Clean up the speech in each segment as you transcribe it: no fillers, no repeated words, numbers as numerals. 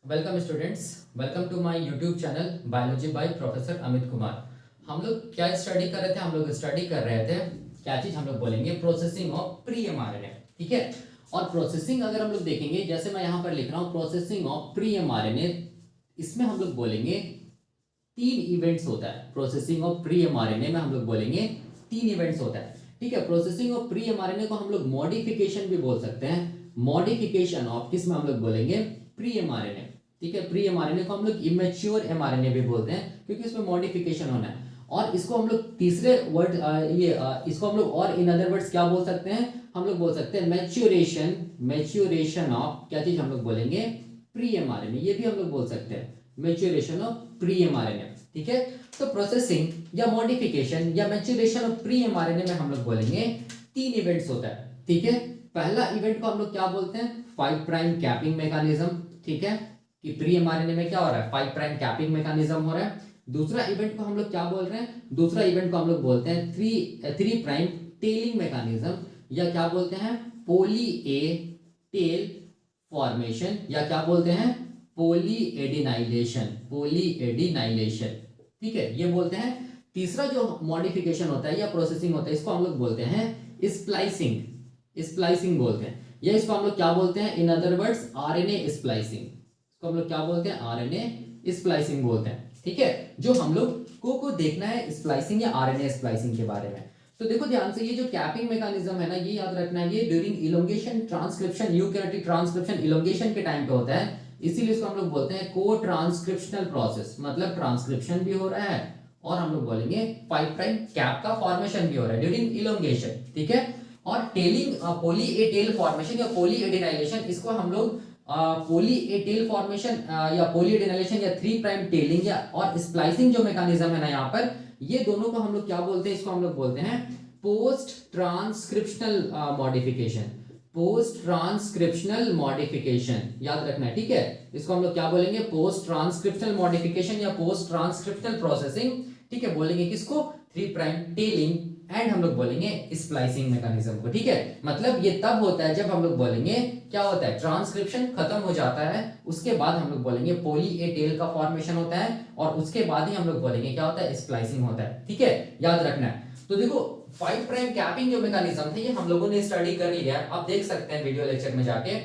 Welcome students, welcome to my YouTube channel biology by professor Amit Kumar. हम लोग क्या study कर रहे थे? हम लोग स्टडी कर रहे थे क्या चीज? हम लोग बोलेंगे प्रोसेसिंग ऑफ प्री एमआरएनए। ठीक है। और प्रोसेसिंग अगर हम लोग देखेंगे, जैसे मैं यहाँ पर लिख रहा हूँ प्रोसेसिंग ऑफ प्री एमआरएनए, इसमें हम लोग बोलेंगे तीन इवेंट्स होता है। प्रोसेसिंग ऑफ प्री एमआरएनए में हम लोग बोलेंगे तीन इवेंट्स होता है। ठीक है। प्रोसेसिंग ऑफ प्री एमआरएनए को हम लोग मॉडिफिकेशन भी बोल सकते हैं। मॉडिफिकेशन ऑफ किस में हम लोग बोलेंगे? Pre mRNA. ठीक है। प्री एमआरएनए को हम लोग इमेच्योर एमआरएनए भी बोलते हैं, क्योंकि इसमें मॉडिफिकेशन होना है। और इसको हम लोग तीसरे वर्ड इसको हम लोग और इन अदर वर्ड्स क्या बोल सकते हैं? हम लोग बोल सकते हैं मैच्योरेशन। मैच्योरेशन ऑफ क्या चीज हम लोग बोलेंगे? Pre mRNA. ये भी हम लोग बोल सकते हैं मैच्योरेशन ऑफ प्री एमआरएनए। ठीक है। तो प्रोसेसिंग या मॉडिफिकेशन या मैच्योरेशन ऑफ प्री एमआरएनए में हम लोग बोलेंगे तीन इवेंट्स होता है। ठीक है। पहला इवेंट को हम लोग क्या बोलते हैं? 5 प्राइम कैपिंग मैकेनिज्म। ठीक है, कि प्री एमआरएनए में क्या हो रहा है? 5 प्राइम कैपिंग मैकेनिज्म हो रहा है। दूसरा इवेंट को हम लोग क्या बोल रहे हैं? दूसरा इवेंट को हम लोग बोलते हैं 3 प्राइम टेलिंग मैकेनिज्म, या क्या बोलते हैं? पोली ए टेल फॉर्मेशन, या क्या बोलते हैं? पोली एडिनाइलेशन। पोली एडिनाइलेशन। ठीक है, ये बोलते हैं। तीसरा जो मॉडिफिकेशन होता है या प्रोसेसिंग होता है, इसको हम लोग बोलते हैं स्प्लाइसिंग। स्प्लाइसिंग बोलते हैं, या इसको हम लोग क्या बोलते हैं? In other words RNA splicing. इसको हम लोग क्या बोलते हैं? आरएनए स्प्लाइसिंग बोलते हैं। ठीक है। जो हम लोग को देखना है स्प्लाइसिंग या आरएनए स्प्लाइसिंग के बारे में, तो देखो ध्यान से, ये जो कैपिंग मैकेनिज्म है ना, ये याद रखना है, ये during elongation transcription, eukaryotic transcription elongation के टाइम पे होता है। इसीलिए इसको हम लोग बोलते हैं को ट्रांसक्रिप्शनल प्रोसेस, मतलब ट्रांसक्रिप्शन भी हो रहा है और हम लोग बोलेंगे 5 प्राइम कैप का फॉर्मेशन भी हो रहा है ड्यूरिंग इलोंगेशन। ठीक है। और टेलिंग पोली ए टेल फॉर्मेशन या पोली एडिनाइलेशन, इसको हम लोग पोली ए टेल फॉर्मेशन या पोली एडिनाइलेशन या 3 प्राइम टेलिंग या और स्प्लाइसिंग जो मैकेनिज्म है ना यहाँ पर, ये दोनों को हम लोग क्या बोलते हैं? इसको हम लोग बोलते हैं post transcriptional modification. Post transcriptional modification याद रखना है। ठीक है। इसको हम लोग क्या बोलेंगे? पोस्ट ट्रांसक्रिप्शनल मॉडिफिकेशन या पोस्ट ट्रांसक्रिप्शनल प्रोसेसिंग। ठीक है। बोलेंगे किसको? 3 प्राइम टेलिंग एंड हम लोग बोलेंगे स्प्लाइसिंग मैकेनिज्म को। ठीक है। मतलब ये तब होता है जब हम लोग बोलेंगे क्या होता है? ट्रांसक्रिप्शन खत्म हो जाता है, उसके बाद हम लोग बोलेंगे पोली ए टेल का फॉर्मेशन होता है, और उसके बाद ही हम लोग बोलेंगे क्या होता है? स्प्लाइसिंग होता है। ठीक है, याद रखना है। तो देखो 5 प्राइम कैपिंग जो मैकेनिज्म थे, ये हम लोगों ने स्टडी कर लिया है, आप देख सकते हैं वीडियो लेक्चर में जाके।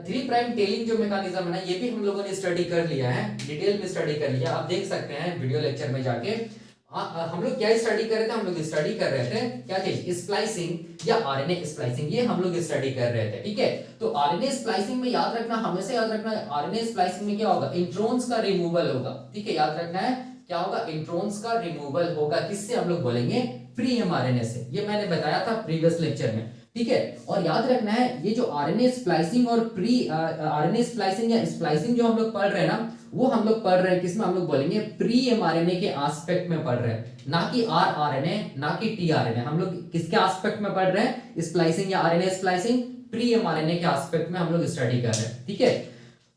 3 प्राइम टेलिंग जो मैकेनिज्म है ना, ये भी हम लोगों ने स्टडी कर लिया है, डिटेल में स्टडी कर लिया, आप देख सकते हैं वीडियो लेक्चर में जाके। हम लोग क्या स्टडी कर रहे थे? हम लोग स्टडी कर रहे थे क्या चीज? स्प्लाइसिंग या आरएनए स्प्लाइसिंग, ये हम लोग स्टडी कर रहे थे। ठीक है। तो आरएनए स्प्लाइसिंग में याद रखना, हमेशा याद रखना, आरएनए स्प्लाइसिंग में क्या होगा? इंट्रोन्स का रिमूवल होगा। ठीक है, याद रखना है क्या होगा? इंट्रोन्स का रिमूवल होगा। किससे? हम लोग बोलेंगे प्री एमआरएनए से। ये मैंने बताया था प्रीवियस लेक्चर में। ठीक है। और याद रखना है, ये जो आरएनए स्प्लाइसिंग और प्री आरएनए स्प्लाइसिंग या स्प्लाइसिंग जो हम लोग पढ़ रहे हैं ना, वो हम लोग पढ़ रहे हैं किसमें? हम लोग बोलेंगे प्री एमआरएनए के एस्पेक्ट में पढ़ रहे हैं, ना कि आरआरएनए, ना कि टीआरएनए। हम लोग किसके एस्पेक्ट में पढ़ रहे हैं? स्प्लाइसिंग या आरएनए स्प्लाइसिंग प्री एमआरएनए के एस्पेक्ट में हम लोग स्टडी कर रहे हैं। ठीक है।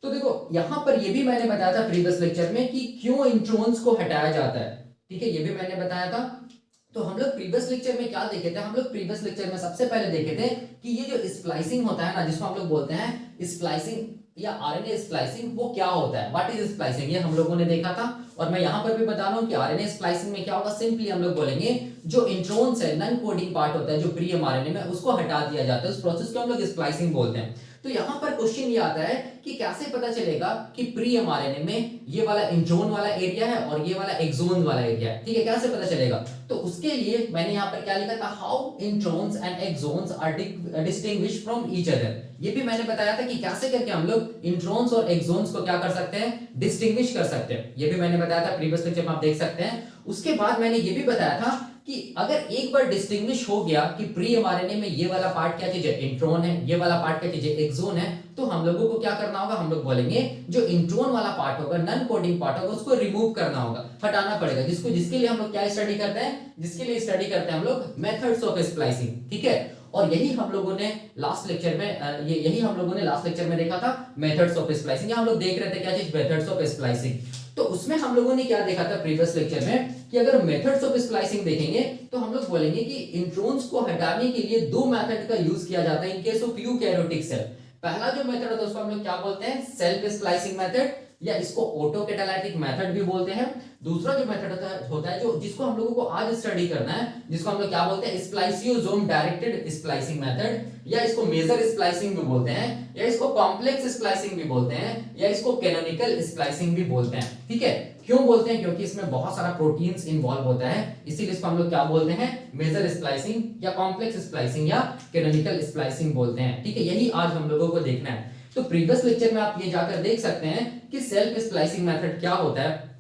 तो देखो यहां पर ये भी मैंने बताया था प्रीवियस लेक्चर में कि क्यों इंट्रोन्स को हटाया जाता है। ठीक है, ये भी मैंने बताया था। तो हम लोग प्रीवियस लेक्चर में क्या देखे थे? हम लोग प्रीवियस लेक्चर में सबसे पहले देखे थे कि ये जो स्प्लाइसिंग होता है ना, जिसको हम लोग बोलते हैं स्प्लाइसिंग या आरएनए स्प्लाइसिंग, वो क्या होता है? व्हाट इज स्प्लाइसिंग, ये हम लोगों ने देखा था। और मैं यहां पर भी बता रहा हूं कि आरएनए स्प्लाइसिंग में क्या होगा? सिंपली हम लोग बोलेंगे जो इंट्रोन्स है, नॉन कोडिंग पार्ट होता है जो प्री एमआरएनए में, उसको हटा दिया जाता है। उस प्रोसेस को हम लोग स्प्लाइसिंग बोलते हैं। तो यहां पर क्वेश्चन ये आता है कि कैसे पता चलेगा कि प्री एमआरएनए में ये वाला इंट्रोन वाला एरिया है और ये वाला एक्सोन वाला एरिया है। ठीक है, कैसे पता चलेगा? तो उसके लिए मैंने यहां पर क्या लिखा था? How introns and exons are distinguish from each other. ये भी मैंने बताया था कि कैसे करके हम लोग इंट्रोन्स और एक्सोन्स को क्या कर सकते हैं? डिस्टिंग्विश कर सकते हैं। ये भी मैंने बताया था प्रीवियस लेक्चर में, आप देख सकते हैं। उसके बाद मैंने ये भी बताया था कि अगर एक बार डिस्टिंग्विश हो गया कि प्री एमआरएनए में ये वाला पार्ट क्या चीज है? इंट्रोन है, ये वाला पार्ट क्या चीज है? एक्सोन है, तो हम लोगों को क्या करना होगा? हम लोग बोलेंगे जो इंट्रोन वाला पार्ट होगा, नॉन कोडिंग पार्ट होगा, उसको रिमूव करना होगा, हटाना पड़ेगा। जिसके लिए हम लोग क्या स्टडी करते हैं? जिसके लिए स्टडी करते हैं हम लोग मेथड्स ऑफ स्प्लाइसिंग। ठीक है। और यही हम लोगों ने लास्ट लेक्चर में यही हम लोगों ने लास्ट लेक्चर में देखा था, मेथड्स ऑफ स्प्लाइसिंग। हम लोग देख रहे थे क्या चीज? Methods of splicing. तो उसमें हम लोगों ने क्या देखा था प्रीवियस लेक्चर में कि अगर मेथड्स ऑफ स्प्लाइसिंग देखेंगे तो हम लोग बोलेंगे कि इंट्रोन्स को हटाने के लिए 2 मेथड का यूज किया जाता है in case of eukaryotic cell. पहला जो मेथड होता है उसको हम लोग क्या बोलते हैं, सेल्फ स्प्लाइसिंग मेथड, या इसको ऑटो कैटालाइटिक मेथड भी बोलते हैं। दूसरा जो मेथड होता है जो जिसको हम लोगों को आज स्टडी करना है, जिसको हम लोग क्या बोलते हैं, स्प्लाइसियोसोम डायरेक्टेड स्प्लाइसिंग मेथड, या इसको मेजर स्प्लाइसिंग भी बोलते हैं, या इसको कॉम्प्लेक्स स्प्लाइसिंग भी बोलते हैं, या इसको कैनोनिकल स्प्लाइसिंग भी बोलते हैं। ठीक है, क्यों बोलते हैं, क्योंकि इसमें बहुत सारा प्रोटीन्स इन्वॉल्व होता है, इसीलिए इसको हम लोग क्या बोलते हैं, मेजर स्प्लाइसिंग या कॉम्प्लेक्स स्प्लाइसिंग या कैनोनिकल स्प्लाइसिंग बोलते हैं। ठीक है, यही आज हम लोगों को देखना है। तो प्रीवियस लेक्चर में आप ये जाकर देख सकते हैं कि सेल्फ स्प्लाइसिंग मेथड क्या होता है,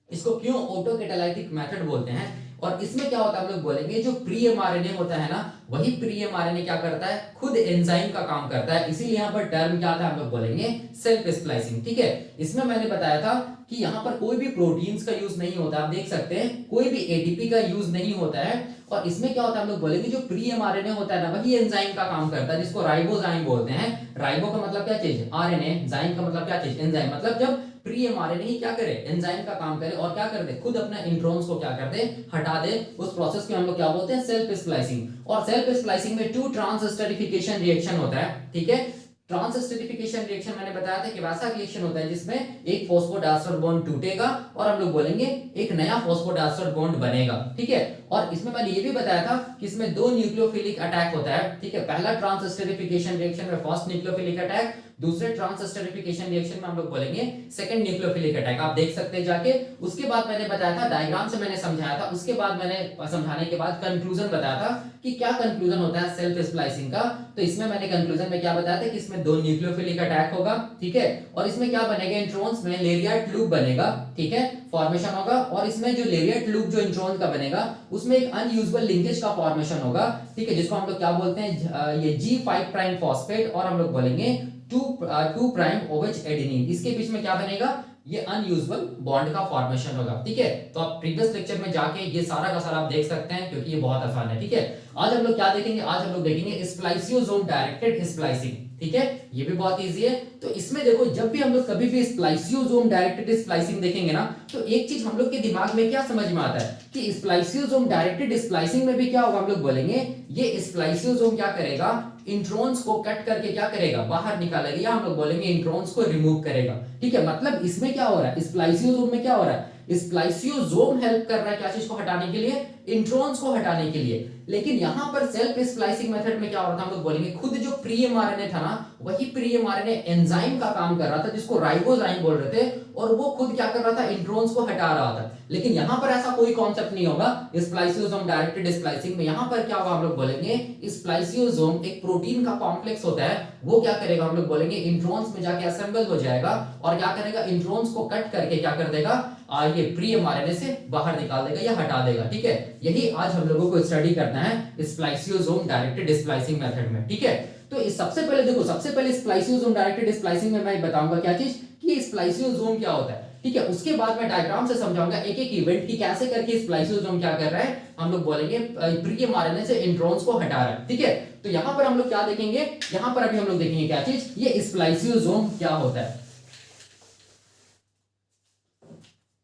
इसको क्यों ऑटो कैटालाइटिक मेथड बोलते हैं, और इसमें क्या होता है हम लोग बोलेंगे, जो प्री एमआरएनए होता है ना, वही प्री एमआरएनए क्या करता है, खुद एंजाइम का काम करता है, इसीलिए यहाँ पर टर्म क्या आता है, हम लोग बोलेंगे सेल्फ स्प्लाइसिंग। ठीक है, इसमें मैंने बताया था कि यहाँ पर कोई भी प्रोटीन्स का यूज नहीं होता, आप देख सकते हैं कोई भी एटीपी का यूज नहीं होता है, और इसमें क्या होता है हम लोग बोलेंगे जो प्री एमआरएनए होता है ना, वही एंजाइम का काम करता है, जिसको राइबोजाइम बोलते हैं। राइबो का मतलब क्या चीज, आरएनए, जाइम का मतलब क्या चीज, एंजाइम, मतलब जब प्री एमआरएनए ही क्या करे, एंजाइम का काम करे, और क्या कर दे, खुद अपना इंट्रॉन्स को क्या कर दे, हटा दे, उस प्रोसेस को हम लोग क्या बोलते हैं, सेल्फ स्प्लाइसिंग। और सेल्फ स्प्लाइसिंग में 2 ट्रांसस्टरिफिकेशन रिएक्शन होता है। ठीक है, ट्रांसस्टरिफिकेशन रिएक्शन मैंने बताया था कि वैसा रिएक्शन होता है जिसमें एक फॉस्फोडाइस्टर बॉन्ड टूटेगा और हम लोग बोलेंगे एक नया फॉस्फोडाइस्टर बॉन्ड बनेगा। ठीक है, और इसमें मैंने ये भी बताया था कि इसमें 2 न्यूक्लियोफिलिक अटैक होता है। ठीक है, पहला ट्रांसस्टरिफिकेशन रिएक्शन में फर्स्ट न्यूक्लियोफिलिक अटैक, दूसरे ट्रांसस्टरिफिकेशन रिएक्शन में हम लोग बोलेंगे सेकंड न्यूक्लियोफिलिक अटैक। आप देख सकते हैं जाके। उसके बाद मैंने बताया था, डायग्राम से मैंने समझाया था, उसके बाद मैंने समझाने के बाद कंक्लूजन बताया था कि क्या कंक्लूजन होता है सेल्फ स्प्लाइसिंग का। तो इसमें मैंने कंक्लूजन में क्या बताया था कि इसमें 2 न्यूक्लियोफिलिक अटैक होगा। ठीक है, और इसमें क्या बनेगा, इंट्रॉन्स में लेरियाट लूप बनेगा। ठीक है, फॉर्मेशन होगा, और इसमें जो लेरियाट लूप जो इंट्रॉन का बनेगा उसमें एक अनयूजुअल लिंकेज का फॉर्मेशन होगा। ठीक है, जिसको हम लोग क्या बोलते हैं, ये G5 प्राइम फॉस्फेट, और हम लोग बोलेंगे 2 प्राइम OH एडेनिन, इसके बीच में क्या बनेगा, ये अनयूजुअल बॉन्ड का फॉर्मेशन होगा। ठीक है, तो आप प्रीवियस लेक्चर में जाके ये सारा का सारा आप देख सकते हैं, क्योंकि ये बहुत आसान है। ठीक है, आज हम लोग क्या देखेंगे, आज हम लोग देखेंगे स्प्लाइसियोसोम डायरेक्टेड स्प्लाइसिंग। ठीक है, ये भी बहुत इजी है। तो इसमें देखो, जब भी हम लोग कभी भी स्प्लाइसियोसोम डायरेक्टेड स्प्लाइसिंग देखेंगे ना, तो एक चीज हम लोग के दिमाग में क्या समझ में आता है कि स्प्लाइसियोसोम डायरेक्टेड स्प्लाइसिंग में भी क्या होगा, हम लोग बोलेंगे ये स्प्लाइसियोसोम क्या करेगा, इंट्रॉन्स को कट करके क्या करेगा, बाहर निकालेगा, या हम लोग बोलेंगे इंट्रॉन्स को रिमूव करेगा। ठीक है, मतलब इसमें क्या हो रहा है, स्प्लाइसियोसोम में क्या हो रहा है, स्प्लाइसियोसोम हेल्प कर रहा है क्या चीज को हटाने के लिए, इंट्रॉन्स को हटाने के लिए। लेकिन यहां पर सेल्फ स्प्लाइसिंग मेथड में क्या हो रहा था, हम लोग बोलेंगे खुद जो प्री एमआरएनए था ना, वही प्री एमआरएनए एंजाइम का काम कर रहा था, जिसको राइबोजाइम बोल रहे थे, और वो खुद क्या कर रहा था, इंट्रॉन्स को हटा रहा था। लेकिन यहां पर ऐसा कोई कॉन्सेप्ट नहीं होगा स्प्लाइसियोसोम डायरेक्टेड स्प्लाइसिंग में। यहां पर क्या होगा, हम लोग बोलेंगे स्प्लाइसियोसोम एक प्रोटीन का कॉम्प्लेक्स होता है, वो क्या करेगा, हम लोग बोलेंगे इंट्रॉन्स में जाके असेंबल हो जाएगा, और क्या करेगा, इंट्रॉन्स को कट करके क्या कर देगा, ये प्री एमआरएनए से बाहर निकाल देगा या हटा देगा। ठीक है, यही आज हम लोगों को स्टडी करना है स्प्लाइसियोसोम डायरेक्टेड स्प्लाइसिंग मेथड में। ठीक है, तो इस सबसे पहले देखो, सबसे पहले स्प्लाइसियोसोम डायरेक्टेड स्प्लाइसिंग में मैं बताऊंगा क्या चीज, कि स्प्लाइसियोसोम क्या होता है। ठीक है, उसके बाद मैं डायग्राम से समझाऊंगा एक एक इवेंट की कैसे करके स्प्लाइसियोसोम क्या कर रहा है, हम लोग बोलेंगे प्री एमआरएनए से इंट्रॉन्स को हटा रहा है। ठीक है, तो यहां पर हम लोग क्या देखेंगे, यहां पर अभी हम लोग देखेंगे क्या चीज, ये स्प्लाइसियोसोम क्या होता है।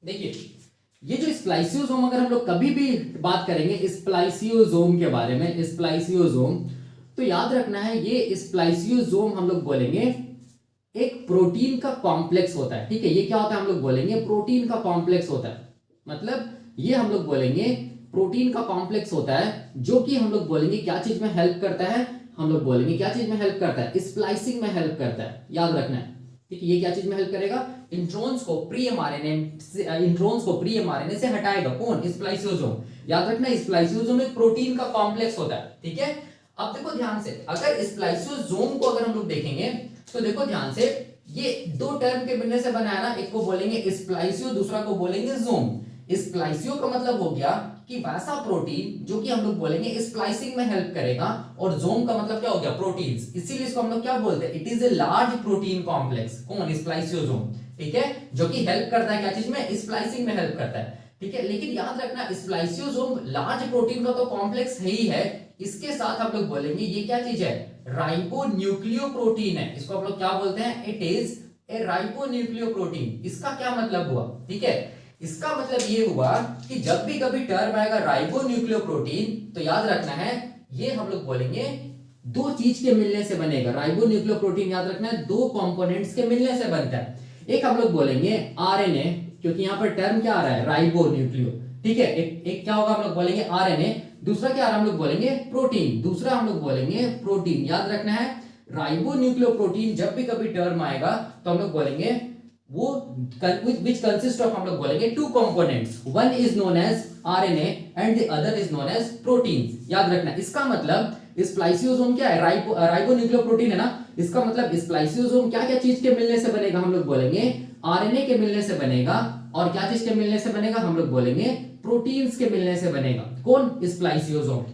देखिए, ये जो स्प्लाइसियोसोम, अगर हम लोग कभी भी बात करेंगे स्प्लाइसियोसोम के बारे में, स्प्लाइसियोसोम, तो याद रखना है ये स्प्लाइसियोसोम हम लोग बोलेंगे एक प्रोटीन का कॉम्प्लेक्स होता है। ठीक है, ये क्या होता है, हम लोग बोलेंगे प्रोटीन का कॉम्प्लेक्स होता है, मतलब ये हम लोग बोलेंगे प्रोटीन का कॉम्प्लेक्स होता है, जो कि हम लोग बोलेंगे क्या चीज में हेल्प करता है, हम लोग बोलेंगे क्या चीज में हेल्प करता है, स्प्लाइसिंग में हेल्प करता है, याद रखना है। ठीक है, ये क्या चीज में हेल्प करेगा, इंट्रॉन्स को प्री एमआरएनए से हटाएगा, कौन, स्प्लाइसियोसोम। याद रखना, स्प्लाइसियोसोम एक प्रोटीन का कॉम्प्लेक्स होता है। ठीक है, अब देखो ध्यान से, अगर स्प्लाइसियोसोम को अगर हम लोग देखेंगे तो देखो ध्यान से, ये 2 टर्म के मिलने से बना है ना, एक को बोलेंगे स्प्लाइसियो, दूसरा को बोलेंगे जोम। स्प्लाइसियो का मतलब हो गया कि वैसा प्रोटीन जो कि हम लोग बोलेंगे स्प्लाइसिंग में हेल्प करेगा, और जोम का मतलब क्या हो गया, प्रोटीन्स, इसीलिए इसको हम लोग क्या बोलते हैं, it is a large protein complex, कौन, स्प्लाइसियोसोम। ठीक है, जो कि हेल्प करता है क्या चीज में, स्प्लाइसिंग में हेल्प करता है। ठीक है, लेकिन याद रखना स्प्लाइसियोसोम लार्ज प्रोटीन का तो कॉम्प्लेक्स है ही है, इसके साथ हम लोग बोलेंगे ये क्या चीज है, राइबोन्यूक्लियोप्रोटीन है, इसको हम लोग क्या बोलते हैं, इट इज ए राइबोन्यूक्लियोप्रोटीन। इसका क्या मतलब हुआ, ठीक है, इसका मतलब ये हुआ कि जब भी कभी टर्म आएगा राइबोन्यूक्लियोप्रोटीन, तो याद रखना है ये हम लोग बोलेंगे दो चीज के मिलने से बनेगा। राइबो न्यूक्लियोप्रोटीन याद रखना है दो कंपोनेंट्स के मिलने से बनता है। एक हम लोग बोलेंगे आरएनए, क्योंकि यहाँ पर टर्म क्या आ रहा है, राइबो न्यूक्लियो, ठीक है। एक क्या होगा, हम लोग बोलेंगे आरएनए, दूसरा क्या आ रहा है, हम लोग बोलेंगे प्रोटीन, दूसरा हम लोग बोलेंगे प्रोटीन। याद रखना है राइबो न्यूक्लियोप्रोटीन जब भी कभी टर्म आएगा तो हम लोग बोलेंगे वो which consist of हम लोग बोलेंगे two components, one is known as RNA and the other is known as proteins. याद रखना इसका मतलब स्प्लाइसियोसोम क्या है, राइबो न्यूक्लियोप्रोटीन है ना, इसका मतलब स्प्लाइसियोसोम क्या क्या चीज के मिलने से बनेगा, हम लोग बोलेंगे आरएनए के मिलने से बनेगा, और क्या चीज के मिलने से बनेगा, हम लोग बोलेंगे प्रोटीन्स के मिलने से बनेगा। कौन, स्प्लाइसियोसोम,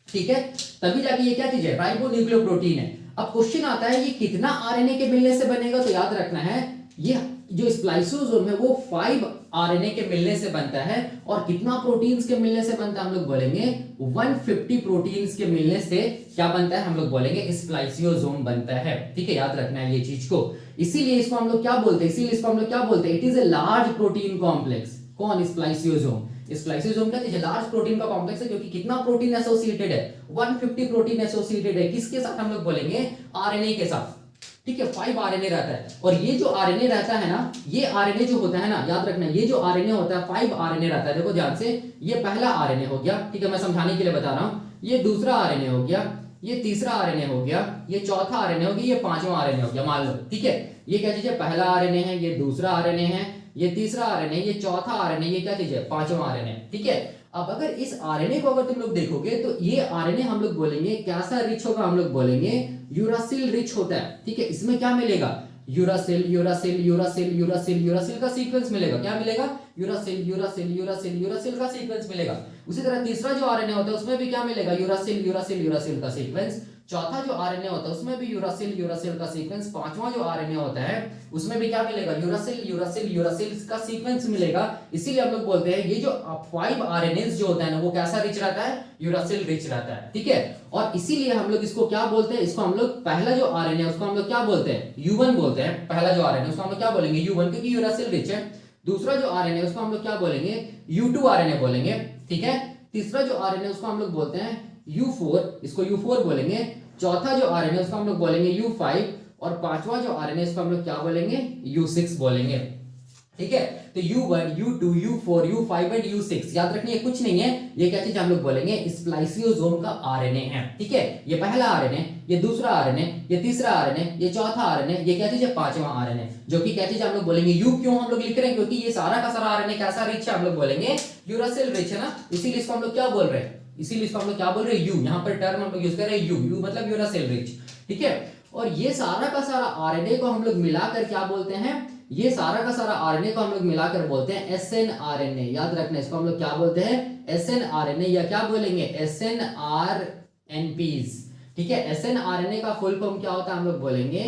ठीक है। तभी जाके ये क्या चीज है, राइबो न्यूक्लियोप्रोटीन है। अब क्वेश्चन आता है ये कितना आरएनए के मिलने से बनेगा, तो याद रखना है ये जो स्प्लाइसोसोम है वो 5 आरएनए के मिलने से बनता है, और कितना प्रोटीन्स के मिलने से बनता है, हम लोग बोलेंगे 150 प्रोटीन्स के मिलने से क्या बनता है, हम लोग बोलेंगे स्प्लाइसियोसोम बनता है, ठीक है। याद रखना है ये चीज को, इसीलिए इसको हम लोग क्या बोलते हैं, इसीलिए इसको हम लोग क्या बोलते हैं, it is a large protein complex. कौन, स्प्लाइसियोसोम। स्प्लाइसियोसोम क्या चीज, लार्ज प्रोटीन का कॉम्प्लेक्स है, क्योंकि कितना प्रोटीन एसोसिएटेड है, 150 प्रोटीन एसोसिएटेड है, किसके साथ, हम लोग बोलेंगे आरएनए के साथ, ठीक है। 5 आरएनए रहता है, और ये जो आरएनए रहता है ना, ये आरएनए जो होता है ना, याद रखना ये जो आरएनए होता है 5 आरएनए रहता है। देखो ध्यान से, ये पहला आरएनए हो गया, ठीक है, मैं समझाने के लिए बता रहा हूं, ये दूसरा आरएनए हो गया, ये तीसरा आरएनए हो गया, ये चौथा आरएनए हो गया, ये पांचवा आरएनए हो गया, मान लो, ठीक है। ये क्या चीज है, पहला आरएनए है, ये दूसरा आरएनए है, ये तीसरा आरएनए, ये चौथा आरएनए, ये क्या चीज है, पांचवा आरएनए, ठीक है। अब अगर इस आरएनए को अगर तुम लोग देखोगे तो ये आरएनए हम लोग बोलेंगे कैसा रिच होगा, हम लोग बोलेंगे यूरासिल रिच होता है, ठीक है। इसमें क्या मिलेगा, uracil uracil uracil uracil uracil का सीक्वेंस मिलेगा, क्या मिलेगा, यूरासिल यूरासिल यूरासिल यूरासिल का सीक्वेंस मिलेगा। उसी तरह तीसरा जो आरएनए होता है उसमें भी क्या मिलेगा, यूरासिल यूरासिल यूरासिल का सीक्वेंस। चौथा जो आरएनए होता है उसमें भी यूरासिल यूरासिल का सीक्वेंस। पांचवा जो आरएनए होता है उसमें भी क्या मिलेगा, यूरासिल यूरासिल यूरासिल का सीक्वेंस मिलेगा। इसीलिए हम लोग बोलते हैं ये जो 5 आरएनएस जो होता है ना वो कैसा रिच रहता है, यूरासिल रिच रहता है, ठीक है। और इसीलिए हम लोग इसको क्या बोलते हैं, इसको हम लोग पहला जो आरएनए उसको हम लोग क्या बोलते हैं, U1 बोलते हैं। पहला जो आरएनए उसको हम लोग क्या बोलेंगे, U1, क्योंकि यूरासिल रिच है। दूसरा जो आरएनए उसको हम लोग क्या बोलेंगे, U2 आरएनए बोलेंगे, ठीक है। तीसरा जो आरएनए उसको हम लोग बोलते हैं U4, इसको U4 बोलेंगे। चौथा जो आरएनए उसको हम लोग बोलेंगे U5, और पांचवा जो आरएनए इसको हम लोग क्या बोलेंगे, U6 बोलेंगे, ठीक है। तो U1, U2, U4, U5 and U6 याद रखिए, कुछ नहीं है, ये क्या चीज हम लोग बोलेंगे, स्प्लाइसियोसोम का आरएनए है, ठीक है। ये पहला आरएनए, ये दूसरा आरएनए, ये तीसरा आरएनए, ये चौथा आरएनए, ये क्या चीज है, पांचवा आरएनए, जो कि क्या चीज हम लोग बोलेंगे U। क्यों हम लोग लिख रहे हैं, क्योंकि ये सारा का सारा आरएनए कैसा रिच है, हम लोग बोलेंगे यूरासिल रिच है ना, इसीलिए इसको हम लोग क्या बोल रहे हैं, इसीलिए इसको हम लोग क्या बोल रहे हैं, यू। यहाँ पर टर्म हम लोग यूज कर रहे हैं यू मतलब यूरासिल रिच, ठीक है। और ये सारा का सारा आरएनए को हम लोग मिलाकर क्या बोलते हैं, ये सारा का सारा आरएनए को हम लोग मिलाकर बोलते हैं एसएनआरएनए। याद रखना इसको हम लोग क्या बोलते हैं, एसएनआरएनए, या क्या बोलेंगे, एसएनआरएनपीज, ठीक है। एसएनआरएनए का फुल फॉर्म क्या होता है, हम लोग बोलेंगे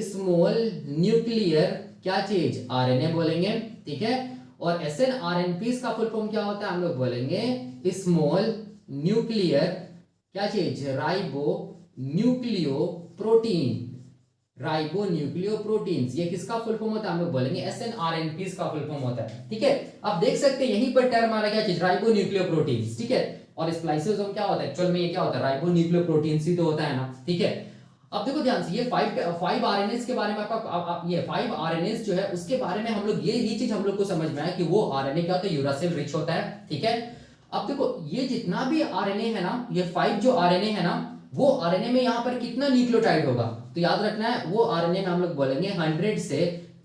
स्मॉल न्यूक्लियर क्या चीज, आरएनए बोलेंगे, ठीक है। और एसएनआरएनपीज का फुल फॉर्म क्या होता है, हम लोग बोलेंगे स्मॉल न्यूक्लियर क्या चीज, ribo nucleo protein, ribo nucleo proteins, ये किसका फुल फॉर्म होता है, हम लोग बोलेंगे एसएनआरएनपीज का फुल फॉर्म होता है, ठीक है। अब देख सकते हैं यहीं पर टर्म आ रहा है क्या चीज, राइबो न्यूक्लियो प्रोटीन्स, ठीक है। और स्प्लाइसियोसोम क्या होता है, एक्चुअल में ये क्या होता है, राइबो न्यूक्लियो प्रोटीन्स ही तो होता है ना, ठीक है। अब देखो ध्यान से, ये 5 आरएनएस के बारे में आपका ये 5 आरएनएस जो है उसके बारे में हम लोग ये चीज हम लोग को समझ में आया कि वो आरएनए क्या होता है, यूरासिल रिच होता है, ठीक है। अब देखो ये जितना भी आरएनए है ना, ये 5 जो आरएनए है ना, वो आरएनए में यहाँ पर कितना न्यूक्लियोटाइड होगा, तो याद रखना है वो आरएनए में हम लोग बोलेंगे 100 से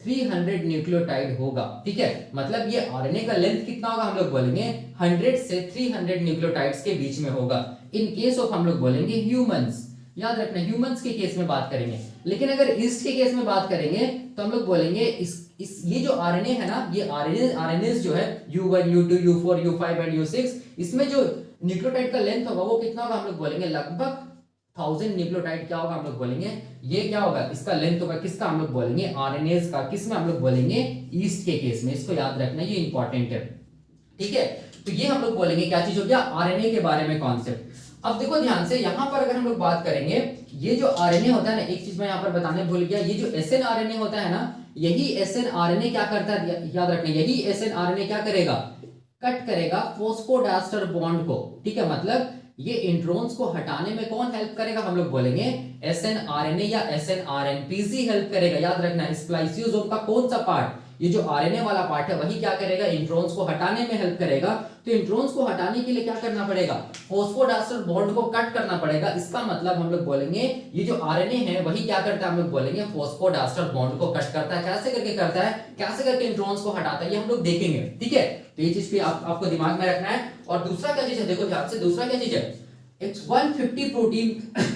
300 न्यूक्लियोटाइड होगा, ठीक है। मतलब ये आरएनए का लेंथ कितना होगा, हम लोग बोलेंगे 100 से 300 न्यूक्लियोटाइड्स के बीच में होगा। इन केस ऑफ हम लोग बोलेंगे ह्यूमंस, याद रखना ह्यूमंस के केस में बात करेंगे। लेकिन अगर ईस्ट के केस में बात करेंगे तो हम लोग बोलेंगे ये जो आरएनए है ना, ये आरएनए जो है U1, U2, U4, U5 and U6, इसमें जो न्यूक्लियोटाइड का लेंथ होगा वो कितना होगा, हम लोग बोलेंगे लगभग 1000 न्यूक्लियोटाइड क्या होगा, हम लोग बोलेंगे ये क्या होगा, इसका लेंथ होगा, किसका, हम लोग बोलेंगे आरएनएस का, किसमें, हम लोग बोलेंगे ईस्ट के केस में। इसको याद रखना, ये इंपॉर्टेंट है, ठीक है। तो ये हम लोग बोलेंगे क्या चीज हो गया, आरएनए के बारे में कॉन्सेप्ट। अब देखो ध्यान से, यहां पर अगर हम लोग बात करेंगे, ये जो आरएनए होता है ना, एक चीज मैं यहां पर बताने भूल गया, ये जो एसएनआरएनए होता है ना, यही एसएनआरएनए क्या करता है, याद रखना, यही एसएनआरएनए क्या करेगा, कट करेगा फॉस्फोडाइस्टर बॉन्ड को, ठीक है। मतलब ये इंट्रोन्स को हटाने में कौन हेल्प करेगा, हम लोग बोलेंगे एसएनआरएनए या एसएनआरएनपीसी हेल्प करेगा। याद रखना स्प्लाइसियोसोम का कौन सा पार्ट, ये जो आरएनए वाला पार्ट है वही क्या करेगा, इंट्रोन्स को हटाने में हेल्प करेगा। तो इंट्रोन्स को हटाने के लिए क्या करना पड़ेगा, फॉस्फोडाइस्टर बॉन्ड को कट करना पड़ेगा। इसका मतलब हम लोग बोलेंगे ये जो आरएनए है वही क्या करता है, हम लोग बोलेंगे फॉस्फोडाइस्टर बॉन्ड को कट करता है। कैसे करके करता है, कैसे करके इंट्रोन्स को हटाता है, ये हम लोग देखेंगे। ठीक है, तो ये चीज भी आपको दिमाग में रखना है। और दूसरा क्या चीज है, देखो ध्यान से, दूसरा क्या चीज है, 150 प्रोटीन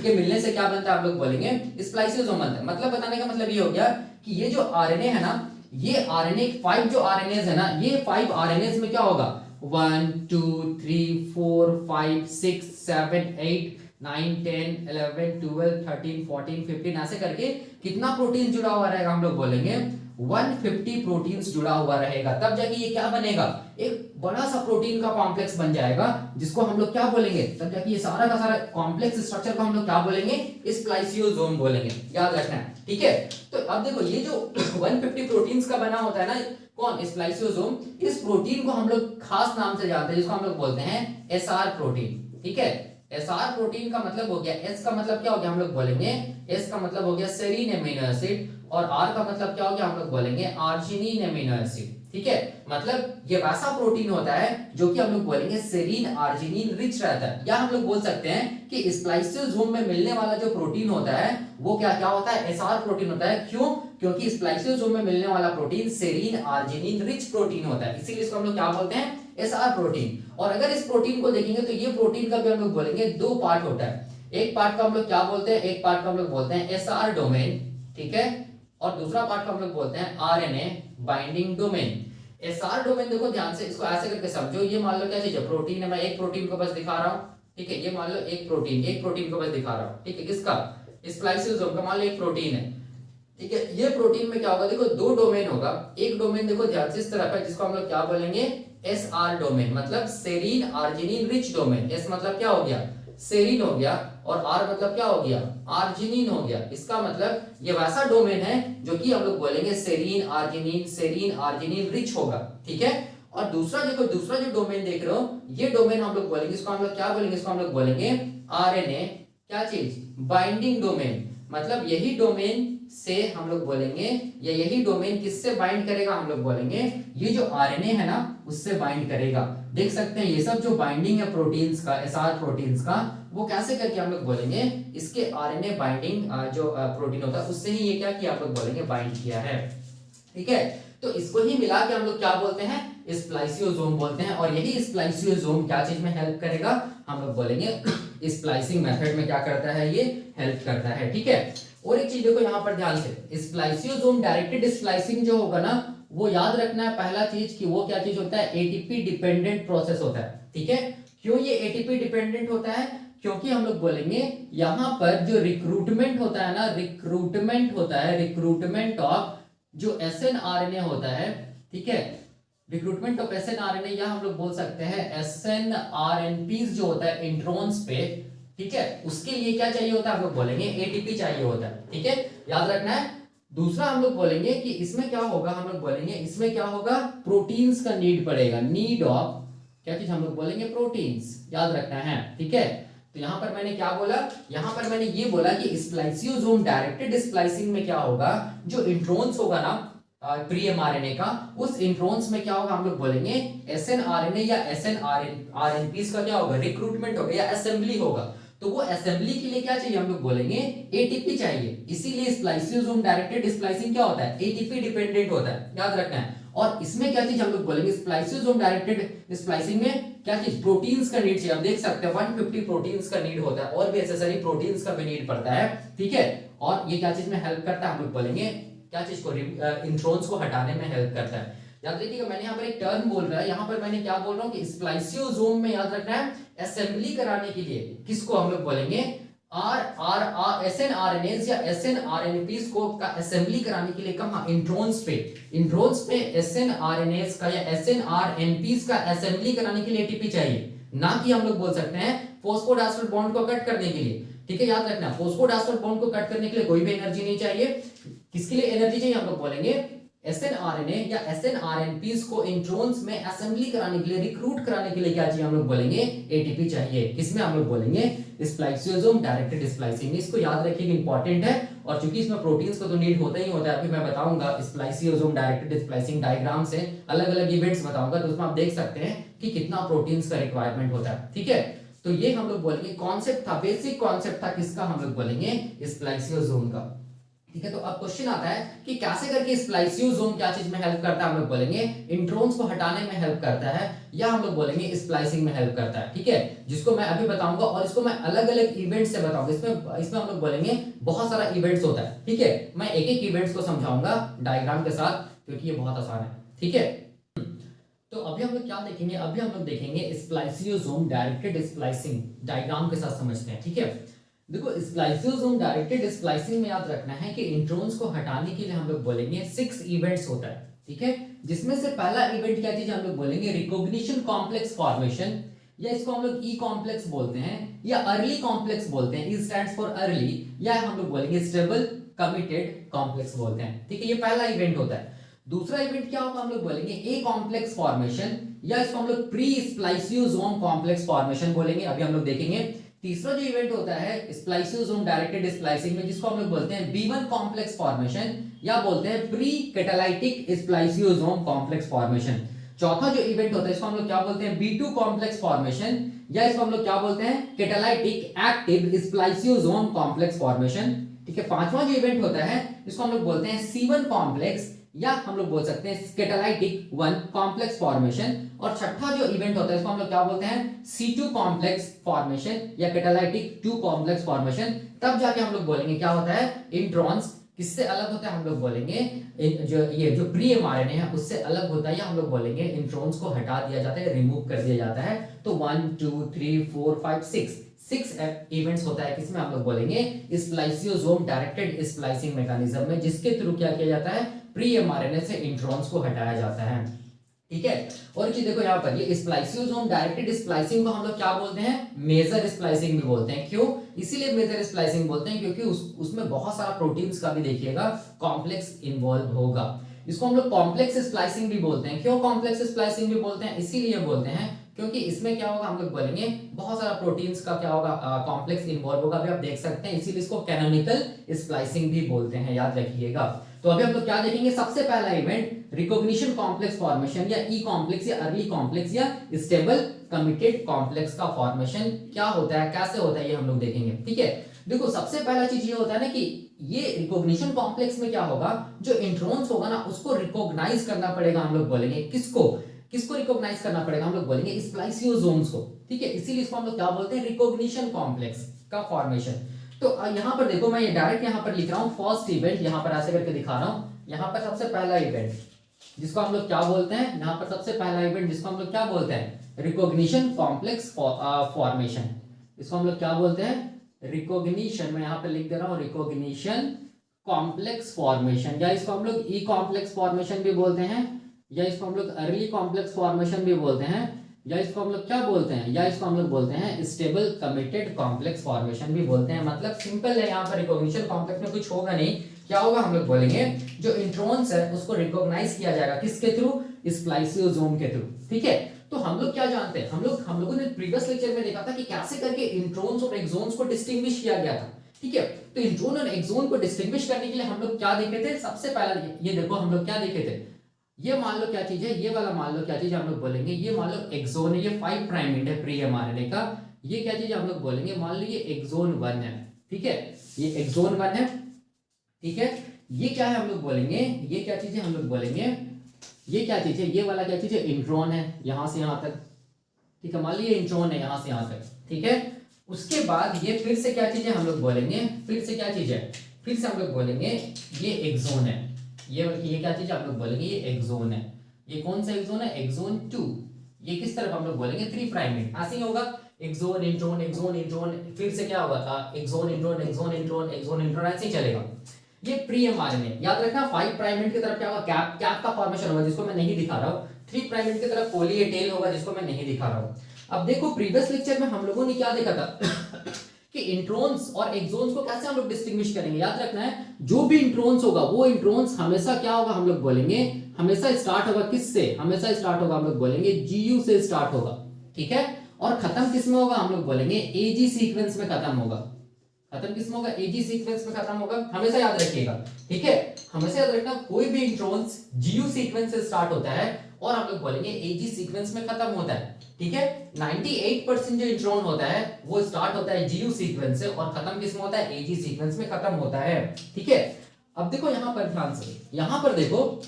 के मिलने से क्या बनता है, आप लोग बोलेंगे स्प्लाइसियोसोम बनता है। मतलब बताने का मतलब ये हो गया कि ये जो आरएनए है ना, ये आरएनए 5 जो आरएनएस है ना, ये 5 आरएनएस में क्या होगा, 1 2 3 4 5 6 7 8 9 10 11 12 13 14 15 ऐसे करके कितना प्रोटीन जुड़ा हुआ रहेगा, हम लोग बोलेंगे 150 प्रोटीन्स जुड़ा हुआ रहेगा। तब जाके ये क्या बनेगा, एक बड़ा सा प्रोटीन का कॉम्प्लेक्स बन जाएगा, जिसको हम लोग क्या बोलेंगे, तब जाके ये सारा का सारा कॉम्प्लेक्स स्ट्रक्चर को हम लोग क्या बोलेंगे, स्प्लाइसियोसोम बोलेंगे। याद रखना है, ठीक है। तो अब देखो ये जो 150 प्रोटीन्स का बना होता है ना, कौन, स्प्लाइसियोसोम, इस प्रोटीन को हम लोग खास नाम से जानते हैं, जिसको हम लोग बोलते हैं एसआर प्रोटीन। ठीक है, एसआर प्रोटीन का मतलब हो गया, एस का मतलब क्या हो गया, हम लोग बोलेंगे एस का मतलब हो गया सेरीन एमिनो एसिड, और आर का मतलब क्या हो गया, हम लोग बोलेंगे आर्जिनिन एमिनो एसिड। ठीक है, मतलब ये वैसा प्रोटीन होता है जो कि हम लोग बोलेंगे सेरीन आर्जिनिन रिच रहता है। या हम लोग बोल सकते हैं कि स्प्लाइसियोसोम में मिलने वाला जो प्रोटीन होता है वो क्या क्या होता है, एसआर प्रोटीन होता है। क्यों, क्योंकि स्प्लाइसियोसोम में मिलने वाला protein serine arginine rich protein होता है, इसीलिए इसको हम लोग क्या बोलते हैं, एसआर प्रोटीन। और अगर इस प्रोटीन को देखेंगे तो ये प्रोटीन का भी हम लोग बोलेंगे 2 पार्ट होता है। एक पार्ट का हम लोग क्या बोलते हैं, एक पार्ट का हम लोग बोलते हैं एसआर डोमेन, ठीक है, और दूसरा पार्ट को हम लोग बोलते हैं RNA binding domain. SR domain देखो ध्यान से, इसको ऐसे करके समझो, ये मान लो क्या चीज है, प्रोटीन है, मैं एक प्रोटीन को बस दिखा रहा हूं। ठीक है, ये मान लो एक प्रोटीन को बस दिखा रहा हूं। ठीक है, किसका, स्प्लाइसियोसोम का मान लो एक प्रोटीन है। ठीक है, ये प्रोटीन में क्या होगा, देखो 2 डोमेन होगा। एक डोमेन देखो ध्यान से इस तरफ है, जिसको हम लोग क्या बोलेंगे, एसआर डोमेन, मतलब serine arginine rich domain. S मतलब क्या हो गया, सेरीन हो गया, और आर मतलब क्या हो गया, आर्जिनिन हो गया। इसका मतलब ये वैसा डोमेन है जो कि हम लोग बोलेंगे सेरीन आर्जिनिन रिच होगा। ठीक है, और दूसरा देखो, दूसरा जो डोमेन देख रहे हो, ये डोमेन हम लोग बोलेंगे, इसको हम लोग क्या बोलेंगे, इसको हम लोग बोलेंगे आरएनए क्या चीज, बाइंडिंग डोमेन। मतलब यही डोमेन से हम लोग बोलेंगे, या यही डोमेन किससे बाइंड करेगा, हम लोग बोलेंगे ये जो आरएनए है ना उससे बाइंड करेगा। देख सकते हैं ये सब जो बाइंडिंग है प्रोटीन्स का, एसआर प्रोटीन्स का, वो कैसे करके हम लोग बोलेंगे, इसके आरएनए बाइंडिंग जो प्रोटीन होता है उससे ही ये क्या किया, आप लोग बोलेंगे बाइंड किया है। ठीक है, तो इसको ही मिला के हम लोग क्या बोलते हैं, स्प्लाइसियोसोम बोलते हैं। और यही स्प्लाइसियोसोम क्या चीज में हेल्प करेगा, हम लोग बोलेंगे स्प्लाइसिंग मेथड में क्या करता है, ये हेल्प करता है। ठीक है, और एक चीज देखो यहाँ पर ध्यान से, स्प्लाइसियोसोम डायरेक्टेड स्प्लाइसिंग जो होगा ना, वो याद रखना है पहला चीज कि वो क्या चीज होता है, एटीपी डिपेंडेंट प्रोसेस होता है। ठीक है, क्यों ये एटीपी डिपेंडेंट होता है, क्योंकि हम लोग बोलेंगे यहाँ पर जो रिक्रूटमेंट होता है ना, रिक्रूटमेंट ऑफ जो एसएनआरएनए होता है। ठीक है, रिक्रूटमेंट ऑफ एसएनआरएनए, या हम लोग बोल सकते हैं एसएनआरएनपीज जो होता है इंट्रोन्स पे, ठीक है, उसके लिए क्या चाहिए होता है, हम लोग बोलेंगे एटीपी चाहिए होता है। ठीक है, याद रखना है। दूसरा हम लोग बोलेंगे कि इसमें क्या होगा, हम लोग बोलेंगे इसमें क्या होगा, प्रोटीन्स का नीड पड़ेगा, नीड ऑफ क्या चीज, हम लोग बोलेंगे प्रोटीन्स। याद रखना है। ठीक है, तो यहां पर मैंने क्या बोला, यहां पर मैंने ये बोला कि स्प्लाइसियोसोम डायरेक्टेड स्प्लाइसिंग में क्या होगा, जो इंट्रोन्स होगा ना प्री एमआरएनए का, उस इंट्रोन्स में क्या होगा, हम लोग बोलेंगे एसएनआरएनए या एसएनआरएनपीस का क्या होगा, रिक्रूटमेंट होगा या असेंबली होगा। तो वो असेंबली के लिए क्या चाहिए, हम लोग बोलेंगे एटीपी चाहिए। इसीलिए स्प्लाइसियोसोम डायरेक्टेड स्प्लाइसिंग क्या होता है, एटीपी डिपेंडेंट होता है। याद रखना है। और इसमें क्या चीज हम लोग बोलेंगे, स्प्लाइसियोसोम डायरेक्टेड स्प्लाइसिंग में क्या चीज, प्रोटीन्स का नीड चाहिए। आप देख सकते हैं 150 प्रोटीन्स का नीड होता है, और भी एसेसरी प्रोटीन्स का भी नीड पड़ता है। ठीक है, और ये क्या चीज में हेल्प करता है, हम लोग बोलेंगे क्या चीज को, इंट्रोन्स को हटाने में हेल्प करता है। याद रखिएगा, मैंने यहाँ पर एक टर्म बोल रहा है, यहाँ पर मैंने क्या बोल रहा हूँ कि स्प्लाइसियोसोम में, याद रखना है, असेंबली कराने के लिए किसको हम लोग बोलेंगे, एसएनआरएनएस या एसएनआरएनपीस को का असेंबली कराने के लिए कहां, इंट्रोन्स पे एसएनआरएनएस का या एसएनआरएनपीस का असेंबली कराने के लिए एटीपी चाहिए, ना कि हम लोग बोल सकते हैं फॉस्फोडाइस्टर बॉन्ड को कट करने के लिए। ठीक है, याद रखना, फॉस्फोडाइस्टर बॉन्ड को कट करने के लिए कोई भी एनर्जी नहीं चाहिए। किसके लिए एनर्जी चाहिए, हम लोग बोलेंगे एसएनआरएनए या एसएनआरएनपीज को इंट्रोन्स में असेंबली कराने के लिए, रिक्रूट कराने के लिए क्या चाहिए हम लोग बोलेंगे, एटीपी चाहिए। किसमें हम लोग बोलेंगे, स्प्लाइसियोसोम डायरेक्टेड स्प्लाइसिंग। इसको याद रखिएगा, इंपॉर्टेंट है। और चूंकि इसमें प्रोटीन्स को तो नीड होता ही होता है, अभी मैं बताऊंगा स्प्लाइसियोसोम डायरेक्टेड स्प्लाइसिंग डायग्राम से अलग अलग इवेंट्स बताऊंगा, तो उसमें आप देख सकते हैं कि कितना प्रोटीन्स का रिक्वायरमेंट होता है। ठीक है, तो ये हम लोग बोलेंगे कॉन्सेप्ट था, बेसिक कॉन्सेप्ट था किसका, हम लोग बोलेंगे स्प्लाइसियोसोम का। ठीक है, तो अब क्वेश्चन आता है कि कैसे करके स्प्लाइसियोसोम क्या चीज में हेल्प करता है, हम लोग बोलेंगे इंट्रोन्स को हटाने में हेल्प करता है, या हम लोग बोलेंगे स्प्लाइसिंग में हेल्प करता है। ठीक है, जिसको मैं अभी बताऊंगा और इसको मैं अलग अलग इवेंट से बताऊंगा। इसमें हम लोग बोलेंगे बहुत सारा इवेंट्स होता है। ठीक है, मैं एक एक इवेंट्स को समझाऊंगा डायग्राम के साथ, क्योंकि ये बहुत आसान है। ठीक है, तो अभी हम लोग क्या देखेंगे, अभी हम लोग देखेंगे स्प्लाइसियोसोम डायरेक्टेड स्प्लाइसिंग, डायग्राम के साथ समझते हैं। ठीक है, देखो स्प्लाइसियोसोम डायरेक्टेड स्प्लाइसिंग में याद रखना है कि इंट्रोन्स को हटाने के लिए हम लोग बोलेंगे 6 इवेंट्स होता है। ठीक है, जिसमें से पहला इवेंट क्या चीज हम लोग बोलेंगे, रिकॉग्निशन कॉम्प्लेक्स फॉर्मेशन, या इसको हम लोग ई कॉम्प्लेक्स बोलते हैं, या अर्ली कॉम्प्लेक्स बोलते हैं, ई स्टैंड्स फॉर अर्ली, या हम लोग बोलेंगे स्टेबल कमिटेड कॉम्प्लेक्स बोलते हैं। ठीक है, ये पहला इवेंट होता है। दूसरा इवेंट क्या होगा, हम लोग बोलेंगे ए कॉम्प्लेक्स फॉर्मेशन, या इसको हम लोग प्री स्प्लाइसियोसोम कॉम्प्लेक्स फॉर्मेशन बोलेंगे, अभी हम लोग देखेंगे। तीसरा जो इवेंट होता है स्प्लाइसियोसोम डायरेक्टेड स्प्लाइसिंग में, जिसको हम लोग बोलते हैं B1 कॉम्प्लेक्स फॉर्मेशन, या बोलते हैं pre catalytic spliceosome complex formation. चौथा जो इवेंट होता है इसको हम लोग क्या बोलते हैं, B2 कॉम्प्लेक्स फॉर्मेशन, या इसको हम लोग क्या बोलते हैं, catalytic active spliceosome complex formation. ठीक है, पांचवा जो इवेंट होता है इसको हम लोग बोलते हैं C1 कॉम्प्लेक्स, या हम लोग बोल सकते हैं कैटालाइटिक 1 कॉम्प्लेक्स फॉर्मेशन। और छठा जो इवेंट होता है इसको हम लोग क्या बोलते हैं, C2 कॉम्प्लेक्स फॉर्मेशन, या कैटालाइटिक 2 कॉम्प्लेक्स फॉर्मेशन। तब जाके हम लोग बोलेंगे क्या होता है, इंट्रॉन्स किससे अलग होता है, हम लोग बोलेंगे जो प्री एमआरएनए है उससे अलग होता है, या हम लोग बोलेंगे इंट्रॉन्स को हटा दिया जाता है, रिमूव कर दिया जाता है। तो 1 2 3 4 5 6 इवेंट्स होता है, किसमें हम लोग बोलेंगे, स्प्लाइसियोसोम डायरेक्टेड स्प्लाइसिंग मैकेनिज्म में, जिसके थ्रू क्या किया जाता है, प्री एमआरएनए से इंट्रॉन्स को हटाया जाता है। ठीक है, और एक चीज देखो यहाँ पर, ये स्प्लाइसियोसोम डायरेक्टेड स्प्लाइसिंग को हम लोग क्या बोलते हैं, मेजर स्प्लाइसिंग भी बोलते हैं। क्यों, इसीलिए मेजर स्प्लाइसिंग बोलते हैं क्योंकि उसमें बहुत सारा प्रोटीन्स का भी देखिएगा कॉम्प्लेक्स इन्वॉल्व होगा। इसको हम लोग कॉम्प्लेक्स स्प्लाइसिंग भी बोलते हैं। क्यों कॉम्प्लेक्स स्प्लाइसिंग भी बोलते हैं, इसीलिए बोलते हैं क्योंकि इसमें क्या होगा, हम लोग बोलेंगे बहुत सारा प्रोटीन्स का क्या होगा, कॉम्प्लेक्स इन्वॉल्व होगा। अभी आप देख सकते हैं, इसीलिए इसको कैनोनिकल स्प्लाइसिंग भी बोलते हैं, याद रखिएगा। तो अभी हम लोग क्या देखेंगे, सबसे पहला इवेंट रिकॉग्निशन कॉम्प्लेक्स फॉर्मेशन, या ई कॉम्प्लेक्स, या अर्ली कॉम्प्लेक्स, या स्टेबल कमिटेड कॉम्प्लेक्स का फॉर्मेशन क्या होता है, कैसे होता है, ये हम लोग देखेंगे। ठीक है, देखो सबसे पहला चीज ये होता है ना कि ये रिकॉग्निशन कॉम्प्लेक्स में क्या होगा, जो इंट्रॉन्स होगा ना उसको रिकॉग्नाइज करना पड़ेगा। हम लोग बोलेंगे किसको रिकॉग्नाइज करना पड़ेगा, हम लोग बोलेंगे स्प्लाइसियोसोम्स को। ठीक है, इसीलिए इसको हम लोग क्या बोलते हैं, रिकॉग्निशन कॉम्प्लेक्स का फॉर्मेशन। तो यहाँ पर देखो, मैं ये डायरेक्ट यहाँ पर लिख रहा हूँ फर्स्ट इवेंट, यहाँ पर ऐसे करके दिखा रहा हूँ। यहाँ पर सबसे पहला इवेंट जिसको हम लोग क्या बोलते हैं, यहाँ पर सबसे पहला इवेंट जिसको हम लोग क्या बोलते हैं, रिकॉग्निशन कॉम्प्लेक्स फॉर्मेशन। इसको हम लोग क्या बोलते हैं, रिकॉग्निशन, मैं यहाँ पे लिख दे रहा हूँ रिकॉग्निशन कॉम्प्लेक्स फॉर्मेशन, या इसको हम लोग ई कॉम्प्लेक्स फॉर्मेशन भी बोलते हैं, या इसको हम लोग अर्ली कॉम्प्लेक्स फॉर्मेशन भी बोलते हैं, या इसको हम लोग क्या बोलते हैं, या इसको हम लोग बोलते हैं स्टेबल कमिटेड कॉम्प्लेक्स फॉर्मेशन भी बोलते हैं। मतलब सिंपल है, यहाँ पर रिकॉग्निशन कॉम्प्लेक्स में कुछ होगा नहीं। क्या होगा, हम लोग बोलेंगे जो इंट्रॉन्स है उसको रिकॉग्नाइज किया जाएगा, किसके थ्रू, स्प्लाइसियोसोम के थ्रू। ठीक है, तो हम लोग क्या जानते हैं, हम लोगों ने प्रीवियस लेक्चर में देखा था कि कैसे करके इंट्रॉन्स और एक्सोन्स को डिस्टिंग्विश किया गया था। ठीक है, तो इंट्रॉन और एक्सोन को डिस्टिंग्विश करने के लिए हम लोग क्या देखे थे, सबसे पहला ये देखो हम लोग क्या देखे थे, ये मान लो क्या चीज है, ये वाला मान लो क्या चीज है, हम लोग बोलेंगे ये मान लो एक्सोन है, ये 5 प्राइम एंड है प्री एमआरएनए का। ये क्या चीज है, हम लोग बोलेंगे मान लो ये एक्सोन 1 है। ठीक है, ये एक्सोन 1 है। ठीक है, ये क्या है, हम लोग बोलेंगे ये क्या चीज है, हम लोग बोलेंगे ये क्या चीज है, ये वाला क्या चीज है, इंट्रॉन है, यहां से यहां तक। ठीक है, मान लो ये इंट्रॉन है यहां से यहां तक। ठीक है, उसके बाद ये फिर से क्या चीज है, हम लोग बोलेंगे फिर से क्या चीज है, फिर से हम लोग बोलेंगे ये एक्सोन है। ये क्या चीज है, हम लोग बोलेंगे ये एक्सोन है। ये कौन सा एक्सोन है, एक्सोन 2। ये किस तरफ हम लोग बोलेंगे 3 प्राइमेट, ऐसे ही होगा, एक्सोन इंट्रॉन एक्सोन इंट्रॉन, फिर से क्या होगा exon intron exon intron exon intron, ऐसे ही चलेगा। ये प्री एमआरएनए, याद रखना 5 प्राइमेट की तरफ क्या होगा, कैप का फॉर्मेशन होगा, जिसको मैं नहीं दिखा रहा हूं। 3 प्राइमेट की तरफ पॉली ए टेल होगा, जिसको मैं नहीं दिखा रहा हूं। अब देखो प्रीवियस लेक्चर में हम लोगों ने क्या देखा था कि इंट्रॉन्स और एक्सोन्स को कैसे हम लोग डिस्टिंग्विश करेंगे, याद रखना है जो भी इंट्रॉन्स होगा वो इंट्रॉन्स हमेशा क्या होगा हम लोग बोलेंगे, हमेशा स्टार्ट होगा किससे, हमेशा स्टार्ट होगा हम लोग बोलेंगे जीयू से स्टार्ट होगा, ठीक है, और खत्म किस में होगा हम लोग बोलेंगे एजी सीक्वेंस में खत्म होगा, खत्म किस में होगा एजी सीक्वेंस में खत्म होगा, हमेशा याद रखिएगा, ठीक है, हमेशा याद रखना कोई भी इंट्रॉन्स जीयू सीक्वेंस से स्टार्ट होता है और हम लोग बोलेंगे एजी सीक्वेंस में खत्म होता है, ठीक है। 98% जो इंट्रॉन होता है वो स्टार्ट होता है जीयू सीक्वेंस से और खत्म किस में होता है एजी सीक्वेंस में खत्म होता है, ठीक है। अब देखो यहां पर ध्यान से, यहां पर देखो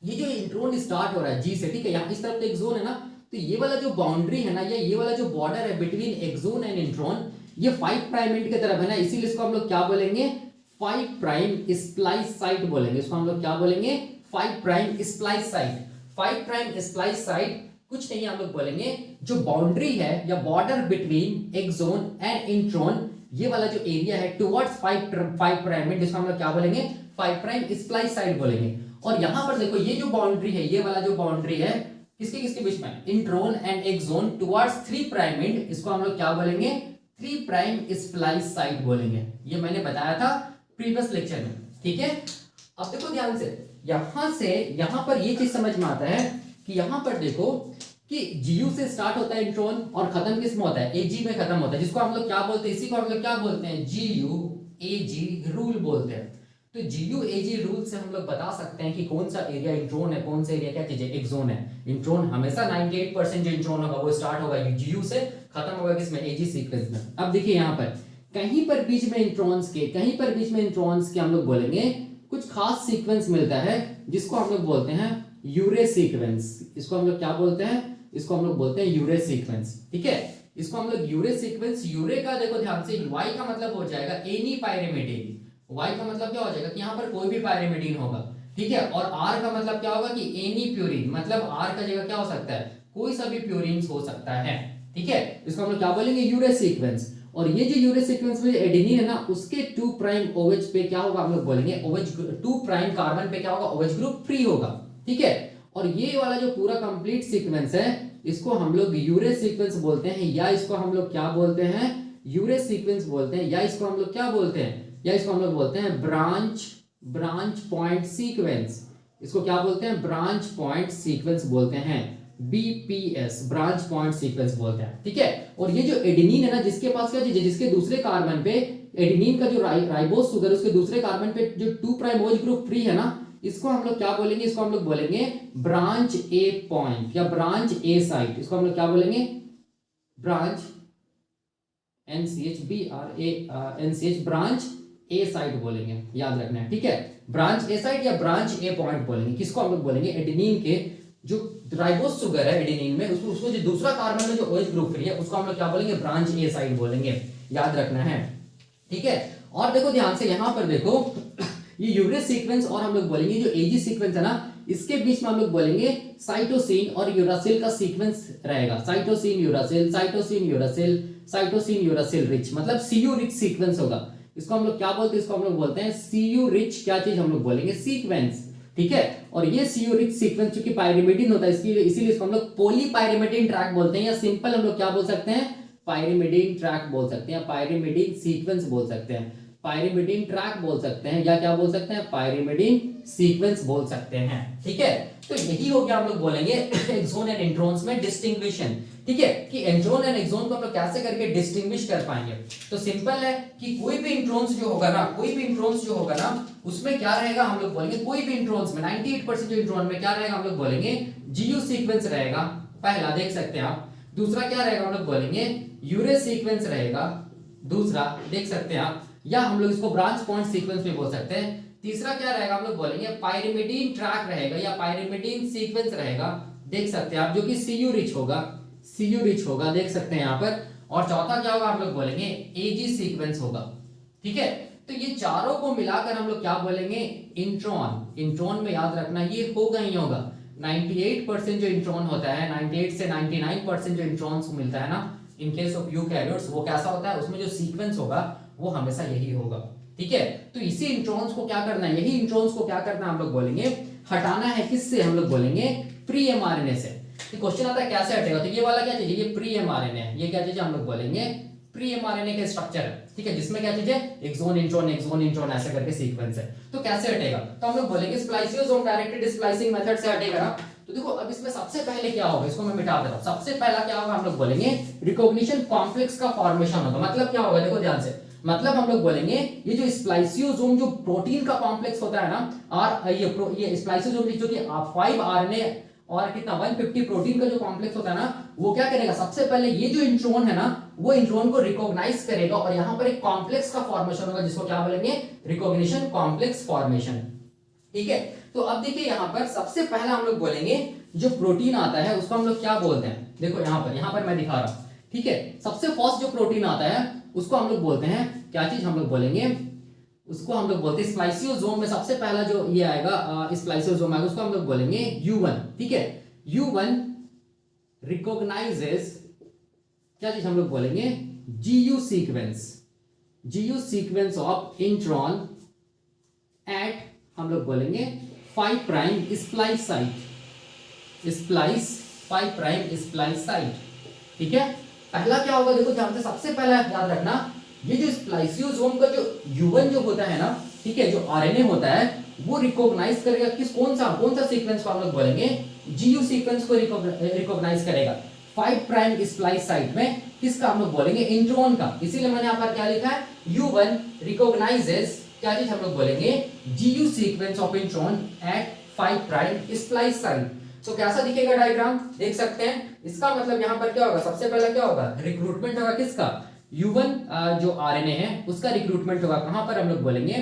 ये जो इंट्रॉन स्टार्ट हो रहा है जी से, ठीक है, यहां इस तरफ तो एक्सोन है ना, तो ये वाला जो बाउंड्री है ना या ये वाला जो बॉर्डर है बिटवीन एक्सोन एंड इंट्रॉन ये 5 प्राइम एंड की तरफ है ना, इसीलिए इसको हम लोग क्या बोलेंगे 5 प्राइम स्प्लाइस साइट बोलेंगे, इसको हम लोग क्या बोलेंगे 5 prime splice site. 5 prime splice site कुछ नहीं हम लोग बोलेंगे जो बाउंड्री है या border between exon and intron ये वाला जो एरिया है टुवर्ड्स 5 प्राइम एंड जिसको हम लोग क्या बोलेंगे 5 प्राइम स्प्लाइस साइट बोलेंगे। और यहां पर देखो ये जो बाउंड्री है ये वाला जो बाउंड्री है किसके किसके बीच में intron and exon towards 3 prime end इसको हम लोग क्या बोलेंगे 3 प्राइम स्प्लाइस साइट बोलेंगे, ये मैंने बताया था प्रीवियस लेक्चर में, ठीक है। अब देखो ध्यान से यहां पर ये चीज समझ में आता है कि यहां पर देखो कि जीयू से स्टार्ट होता है इंट्रॉन और खत्म किस में होता है एजी में खत्म होता है, जिसको हम लोग क्या बोलते हैं इसी को हम लोग क्या बोलते हैं जीयू एजी रूल बोलते हैं। तो जीयू एजी रूल से हम लोग बता सकते हैं कि कौन सा एरिया इंट्रॉन है, कौन सा एरिया क्या चीज है एक्सोन है। इंट्रॉन हमेशा 98% जो इंट्रॉन होगा वो स्टार्ट होगा जीयू से, खत्म होगा किसमें एजी सीक्वेंस में। अब देखिए यहाँ पर कहीं पर बीच में इंट्रॉन्स के हम लोग बोलेंगे कुछ खास सीक्वेंस मिलता है जिसको हम लोग बोलते हैं यूरे सीक्वेंस, इसको हम लोग क्या बोलते हैं, इसको हम लोग बोलते हैं यूरे सीक्वेंस, ठीक है। इसको हम लोग यूरे सीक्वेंस, यूरे का देखो ध्यान से वाई का मतलब हो जाएगा एनी पायरिमिडीन, वाई का मतलब क्या हो जाएगा कि यहाँ पर कोई भी पायरिमिडीन होगा, ठीक है, और आर का मतलब क्या होगा कि एनी प्यूरिन, मतलब आर का जगह क्या हो सकता है कोई सा भी प्यूरिन हो सकता है, ठीक है। इसको हम लोग क्या बोलेंगे यूरे सीक्वेंस। और ये जो यूरे सीक्वेंस में एडेनिन है ना उसके 2 प्राइम ओएच पे क्या होगा हम लोग बोलेंगे ओएच 2 प्राइम कार्बन पे क्या होगा ओएच ग्रुप फ्री होगा, ठीक है। और ये वाला जो पूरा कंप्लीट सीक्वेंस है इसको हम लोग यूरे सीक्वेंस बोलते हैं, या इसको हम लोग क्या बोलते हैं यूरे सीक्वेंस बोलते हैं, या इसको हम लोग क्या बोलते हैं, या इसको हम लोग बोलते हैं ब्रांच पॉइंट सीक्वेंस, इसको क्या बोलते हैं ब्रांच पॉइंट सीक्वेंस बोलते हैं, बीपीएस ब्रांच पॉइंट सीक्वेंस बोलते हैं, ठीक है। और ये जो एडेनिन है ना जिसके पास क्या चीज है, जिसके दूसरे कार्बन पे एडेनिन का जो राइबोस शुगर उसके दूसरे कार्बन पे जो 2 प्राइम OH ग्रुप फ्री है ना, इसको हम लोग क्या बोलेंगे, इसको हम लोग बोलेंगे ब्रांच ए पॉइंट या ब्रांच ए साइट, इसको हम लोग क्या बोलेंगे branch NCH branch A site बोलेंगे, याद रखना है, ठीक है। ब्रांच ए साइट या ब्रांच ए पॉइंट बोलेंगे, किसको हम लोग बोलेंगे एडेनिन के जो राइबोस शुगर है एडेनिन में उसको जो दूसरा कार्बन में जो OH ग्रुप फ्री है उसको हम लोग क्या बोलेंगे ब्रांच ए साइट बोलेंगे, याद रखना है, ठीक है। और देखो ध्यान से यहां पर देखो ये यूरे सीक्वेंस और हम लोग बोलेंगे जो एजी सीक्वेंस है ना इसके बीच में हम लोग बोलेंगे साइटोसिन और यूरासिल का सीक्वेंस रहेगा, cytosine uracil cytosine uracil cytosine uracil rich, मतलब सीयू रिच सीक्वेंस होगा। इसको हम लोग क्या बोलते हैं, इसको हम लोग बोलते हैं सीयू रिच क्या चीज हम लोग बोलेंगे सीक्वेंस, ठीक है। और ये सीयू रिच सीक्वेंस चूंकि पायरिमिडीन होता है इसीलिए इसको हम लोग पॉलीपायरिमिडीन ट्रैक बोलते हैं, या सिंपल हम लोग क्या बोल सकते हैं पायरिमिडीन ट्रैक बोल सकते हैं, पायरिमिडीन सीक्वेंस बोल सकते हैं, पायरिमिडीन ट्रैक बोल सकते हैं, या क्या बोल सकते हैं पायरिमिडीन सीक्वेंस बोल सकते हैं, ठीक है। तो यही हो गया हम लोग बोलेंगे एक्सोन एंड इंट्रॉन्स में डिस्टिंग्विशन, ठीक है, कि इंट्रॉन एंड एक्सोन को हम लोग कैसे करके डिस्टिंग्विश कर पाएंगे। तो सिंपल है कि कोई भी इंट्रॉन्स जो होगा ना उसमें क्या रहेगा हम लोग बोलेंगे, कोई भी इंट्रॉन्स में 98% जो इंट्रॉन में क्या रहेगा हम लोग बोलेंगे जीयू सीक्वेंस रहेगा, पहला देख सकते हैं आप। दूसरा क्या रहेगा हम लोग बोलेंगे यूरे सीक्वेंस रहेगा, दूसरा देख सकते हैं आप, या हम लोग इसको ब्रांच पॉइंट सीक्वेंस भी बोल सकते हैं। तीसरा क्या रहेगा हम लोग बोलेंगे पायरिमिडीन ट्रैक रहेगा या पायरिमिडीन सीक्वेंस रहेगा, देख सकते हैं आप, जो कि सीयू रिच होगा देख सकते हैं यहाँ पर। और चौथा क्या होगा हम लोग बोलेंगे एजी सीक्वेंस होगा, ठीक है। तो ये चारों को मिलाकर हम लोग क्या बोलेंगे इंट्रॉन में याद रखना ये होगा ही होगा 98% जो इंट्रॉन होता है 98 से 99% जो इंट्रॉन्स को मिलता है ना इन केस ऑफ यूकैरियोट्स वो कैसा होता है, उसमें जो सीक्वेंस होगा वो हमेशा यही होगा, ठीक है। तो इसी इंट्रॉन्स को क्या करना है, यही इंट्रॉन्स को क्या करना है हम लोग बोलेंगे हटाना है, किससे हम लोग बोलेंगे प्री एमआरएनए से। तो क्वेश्चन आता है कैसे हटेगा, तो ये वाला क्या चीज है, ये प्री एमआरएनए है, ये क्या चीज हम लोग बोलेंगे प्री एमआरएनए का स्ट्रक्चर है, ठीक है, जिसमें क्या चीज है, एक्सोन इंट्रॉन ऐसे करके सीक्वेंस है। तो कैसे हटेगा, तो हम लोग बोलेंगे स्प्लाइसियोसोम डायरेक्टेड स्प्लाइसिंग मेथड से हटेगा ना। तो देखो अब इसमें सबसे पहले क्या होगा, इसको मैं मिटा देता हूं। सबसे पहला क्या होगा, हम लोग बोलेंगे रिकॉग्निशन कॉम्प्लेक्स का फॉर्मेशन होगा। मतलब क्या होगा, देखो ध्यान से, मतलब हम लोग बोलेंगे ये जो स्प्लाइसियोसोम जो प्रोटीन का कॉम्प्लेक्स होता है ना, और ये स्प्लाइसियोसोम जो कि 5 आरएनए और कितना 150 प्रोटीन का जो कॉम्प्लेक्स होता है ना, वो क्या करेगा, सबसे पहले ये जो इंट्रोन है ना, वो इंट्रोन को रिकॉग्नाइज करेगा और यहां पर एक कॉम्प्लेक्स का फॉर्मेशन होगा, जिसको क्या बोलेंगे, रिकॉग्निशन कॉम्प्लेक्स फॉर्मेशन। ठीक है, तो अब देखिए यहां पर सबसे पहला हम लोग बोलेंगे जो प्रोटीन आता है उसको हम लोग क्या बोलते हैं। देखो यहां पर मैं दिखा रहा हूं, ठीक है, सबसे फर्स्ट जो प्रोटीन आता है उसको हम लोग बोलते हैं, क्या चीज हम लोग बोलेंगे, उसको हम लोग बोलते हैं स्प्लाइसियोसोम में सबसे पहला जो ये आएगा स्प्लाइसियोसोम आएगा, उसको हम लोग बोलेंगे U1। ठीक है, U1 रिकॉग्नाइजेस, क्या चीज हम लोग बोलेंगे, GU sequence of intron at, हम लोग बोलेंगे 5 प्राइम स्प्लाइस साइट। ठीक है, पहला क्या होगा, देखो ध्यान से, सबसे पहला याद रखना, ये जो स्प्लाइसियोसोम का जो U1 जो होता है ना, ठीक है, जो आरएनए होता है वो रिकॉग्नाइज करेगा किस, कौन सा सीक्वेंस को हम लोग बोलेंगे, GU सीक्वेंस को रिकॉग्नाइज करेगा 5 प्राइम स्प्लाइस साइट में, किसका हम लोग बोलेंगे, इंट्रॉन का। इसीलिए मैंने यहां पर क्या लिखा है, U1 रिकॉग्नाइजेस, क्या चीज हम लोग बोलेंगे, GU sequence of intron at 5 prime splice site. तो कैसा दिखेगा डायग्राम, देख सकते हैं, इसका मतलब यहां पर क्या होगा, सबसे पहले क्या होगा, रिक्रूटमेंट होगा किसका, U1 जो आरएनए है उसका रिक्रूटमेंट होगा कहां पर, हम लोग बोलेंगे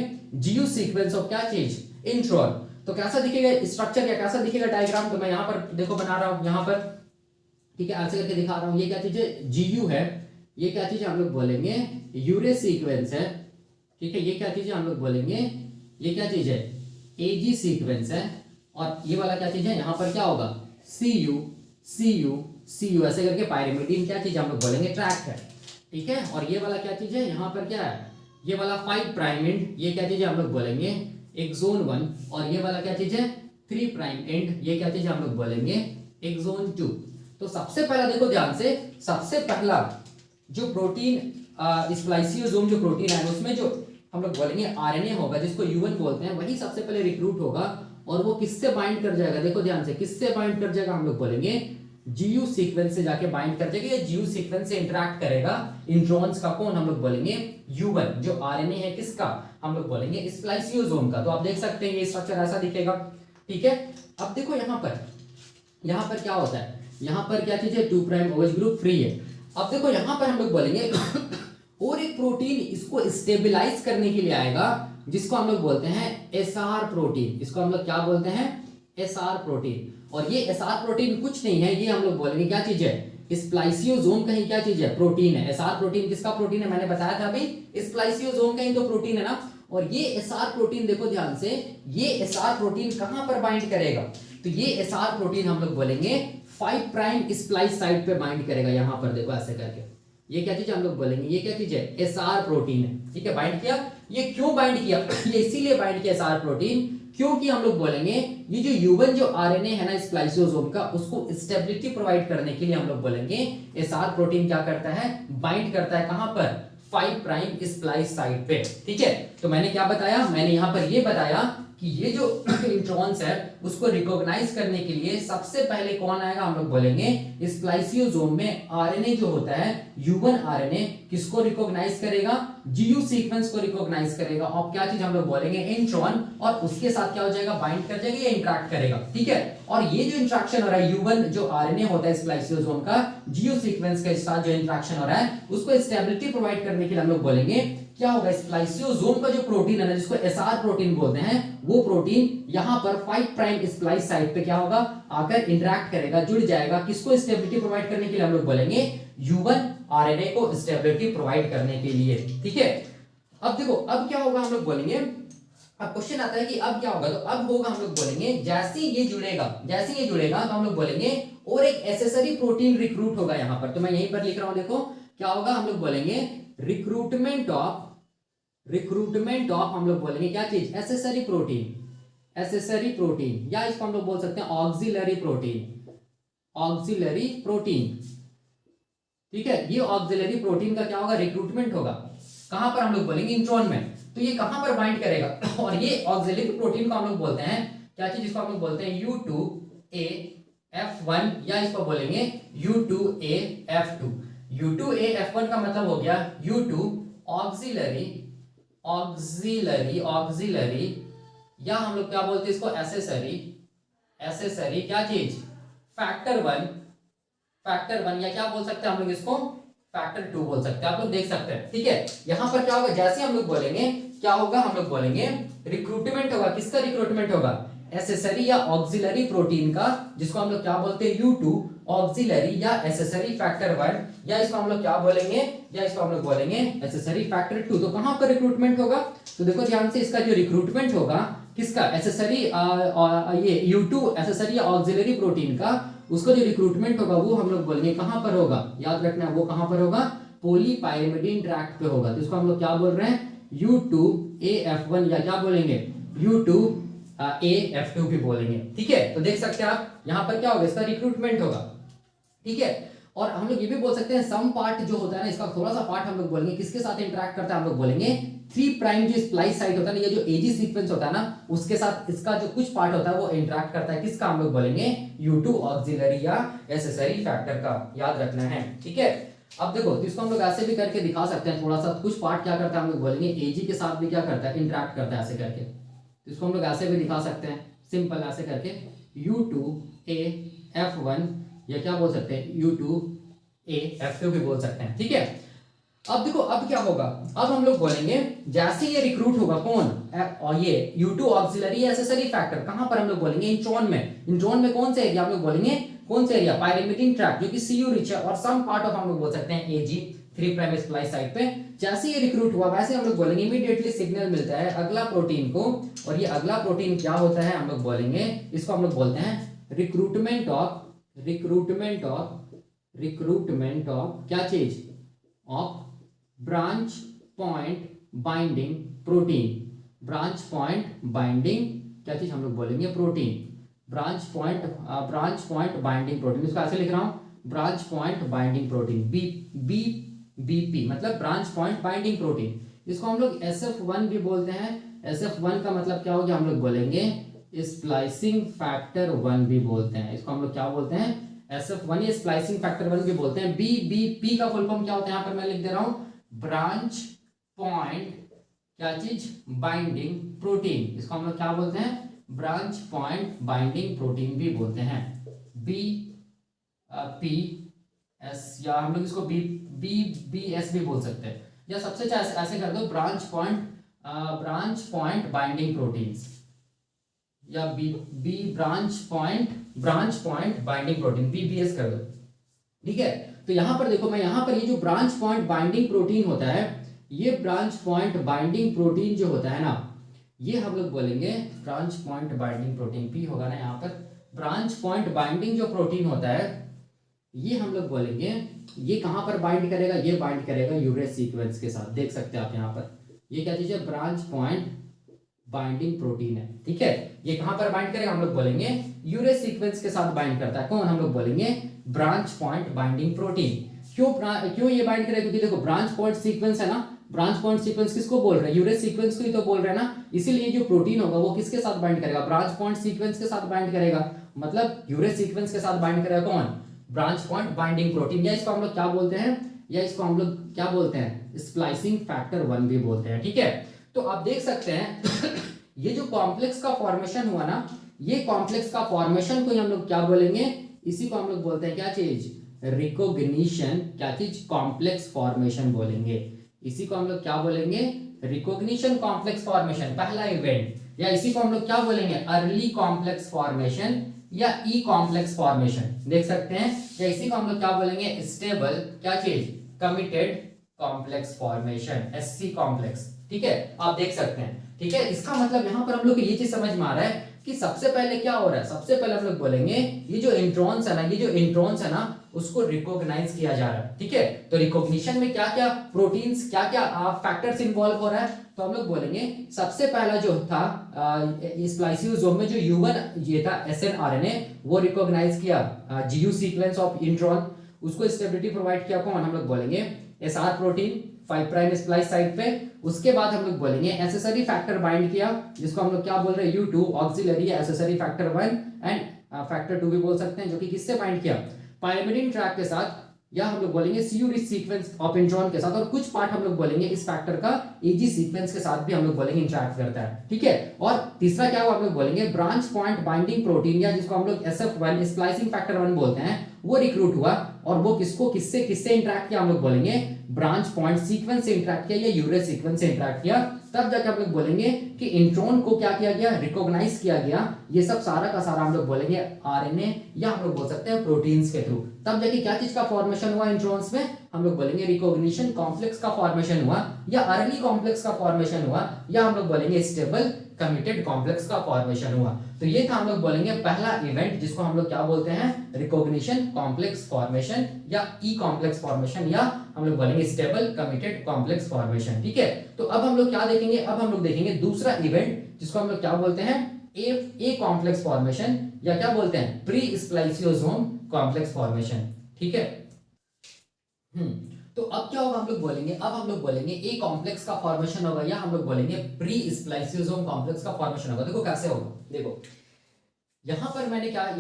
GU सीक्वेंस ऑफ क्या चीज, इंट्रॉन। तो कैसा दिखेगा स्ट्रक्चर, क्या कैसा दिखेगा डायग्राम, तो मैं यहां पर देखो बना रहा हूं यहां पर, ठीक है, ऐसे करके दिखा रहा हूं। ये क्या चीज है, GU है, ये क्या चीज हम लोग बोलेंगे, यूरे सीक्वेंस है। ठीक है, ये क्या चीज है, हम लोग बोलेंगे, ये क्या चीज है, AG सीक्वेंस है। और ये वाला क्या चीज है, यहां पर क्या होगा, CU ऐसे करके पायरिमिडीन क्या चीज हम लोग बोलेंगे, ट्रैक है। ठीक है, और ये वाला क्या चीज है, यहां पर क्या है, ये वाला 5 प्राइम एंड, ये क्या चीज है, हम लोग बोलेंगे एक्सोन 1। और ये वाला क्या चीज है, 3 प्राइम एंड, ये क्या चीज है, हम लोग बोलेंगे एक्सोन 2। तो सबसे पहला देखो ध्यान से, सबसे पहला जो प्रोटीन स्प्लाइसियोसोम जो प्रोटीन है उसमें जो हम लोग बोलेंगे आरएनए होगा, जिसको U1 बोलते हैं, वही सबसे पहले रिक्रूट होगा और वो किससे बाइंड कर जाएगा, देखो ध्यान से, किससे बाइंड कर जाएगा, हम लोग बोलेंगे GU सीक्वेंस से जाके बाइंड कर जाएगा, या GU सीक्वेंस से इंटरेक्ट करेगा इंट्रॉन्स का, कौन, हम लोग बोलेंगे U1 जो आरएनए है किसका, हम लोग बोलेंगे स्प्लाइसियोसोम का। तो आप देख सकते हैं ये स्ट्रक्चर ऐसा दिखेगा। ठीक है, अब देखो यहां पर क्या होता है, यहां पर क्या चीज है, 2 प्राइम OH ग्रुप फ्री है। अब देखो यहां पर हम लोग बोलेंगे और एक प्रोटीन इसको स्टेबलाइज करने के लिए आएगा, जिसको हम लोग बोलते हैं SR प्रोटीन। इसको हम लोग क्या बोलते हैं, SR प्रोटीन। और ये SR प्रोटीन कुछ नहीं है, ये हम लोग बोलेंगे क्या चीज है, स्प्लाइसियोसोम का ही क्या चीज है, प्रोटीन है। SR प्रोटीन किसका प्रोटीन है, मैंने बताया था अभी, स्प्लाइसियोसोम का ही तो प्रोटीन है ना। और ये SR प्रोटीन देखो ध्यान से, ये SR प्रोटीन कहां पर बाइंड करेगा, तो ये SR प्रोटीन हम लोग बोलेंगे 5 प्राइम स्प्लाइस साइट पे बाइंड करेगा, यहां पर देखो ऐसे करके, ये क्या चीज हम लोग बोलेंगे, ये क्या चीज है, SR प्रोटीन है। ठीक है, बाइंड किया, ये क्यों बाइंड किया, ये इसीलिए बाइंड किया SR प्रोटीन, क्योंकि हम लोग बोलेंगे ये जो U1 जो आरएनए है ना स्प्लाइसियोसोम का, उसको स्टेबिलिटी प्रोवाइड करने के लिए हम लोग बोलेंगे SR प्रोटीन क्या करता है, बाइंड करता है कहां पर, 5 प्राइम स्प्लाइस साइट पे। ठीक है, तो मैंने क्या बताया, मैंने यहां पर ये बताया कि ये जो इंट्रॉन्स है उसको रिकॉग्नाइज करने के लिए सबसे पहले कौन आएगा, हम लोग बोलेंगे स्प्लाइसियोसोम में आरएनए जो होता है U1 आरएनए किसको रिकॉग्नाइज करेगा, GU सीक्वेंस को रिकॉग्नाइज करेगा। और क्या चीज हम लोग बोलेंगे, इंट्रॉन, और उसके साथ क्या हो जाएगा, बाइंड कर जाएगा या इंटरेक्ट करेगा। ठीक है, और ये जो इंटरेक्शन हो रहा है U1 जो आरएनए होता है स्प्लाइसियोसोम का, GU सीक्वेंस के साथ जो इंटरेक्शन हो रहा है उसको स्टेबिलिटी प्रोवाइड करने के लिए हम लोग बोलेंगे क्या होगा, स्प्लाइसियोसोम का जो प्रोटीन है ना, जिसको SR प्रोटीन बोलते हैं, वो प्रोटीन यहां पर 5 प्राइम स्प्लाइस साइट पे क्या होगा, आकर इंटरेक्ट करेगा, जुड़ जाएगा, किसको स्टेबिलिटी प्रोवाइड करने के लिए, हम लोग बोलेंगे U1 आरएनए को स्टेबिलिटी प्रोवाइड करने के लिए। ठीक है, अब देखो अब क्या होगा, हम लोग बोलेंगे, अब क्वेश्चन आता है कि अब क्या होगा, तो अब होगा हम लोग बोलेंगे जैसे ये जुड़ेगा तो हम लोग बोलेंगे और एक एसेसरी प्रोटीन रिक्रूट होगा यहां पर। तो मैं यहीं पर लिख रहा हूं, देखो क्या होगा, हम लोग बोलेंगे रिक्रूटमेंट ऑफ हम लोग बोलेंगे क्या चीज, एसेसरी प्रोटीन, या इसको हम लोग बोल सकते हैं ऑक्सिलरी प्रोटीन। ठीक है, ये ऑक्सिलरी प्रोटीन का क्या होगा, रिक्रूटमेंट होगा। कहां पर हम लोग बोलेंगे, इंट्रॉन में। तो ये कहां पर बाइंड करेगा और ये ऑक्सिलरी प्रोटीन को हम लोग बोलते हैं क्या चीज, इसको हम लोग बोलते हैं U2AF1 या इसको बोलेंगे U2AF2। U2AF1 का मतलब हो गया U2 ऑक्सिलरी ऑक्सिलरी ऑक्सिलरी, या हम लोग क्या बोलते हैं इसको, एसेसरी एसेसरी क्या चीज, फैक्टर 1 या क्या बोल सकते हैं हम लोग इसको, फैक्टर 2 बोल सकते हैं, आप लोग देख सकते हैं। ठीक है, यहां पर क्या होगा, जैसे हम लोग बोलेंगे क्या होगा, हम लोग बोलेंगे रिक्रूटमेंट होगा। किसका रिक्रूटमेंट होगा, एसेसरी या ऑक्सिलरी प्रोटीन का, जिसको हम लोग क्या बोलते हैं U2 ऑक्सिलरी या एसेसरी फैक्टर 1, या इसको हम लोग क्या बोलेंगे, या इसको हम लोग बोलेंगे एसेसरी फैक्टर 2। तो कहां पर रिक्रूटमेंट होगा, तो देखो ध्यान से, इसका जो रिक्रूटमेंट होगा किसका, एसेसरी ये U2 एसेसरी या ऑक्सिलरी प्रोटीन का, उसका जो रिक्रूटमेंट होगा वो हम लोग बोलेंगे कहां पर होगा, याद रखना वो कहां पर होगा, पॉलीपाइरिमिडीन ट्रैक्ट पे होगा। तो इसको हम लोग क्या बोल रहे हैं, U2AF1 या क्या बोलेंगे, U2AF2 भी बोलेंगे। ठीक है, तो देख सकते हैं आप यहां पर क्या होगा, इसका रिक्रूटमेंट होगा। ठीक है, और हम लोग ये भी बोल सकते हैं सम पार्ट जो होता है ना, इसका थोड़ा सा पार्ट हम लोग बोलेंगे किसके साथ इंटरेक्ट करता है, हम लोग बोलेंगे 3 प्राइम जो स्प्लाइस साइट होता है ना, ये जो एजी सीक्वेंस होता है ना, उसके साथ इसका जो कुछ पार्ट होता है वो इंटरेक्ट करता है। किसका, हम लोग बोलेंगे U2 ऑक्सिलरी या एसेसरी फैक्टर का, याद रखना है। ठीक है, अब देखो, तो इसको हम लोग ऐसे भी करके दिखा सकते हैं, थोड़ा सा कुछ पार्ट क्या करता है, हम लोग बोलेंगे एजी के साथ भी क्या करता है, इंटरेक्ट करता है ऐसे करके। तो इसको हम लोग ऐसे भी दिखा सकते हैं, सिंपल ऐसे करके U2AF1 या क्या बोल सकते हैं U2AF2 भी बोल सकते हैं। ठीक है, अब देखो अब क्या होगा, अब हम लोग बोलेंगे जैसे ये रिक्रूट होगा कौन, और ये U2 ऑक्सिलरी एसेसरी फैक्टर कहां पर हम लोग बोलेंगे, इंट्रॉन में। इंट्रॉन में कौन से एरिया, हम लोग बोलेंगे कौन से एरिया, पाइरिमिडीन ट्रैक्ट, जो कि CU रिच है, और सम पार्ट ऑफ हम लोग बोल सकते हैं AG 3 प्राइम स्प्लाइस साइट पे। जैसे ये रिक्रूट हुआ वैसे हम लोग बोलेंगे इमीडिएटली सिग्नल मिलता है अगला प्रोटीन को, और ये अगला प्रोटीन क्या होता है, हम लोग बोलेंगे इसको हम लोग बोलते हैं रिक्रूटमेंट ऑफ क्या चीज, of branch point binding protein. Branch point binding क्या चीज, हम लोग बोलेंगे protein, branch point binding protein. इसको ऐसे लिख रहा हूं, branch point binding protein, BPP मतलब ब्रांच पॉइंट बाइंडिंग प्रोटीन। इसको हम लोग SF1 भी बोलते हैं। SF1 का मतलब क्या हो गया, हम लोग बोलेंगे स्प्लाइसिंग फैक्टर 1 भी बोलते हैं। इसको हम लोग क्या बोलते हैं, SF1 या स्प्लाइसिंग फैक्टर 1 भी बोलते हैं। BBP का फुल फॉर्म क्या होता है, यहां पर मैं लिख दे रहा हूं, ब्रांच पॉइंट क्या चीज, बाइंडिंग प्रोटीन। इसको हम लोग क्या बोलते हैं, ब्रांच पॉइंट बाइंडिंग प्रोटीन भी बोलते हैं, BPS, या हम लोग इसको BBS भी बोल सकते हैं, या सबसे अच्छा ऐसे कर दो, ब्रांच पॉइंट बाइंडिंग प्रोटीन्स, या branch point binding protein, BBS कर दो। ठीक है, तो यहां पर देखो, मैं यहां पर ये जो ब्रांच पॉइंट बाइंडिंग प्रोटीन होता है, ये ब्रांच पॉइंट बाइंडिंग प्रोटीन जो होता है ना, ये हम लोग बोलेंगे branch point binding protein, P होगा ना यहाँ पर। ब्रांच पॉइंट बाइंडिंग जो प्रोटीन होता है, ये हम लोग बोलेंगे ये कहां पर बाइंड करेगा, ये बाइंड करेगा यूरेस सीक्वेंस के साथ। देख सकते हैं आप यहाँ पर, ये क्या चीज है, ब्रांच पॉइंट बाइंडिंग प्रोटीन है। ठीक है, ये कहां पर बाइंड करेगा, हम लोग बोलेंगे यूरेस सीक्वेंस के साथ बाइंड करता है। कौन, हम लोग बोलेंगे ब्रांच पॉइंट बाइंडिंग प्रोटीन। क्यों ये बाइंड करेगा, क्योंकि देखो ब्रांच पॉइंट सीक्वेंस है ना, ब्रांच पॉइंट सीक्वेंस किसको बोल रहे हैं, यूरेस सीक्वेंस को ही तो बोल रहे हैं ना। इसीलिए जो प्रोटीन होगा वो किसके साथ बाइंड करेगा, ब्रांच पॉइंट सीक्वेंस के साथ बाइंड करेगा, मतलब यूरेस सीक्वेंस के साथ बाइंड करेगा कौन, ब्रांच पॉइंट बाइंडिंग प्रोटीन, या इसको हम लोग क्या बोलते हैं, या इसको हम लोग क्या बोलते हैं, स्प्लाइसिंग फैक्टर 1 भी बोलते हैं। ठीक है, तो आप देख सकते हैं ये जो कॉम्प्लेक्स का फॉर्मेशन हुआ ना, ये कॉम्प्लेक्स का फॉर्मेशन को हम लोग क्या बोलेंगे, इसी को हम लोग बोलते हैं क्या चीज, रिकॉग्निशन, क्या चीज, कॉम्प्लेक्स फॉर्मेशन बोलेंगे। इसी को हम लोग क्या बोलेंगे, रिकॉग्निशन कॉम्प्लेक्स फॉर्मेशन, पहला इवेंट, या इसी को हम लोग क्या बोलेंगे, अर्ली कॉम्प्लेक्स फॉर्मेशन या ई कॉम्प्लेक्स फॉर्मेशन, देख सकते हैं। या इसी को हम लोग क्या बोलेंगे, स्टेबल क्या चीज, committed complex formation, SC complex. ठीक है, आप देख सकते हैं। ठीक है, इसका मतलब यहां पर हम लोग को ये चीज समझ में आ रहा है कि सबसे पहले क्या हो रहा है, सबसे पहले हम लोग बोलेंगे ये जो इंट्रॉन्स है ना, ये जो इंट्रॉन्स है ना, उसको रिकॉग्नाइज किया जा रहा है। ठीक है, तो रिकॉग्निशन में क्या क्या प्रोटीन्स, क्या क्या फैक्टर्स इन्वॉल्व हो रहा है, तो हम लोग बोलेंगे सबसे पहला जो था स्प्लाइसियोसोम में जो U1 ये था SNRNA, वो रिकॉग्नाइज किया GU सीक्वेंस ऑफ इंट्रॉन। उसको स्टेबिलिटी प्रोवाइड किया कौन, हम लोग बोलेंगे SR protein 5 prime splice side पे। उसके बाद हम लोग बोलेंगे एसेसरी फैक्टर बाइंड किया, जिसको हम लोग क्या बोल रहे हैं U2 auxiliary accessory factor 1 and factor 2 भी बोल सकते हैं, जो कि किससे बाइंड किया, पायरिमिडीन ट्रैक के साथ, या हम लोग बोलेंगे CU rich sequence of intron के साथ, और कुछ पार्ट हम लोग बोलेंगे इस फैक्टर का AG सीक्वेंस के साथ भी हम लोग बोलेंगे इंटरैक्ट करता है, ठीक है। और तीसरा क्या हुआ, हम लोग बोलेंगे ब्रांच पॉइंट बाइंडिंग प्रोटीन, या जिसको हम लोग SF1 स्प्लाइसिंग फैक्टर 1 बोलते हैं, वो रिक्रूट हुआ, और वो किसको किससे किससे इंटरैक्ट किया, हम लोग बोलेंगे ब्रांच पॉइंट सीक्वेंस से इंटरैक्ट किया या यूरेस सीक्वेंस से इंटरैक्ट किया। तब जाके हम लोग बोलेंगे कि इंट्रॉन को क्या किया गया, रिकॉग्नाइज किया गया। ये सब सारा का सारा हम लोग बोलेंगे RNA या हम लोग बोल सकते हैं प्रोटीन्स के थ्रू। तब जाके क्या चीज का फॉर्मेशन हुआ इंट्रॉन्स में, हम लोग बोलेंगे रिकॉग्निशन कॉम्प्लेक्स का फॉर्मेशन हुआ, या अर्ली कॉम्प्लेक्स का फॉर्मेशन हुआ, या हम लोग बोलेंगे स्टेबल कमिटेड कॉम्प्लेक्स का फॉर्मेशन हुआ। तो ये था हम लोग बोलेंगे पहला इवेंट, जिसको हम लोग क्या बोलते हैं, रिकॉग्निशन कॉम्प्लेक्स फॉर्मेशन या ई कॉम्प्लेक्स फॉर्मेशन, या हम लोग बोलेंगे स्टेबल कमिटेड कॉम्प्लेक्स फॉर्मेशन, ठीक है। तो अब हम लोग क्या देखेंगे, अब हम लोग देखेंगे दूसरा इवेंट, जिसको हम लोग क्या बोलते हैं, ए कॉम्प्लेक्स फॉर्मेशन, या क्या बोलते हैं प्री स्प्लाइसियोसोम कॉम्प्लेक्स फॉर्मेशन, ठीक है। तो अब क्या होगा, हम लोग बोलेंगे, अब हम लोग बोलेंगे ए कॉम्प्लेक्स का फॉर्मेशन होगा, या हम लोग बोलेंगे प्री स्प्लाइसियोसोम कॉम्प्लेक्स का फॉर्मेशन होगा। देखो कैसे होगा, देखो यहाँ पर मैं क्या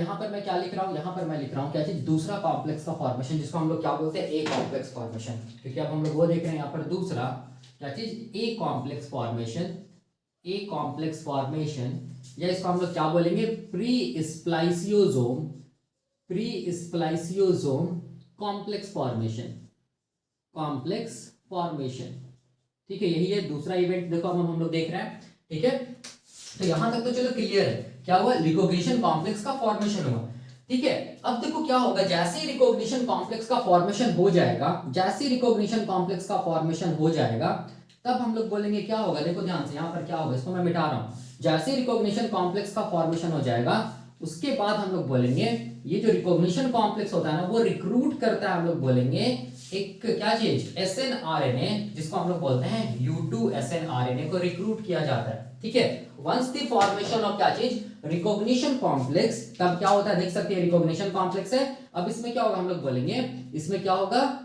लिख रहा हूँ, यहाँ पर मैं लिख रहा हूँ क्या चीज, दूसरा कॉम्प्लेक्स का फॉर्मेशन, जिसको हम लोग क्या बोलते हैं ए कॉम्प्लेक्स फॉर्मेशन, क्योंकि अब हम लोग वो देख रहे हैं यहाँ पर दूसरा क्या चीज, A complex formation, A complex formation, या इसको हम लोग क्या बोलेंगे pre spliceosome complex formation, complex formation, ठीक है। यही है दूसरा इवेंट, देखो अब हम लोग देख रहे हैं, ठीक है। तो यहां तक तो चलो क्लियर है, क्या हुआ, रिकॉग्निशन कॉम्प्लेक्स का फॉर्मेशन हुआ, ठीक है। अब देखो क्या होगा, जैसे ही रिकॉग्निशन कॉम्प्लेक्स का फॉर्मेशन हो जाएगा, जैसे ही रिकॉग्निशन कॉम्प्लेक्स का फॉर्मेशन हो जाएगा, तब हम लोग बोलेंगे क्या होगा, देखो ध्यान से यहाँ पर क्या होगा, इसको मैं मिटा रहा हूं। जैसे ही रिकॉग्निशन कॉम्प्लेक्स का फॉर्मेशन हो जाएगा, उसके बाद हम लोग बोलेंगे ये जो रिकॉग्निशन कॉम्प्लेक्स होता है ना, वो रिक्रूट करता है, हम लोग बोलेंगे एक क्या चीज, SNRNA, जिसको हम लोग बोलते हैं U2 SNRNA को रिक्रूट किया जाता है, ठीक है। वंस द फॉर्मेशन ऑफ क्या चीज, रिकॉग्निशन कॉम्प्लेक्स, तब क्या होता है, देख सकते हैं रिकॉग्निशन कॉम्प्लेक्स है। अब इसमें क्या होगा, हम लोग बोलेंगे इसमें क्या होगा,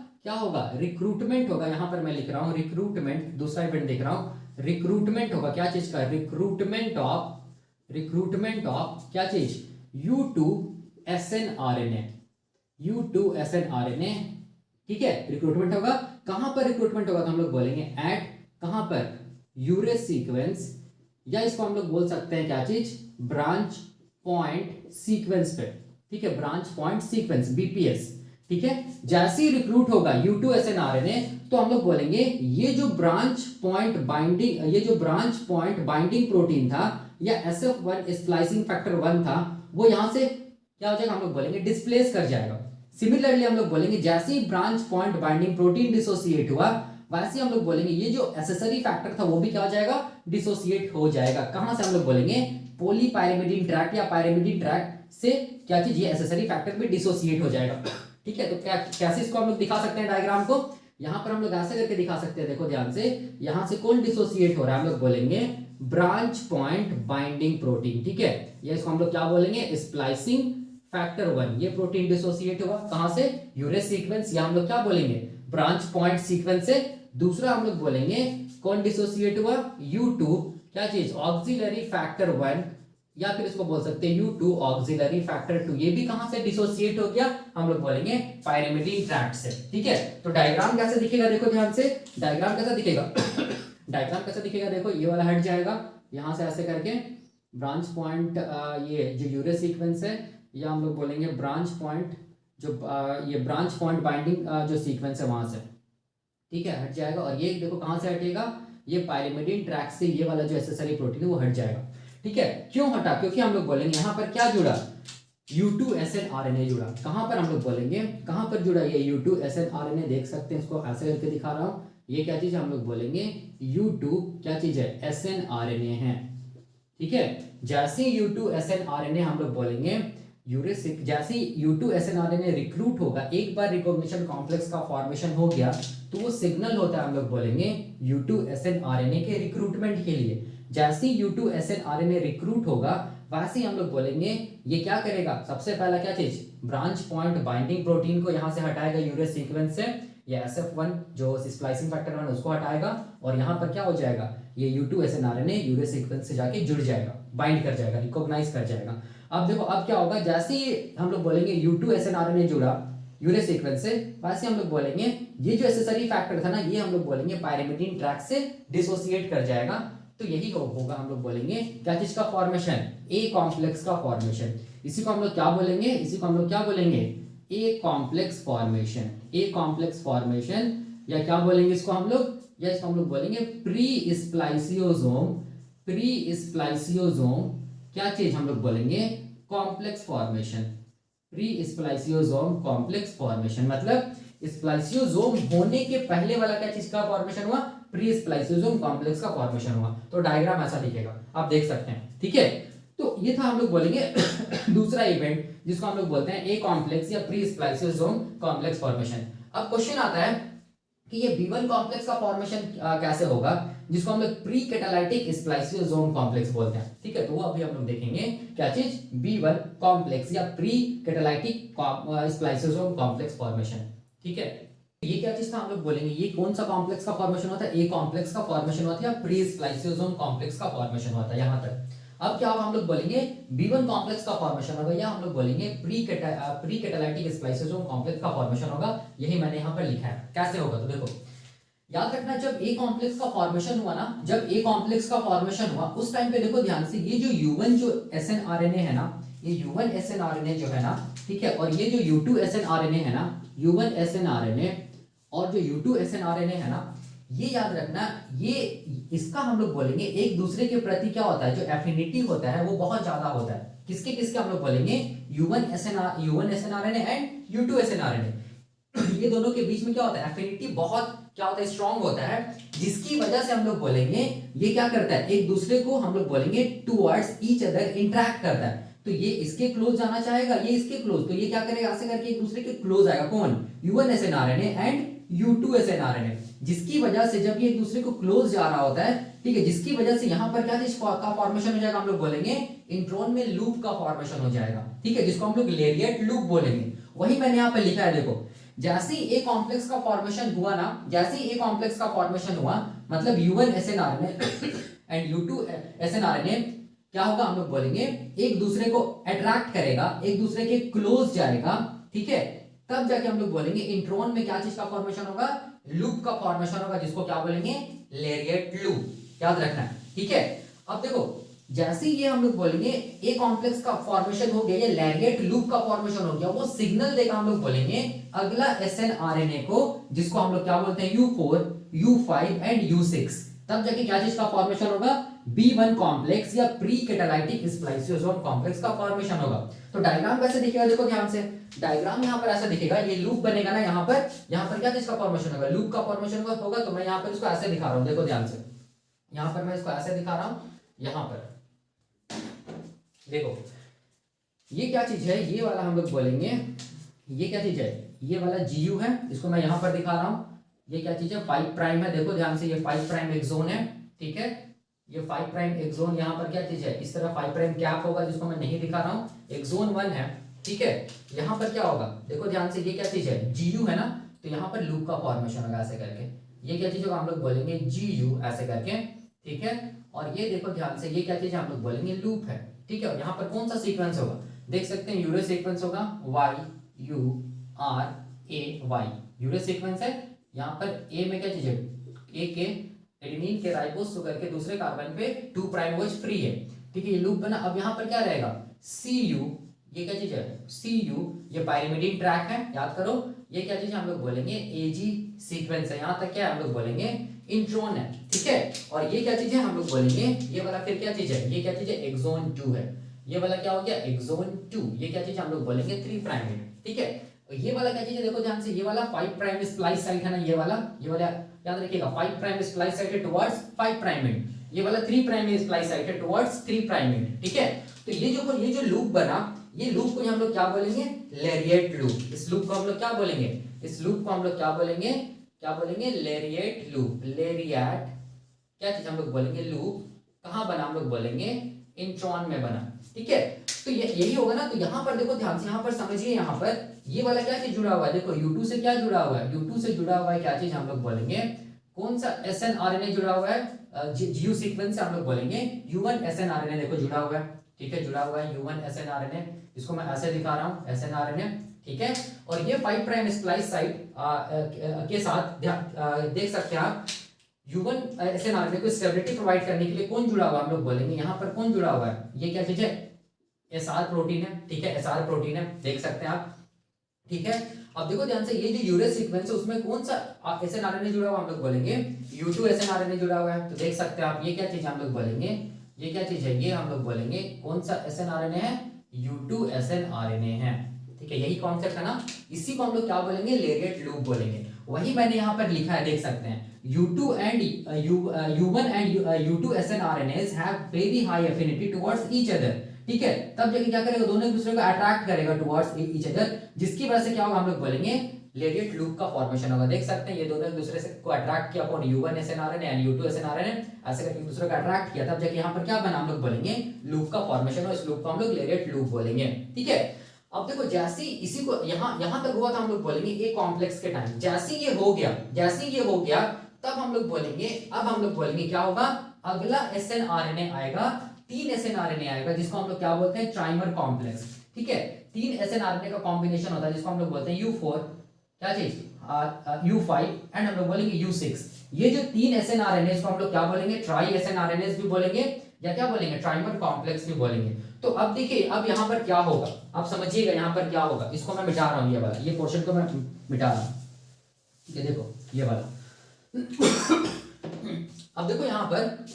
रिक्रूटमेंट होगा, यहां पर मैं लिख रहा हूं रिक्रूटमेंट, दूसरा इवेंट देख रहा हूं, रिक्रूटमेंट होगा क्या चीज का, रिक्रूटमेंट ऑफ क्या चीज, U2 SNRNA, ठीक है। रिक्रूटमेंट होगा, कहां पर रिक्रूटमेंट होगा, तो हम लोग बोलेंगे एट, कहां पर, यूरेस सीक्वेंस, या इसको हम लोग बोल सकते हैं क्या चीज, ब्रांच पॉइंट सीक्वेंस पे, ठीक है, ब्रांच पॉइंट सीक्वेंस BPS, ठीक है। जैसे ही रिक्रूट होगा U2 SNRNA, तो हम लोग बोलेंगे ये जो ब्रांच पॉइंट बाइंडिंग प्रोटीन था, या SF1 स्प्लाइसिंग फैक्टर 1 था, वो यहां से क्या हो जाएगा, हम लोग बोलेंगे डिस्प्लेस कर जाएगा। सिमिलरली हम लोग बोलेंगे जैसे ही branch point binding protein dissociate हुआ, वैसे हम लोग बोलेंगे ये जो एसेसरी फैक्टर था वो भी क्या हो जाएगा, डिसोसिएट हो जाएगा। कहां से, हम लोग बोलेंगे पॉलीपायरिमिडीन ट्रैक्ट या पायरिमिडीन ट्रैक्ट से क्या चीज, ये एसेसरी फैक्टर भी डिसोसिएट हो जाएगा, ठीक है। तो कैसे इसको हम लोग दिखा सकते हैं डायग्राम को, यहां पर हम लोग ऐसे करके दिखा सकते हैं, देखो ध्यान से, यहां से कौन डिसोसिएट हो रहा है, हम लोग बोलेंगे ब्रांच पॉइंट बाइंडिंग प्रोटीन, ठीक है। या इसको हम लोग क्या बोलेंगे, स्प्लाइसिंग फैक्टर 1, ये प्रोटीन डिसोसिएट हुआ कहां से, यूरेस सीक्वेंस, या हम लोग क्या बोलेंगे ब्रांच पॉइंट सीक्वेंस से। दूसरा हम लोग बोलेंगे कौन डिसोसिएट हुआ, U2 क्या चीज, ऑक्सिलरी फैक्टर 1, या फिर इसको बोल सकते हैं U2 ऑक्सिलरी फैक्टर 2, ये भी कहां से डिसोसिएट हो गया, हम लोग बोलेंगे पायरिमिडीन ट्रैक्ट से, ठीक है। तो डायग्राम कैसे दिखेगा, देखो ध्यान से, डायग्राम कैसा दिखेगा देखो ये वाला हट जाएगा, यहां से ऐसे करके ब्रांच पॉइंट, ये जो यूरेस सीक्वेंस है, या हम लोग बोलेंगे ब्रांच पॉइंट, जो ये ब्रांच पॉइंट बाइंडिंग जो सीक्वेंस है वहां से, ठीक है, हट जाएगा। और ये देखो कहां से हटेगा, ये पायरिमिडीन ट्रैक्ट से ये वाला जो एसेसरी प्रोटीन है वो हट जाएगा, ठीक है। क्यों हटा, क्योंकि हम लोग बोलेंगे यहाँ पर क्या जुड़ा, U2 SNRNA जुड़ा। कहां पर, हम लोग बोलेंगे कहां पर जुड़ा, ये U2 SNRNA, देख सकते हैं, इसको ऐसे करके दिखा रहा हूं, ये क्या चीज है, हम लोग बोलेंगे U2 क्या चीज है, SNRNA है, ठीक है। जैसे U2 SNRNA हम लोग बोलेंगे यूरेसिक, जैसे U2 SNRNA रिक्रूट होगा, एक बार रिकॉग्निशन कॉम्प्लेक्स का फॉर्मेशन हो गया, तो वो सिग्नल होता है, हम लोग बोलेंगे U2 SNRNA के रिक्रूटमेंट के लिए। जैसे ही U2 SNRNA रिक्रूट होगा, वैसे ही हम लोग बोलेंगे ये क्या करेगा, सबसे पहला क्या चीज, ब्रांच पॉइंट बाइंडिंग प्रोटीन को यहाँ से हटाएगा यूरेस सीक्वेंस से, ये SF1 जो स्प्लाइसिंग फैक्टर 1 उसको हटाएगा, और यहाँ पर क्या हो जाएगा, ये U2 SNRNA यूरेस सीक्वेंस से जाके जुड़ जाएगा, बाइंड कर जाएगा, रिकॉग्नाइज कर जाएगा। अब देखो अब क्या होगा, जैसे ही हम लोग बोलेंगे U2 SNRNA जुड़ा यूरेस सीक्वेंस से, वैसे हम लोग बोलेंगे ये जो एसेसरी फैक्टर था ना, ये हम लोग बोलेंगे पायरिमिडीन ट्रैक से डिसोसिएट कर जाएगा। तो यही होगा, हम लोग बोलेंगे क्या चीज का फॉर्मेशन, ए कॉम्प्लेक्स का फॉर्मेशन। इसी को हम लोग क्या बोलेंगे, इसी को हम लोग क्या बोलेंगे, ए complex formation, A complex formation, या क्या बोलेंगे इसको हम लोग, या इसको हम लोग बोलेंगे प्री स्प्लाइसियोसोम, प्री स्प्लाइसियोसोम क्या चीज हम लोग बोलेंगे, complex formation, pre spliceosome complex formation, मतलब स्प्लाइसियोसोम होने के पहले वाला क्या चीज का फॉर्मेशन हुआ, प्री स्प्लाइसियोसोम कॉम्प्लेक्स का फॉर्मेशन हुआ। तो डायग्राम ऐसा दिखेगा, आप देख सकते हैं, ठीक है। तो ये था हम लोग बोलेंगे दूसरा इवेंट जिसको हम लोग बोलते हैं ए कॉम्प्लेक्स या प्री स्प्लाइसियोसोम कॉम्प्लेक्स फॉर्मेशन। अब क्वेश्चन आता है कि ये B1 कॉम्प्लेक्स का फॉर्मेशन कैसे होगा, जिसको हम लोग प्री कैटालाइटिक स्प्लाइसियोसोम कॉम्प्लेक्स बोलते हैं, ठीक है। तो वो अभी हम लोग देखेंगे क्या चीज, B1 कॉम्प्लेक्स या pre catalytic spliceosome complex formation, ठीक है। ये क्या चीज था हम लोग बोलेंगे, ये कौन सा कॉम्प्लेक्स का फॉर्मेशन होता है, ए कॉम्प्लेक्स का फॉर्मेशन होता है या प्री स्प्लाइसियोसोम कॉम्प्लेक्स का फॉर्मेशन होता है, यहां तक। अब क्या होगा, हम लोग बोलेंगे B1 कॉम्प्लेक्स का फॉर्मेशन होगा, या हम लोग बोलेंगे प्री कैटालाइटिक स्प्लाइसियोसोम कॉम्प्लेक्स का फॉर्मेशन होगा। यही मैंने यहाँ पर लिखा है, कैसे होगा तो देखो, याद रखना जब ए कॉम्प्लेक्स का फॉर्मेशन हुआ ना, जब ए कॉम्प्लेक्स का फॉर्मेशन हुआ उस टाइम पे देखो ध्यान से, ये जो U1 जो SNRNA है ना, ये U1 SNRNA जो है ना, ठीक है, और ये जो U2 SNRNA है ना, U1 SNRNA और जो U2 SNRNA है ना, ये याद रखना, ये इसका हम लोग बोलेंगे एक दूसरे के प्रति क्या होता है, जो एफिनिटी होता है वो बहुत ज्यादा होता है। किसके किसके हम लोग बोलेंगे, U1 SNRNA and U2 SNRNA, ये दोनों के बीच में क्या होता है, एफिनिटी बहुत क्या होता है, स्ट्रांग होता है, जिसकी वजह से हम लोग बोलेंगे ये क्या करता है, एक दूसरे को हम लोग बोलेंगे टुवर्ड्स ईच अदर इंटरेक्ट करता है। तो ये इसके क्लोज जाना चाहेगा, ये इसके क्लोज, तो ये क्या करेगा, ऐसे करके एक दूसरे के क्लोज आएगा, कौन, U1 SNRNA and U2 SNRNA, जिसकी वजह से जब ये एक दूसरे को क्लोज जा रहा होता है, ठीक है, जिसकी वजह से यहाँ पर क्या चीज का फॉर्मेशन हो जाएगा, हम लोग बोलेंगे इंट्रॉन में लूप का फॉर्मेशन हो जाएगा, ठीक है, जिसको हम लोग लेरिएट लूप बोलेंगे। वही मैंने यहाँ पर लिखा है, देखो जैसे ही ए कॉम्प्लेक्स का फॉर्मेशन हुआ ना, जैसे ही ए कॉम्प्लेक्स का फॉर्मेशन हुआ, मतलब U1 SNRNA and U2 SNRNA क्या होगा, हम लोग बोलेंगे एक दूसरे को अट्रैक्ट करेगा, एक दूसरे के क्लोज जाएगा, ठीक है, तब जाके हम लोग बोलेंगे इंट्रॉन में क्या चीज का फॉर्मेशन होगा, लूप का फॉर्मेशन होगा, जिसको क्या बोलेंगे, लेरिएट लूप, याद रखना है, ठीक है। अब देखो जैसे ये हम लोग बोलेंगे ए कॉम्प्लेक्स का फॉर्मेशन हो गया, ये लेरिएट लूप का फॉर्मेशन हो गया, वो सिग्नल देगा हम लोग बोलेंगे अगला SNRNA को, जिसको हम लोग क्या बोलते हैं, U4 U5 एंड U6, तब जाके क्या चीज का फॉर्मेशन होगा, B1 कॉम्प्लेक्स या प्री कैटालाइटिक स्प्लाइसियोसोम कॉम्प्लेक्स का फॉर्मेशन होगा। तो डायग्राम कैसे दिखेगा, देखो ध्यान से, डायग्राम यहाँ पर ऐसा दिखेगा, ये लूप बनेगा ना, यहाँ पर क्या चीज का फॉर्मेशन होगा, लूप का फॉर्मेशन होगा। तो मैं यहाँ पर इसको ऐसे दिखा रहा हूँ, देखो ध्यान से, यहाँ पर मैं इसको ऐसे दिखा रहा हूँ, यहाँ पर देखो ये क्या चीज है, ये वाला हम लोग बोलेंगे, ये क्या चीज है, ये वाला GU है, इसको मैं यहाँ पर दिखा रहा हूँ, ये क्या चीज है, 5 प्राइम है, देखो ध्यान से, ये 5 प्राइम एक्सोन है, ठीक है, ये 5 प्राइम एक्सोन, यहाँ पर क्या चीज है, इस तरह 5 प्राइम कैप होगा, जिसको मैं नहीं दिखा रहा हूँ, एक्सोन 1 है, ठीक है। यहाँ पर क्या होगा, देखो ध्यान से, ये क्या चीज है, GU है ना, तो यहाँ पर लूप का फॉर्मेशन होगा ऐसे करके, ये क्या चीज होगा, हम लोग बोलेंगे GU ऐसे करके, ठीक है। और ये देखो ध्यान से, ये क्या चीज है, हम लोग बोलेंगे लूप है, ठीक है। और यहाँ पर कौन सा सीक्वेंस होगा, देख सकते हैं यूरेस सीक्वेंस होगा, YURAY, यूरेस सीक्वेंस है। यहाँ पर ए में क्या चीज है, ए के एडेनिन के राइबोस शुगर के दूसरे कार्बन पे 2 प्राइम OH फ्री है, ठीक है, ये लूप बना। अब यहाँ पर क्या रहेगा, CU, ये क्या चीज है, CU, ये पायरिमिडीन ट्रैक है, याद करो, ये क्या चीज है, हम लोग बोलेंगे AG सीक्वेंस है, यहाँ तक क्या है, हम लोग बोलेंगे इंट्रॉन है, ठीक है। और ये क्या चीज है, हम लोग बोलेंगे, ये वाला फिर क्या चीज है, ये क्या चीज है, एक्सोन 2 है, ये वाला क्या हो गया, एक्सोन 2, ये क्या चीज हम लोग बोलेंगे 3 प्राइम, ठीक है। ये वाला क्या चीज है, देखो ध्यान से, ये वाला 5 प्राइम स्प्लाइस साइट है ना, ये वाला याद रखिएगा, 5 प्राइम स्प्लाइस साइट है टुवर्ड्स 5 प्राइम एंड, ये वाला 3 प्राइम स्प्लाइस साइट है टुवर्ड्स 3 प्राइम एंड, ठीक है। तो ये जो लूप बना, ये लूप को हम लोग क्या बोलेंगे, लेरिएट लूप। इस लूप को हम लोग क्या बोलेंगे, इस लूप को हम लोग क्या बोलेंगे, लेरिएट लूप, लेरिएट क्या चीज हम लोग बोलेंगे, लूप। कहाँ बना, हम लोग बोलेंगे इंट्रॉन में बना, ठीक है। तो ये यही होगा ना। तो यहाँ पर देखो ध्यान से, यहाँ पर समझिए, यहाँ पर ये वाला क्या चीज जुड़ा हुआ है, देखो U2 से क्या जुड़ा हुआ है, U2 से जुड़ा हुआ है क्या चीज हम लोग बोलेंगे, कौन सा SNRNA जुड़ा हुआ है, जीयू सीक्वेंस से हम लोग बोलेंगे U1 SNRNA, देखो जुड़ा हुआ है, ठीक है, जुड़ा हुआ है U1 SNRNA, इसको मैं ऐसे दिखा रहा हूँ SNRNA, ठीक है। और ये 5 प्राइम स्प्लाइस साइट के साथ देख सकते हैं आप U1 SNRNA को स्टेबिलिटी प्रोवाइड करने के लिए कौन जुड़ा हुआ है, हम लोग बोलेंगे यहाँ पर कौन जुड़ा हुआ है, ये क्या चीज है, SR प्रोटीन है, ठीक है, SR प्रोटीन है, देख सकते हैं आप, ठीक है। अब देखो ध्यान से, ये जो यूरेस सीक्वेंस है उसमें कौन सा SNRNA जुड़ा हुआ हम लोग बोलेंगे U2 SNRNA जुड़ा हुआ है। तो देख सकते हैं आप, ये क्या चीज हम लोग बोलेंगे, ये क्या चीज है, ये हम लोग बोलेंगे कौन सा SNRNA है, U2 SNRNA है, ठीक है। यही कॉन्सेप्ट है ना, इसी को हम लोग क्या बोलेंगे, लेरिएट लूप बोलेंगे। वही मैंने यहाँ पर लिखा है, देख सकते हैं U2 and U1 and U2 SNRNAs have very high affinity towards each other, ठीक है। तब जाके क्या करेगा, दोनों एक दूसरे को अट्रैक्ट करेगा टुवर्ड्स ईच अदर, जिसकी वजह से क्या होगा, हम लोग बोलेंगे लेरिएट लूप का फॉर्मेशन होगा। देख सकते हैं ये दोनों एक दूसरे से को अट्रैक्ट किया, कौन, U1 SNRNA and U2 SNRNA, ऐसे करके एक दूसरे को अट्रैक्ट किया, तब जाके यहाँ पर क्या बना, हम लोग बोलेंगे लूप का फॉर्मेशन, और इस लूप को हम लोग लेरिएट लूप बोलेंगे, ठीक है। अब देखो जैसे इसी को यहाँ तक हुआ था, हम लोग बोलेंगे ए कॉम्प्लेक्स के टाइम, जैसे ये हो गया, तब हम लोग बोलेंगे, अब हम लोग बोलेंगे क्या होगा, अगला SNRNA आएगा, 3 SNRNA आएगा, जिसको हम लोग क्या बोलते हैं, ट्राइमर कॉम्प्लेक्स, ठीक है। 3 SNRNA का कॉम्बिनेशन होता है, जिसको हम लोग बोलते हैं U4, क्या चीज, U5 एंड हम लोग बोलेंगे U6। ये जो 3 SNRNA इसको हम लोग क्या बोलेंगे, ट्राई SNRNAs भी बोलेंगे, या क्या बोलेंगे, ट्राइमर कॉम्प्लेक्स भी बोलेंगे। तो अब देखिए, अब यहाँ पर क्या होगा, आप समझिएगा यहाँ पर क्या होगा, इसको मैं मिटा रहा हूँ, ये वाला, ये पोर्शन को मैं मिटा रहा हूँ, ये देखो ये वाला। अब देखो यहाँ पर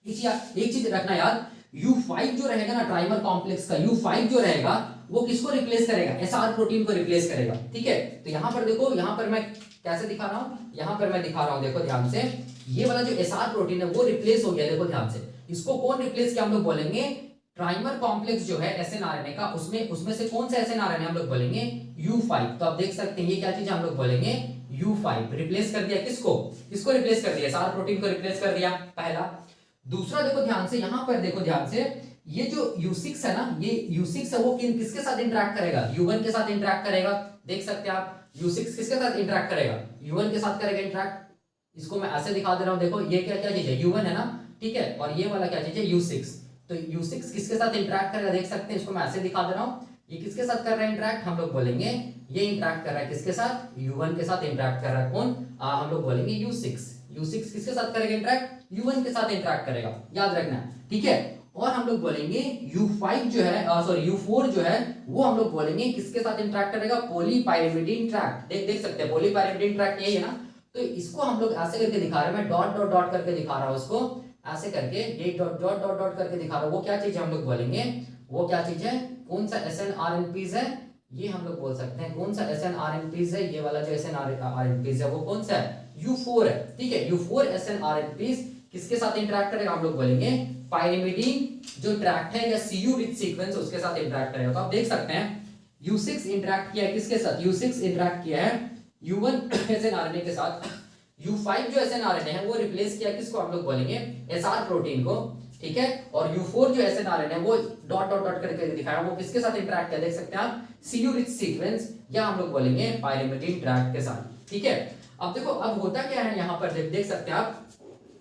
एक चीज रखना याद, U5 जो रहेगा ना ट्राइमर कॉम्प्लेक्स का, U5 जो रहेगा वो किसको रिप्लेस करेगा, SR प्रोटीन को रिप्लेस करेगा, ठीक है। तो यहाँ पर देखो, यहाँ पर मैं कैसे दिखा रहा हूँ, यहाँ पर मैं दिखा रहा हूँ, देखो ध्यान से, ये वाला जो SR प्रोटीन है वो रिप्लेस हो गया, देखो ध्यान से, इसको कौन रिप्लेस किया, हम लोग बोलेंगे ट्राइमर कॉम्प्लेक्स जो है SNRNA का, उसमें से कौन सा SNRNA हम लोग बोलेंगे U5। तो आप देख सकते हैं ये क्या चीज हम लोग बोलेंगे U5, रिप्लेस कर दिया, किसको रिप्लेस कर दिया, SR प्रोटीन को रिप्लेस कर दिया, पहला। दूसरा देखो ध्यान से, यहाँ पर देखो ध्यान से, ये जो U6 है ना, ये U6 है वो किसके साथ इंटरेक्ट करेगा, U1 के साथ इंटरेक्ट करेगा, देख सकते हैं आप, U6 किसके साथ इंटरेक्ट करेगा, U1 के साथ करेगा इंटरेक्ट। इसको मैं ऐसे दिखा दे रहा हूँ, देखो ये क्या चीज है, U1 है ना, ठीक है, और ये वाला क्या चीज है, U6। तो U6 किसके साथ इंटरेक्ट करेगा, देख सकते हैं, इसको मैं ऐसे दिखा दे रहा हूँ, ये किसके साथ कर रहा है इंटरेक्ट, हम लोग बोलेंगे ये इंटरेक्ट कर रहा है किसके साथ, U1 के साथ इंटरेक्ट कर रहा है, कौन, हम लोग बोलेंगे U6 किसके साथ करेगा इंटरेक्ट, U1 के साथ इंटरेक्ट करेगा, याद रखना, ठीक है। और हम लोग बोलेंगे U5 जो है, सॉरी U4 जो है, वो हम लोग बोलेंगे किसके साथ इंटरेक्ट करेगा, पॉलीपाइरिमिडीन ट्रैक्ट, देख सकते हैं पॉलीपाइरिमिडीन ट्रैक्ट यही है ना। तो इसको हम लोग ऐसे करके दिखा रहे हैं, मैं डॉट डॉट डॉट करके दिखा रहा हूँ, उसको ऐसे करके, ये डॉट डॉट डॉट डॉट करके दिखा रहा हूँ, वो क्या चीज है हम लोग बोलेंगे, वो क्या चीज है, कौन सा SNRNPs है, ये हम लोग बोल सकते हैं कौन सा SNRNPs है, ये वाला जो SNRNPs है वो कौन सा है, U4 है, ठीक है। U4 SNRNPs किसके साथ इंटरेक्ट करेगा, हम लोग बोलेंगे पाइरिमिडीन जो ट्रैक्ट है या CU रिच सीक्वेंस उसके साथ इंटरेक्ट करेगा। तो आप देख सकते हैं U6 इंटरेक्ट किया है किसके साथ, U6 इंटरेक्ट किया है U1 SNRNA के साथ, U5 जो SNRNA है वो रिप्लेस किया किसको, हम लोग बोलेंगे SR प्रोटीन को, ठीक है। और U4 जो SNRNA है वो डॉट डॉट डॉट करके दिखाया, वो किसके साथ इंटरेक्ट किया, देख सकते हैं आप, CU रिच सीक्वेंस या हम लोग बोलेंगे पाइरिमिडीन ट्रैक्ट के साथ, ठीक है। अब देखो, अब होता क्या है यहाँ पर, देख सकते हैं आप,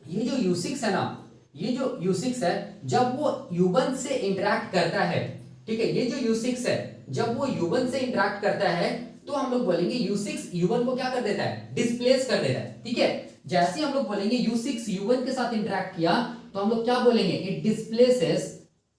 ये जो U6 है ना, ये जो U6 है जब वो U1 से इंटरेक्ट करता है, ठीक है, ये जो U6 है जब वो U1 से इंटरेक्ट करता है तो हम लोग बोलेंगे U6 U1 को क्या कर देता है, डिस्प्लेस कर देता है, ठीक है। जैसे हम लोग बोलेंगे U6 U1 के साथ इंटरेक्ट किया तो हम लोग क्या बोलेंगे, इट डिस्प्लेसेस,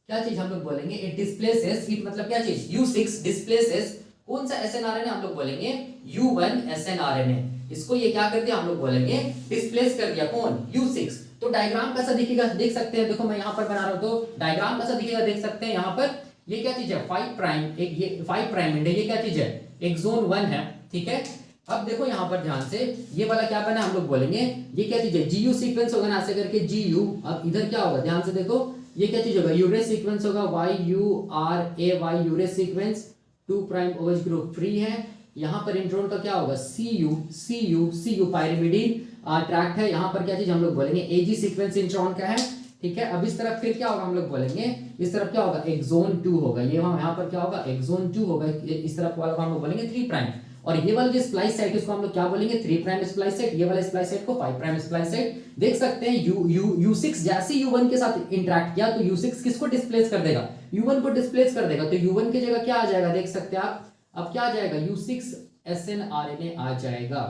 क्या चीज हम लोग बोलेंगे, इट डिस्प्लेसेस, इट मतलब क्या चीज, U6 डिस्प्लेसेस कौन सा SNRNA, हम लोग बोलेंगे U1 SNRNA, इसको ये क्या कर दिया, हम लोग बोलेंगे डिस्प्लेस कर दिया, कौन, U6। तो डायग्राम कैसा दिखेगा, देख सकते हैं, देखो मैं यहाँ पर बना रहा हूँ, तो डायग्राम कैसा दिखेगा, देख सकते हैं यहाँ पर, ये क्या चीज है, 5 प्राइम, एक ये 5 प्राइम एंड ये क्या चीज है, एक्सोन 1 है, ठीक है। अब देखो यहाँ पर ध्यान से, ये वाला क्या बना, हम लोग बोलेंगे ये क्या चीज है, GU सीक्वेंस होगा ना, ऐसे करके GU। अब इधर क्या होगा, ध्यान से देखो, ये क्या चीज होगा, यूरेस सीक्वेंस होगा, YURAY urease sequence, 2 prime OH group free है। यहाँ पर इंट्रोन का क्या होगा, CU पाइरिमिडीन ट्रैक्ट है। यहाँ पर क्या चीज हम लोग बोलेंगे AG सीक्वेंस इंट्रोन का है, ठीक है। अब इस तरफ फिर क्या होगा हम लोग बोलेंगे, इस तरफ क्या होगा, एक्सोन 2 होगा, ये यहाँ पर क्या होगा, एक्सोन 2 होगा, इस तरफ वाला को हम लोग बोलेंगे 3 प्राइम, और ये वाला जो स्प्लाइस साइट इसको हम लोग क्या बोलेंगे, 3 प्राइम स्प्लाइस साइट, ये वाला स्प्लाइस साइट को 5 प्राइम स्प्लाइस साइट। देख सकते हैं U6 जैसे U1 के साथ इंटरेक्ट किया तो U6 किसको डिस्प्लेस कर देगा, U1 को डिस्प्लेस कर देगा, तो U1 की जगह क्या आ जाएगा, देख सकते हैं आप, अब क्या आ जाएगा, U6 SNRNA आ जाएगा,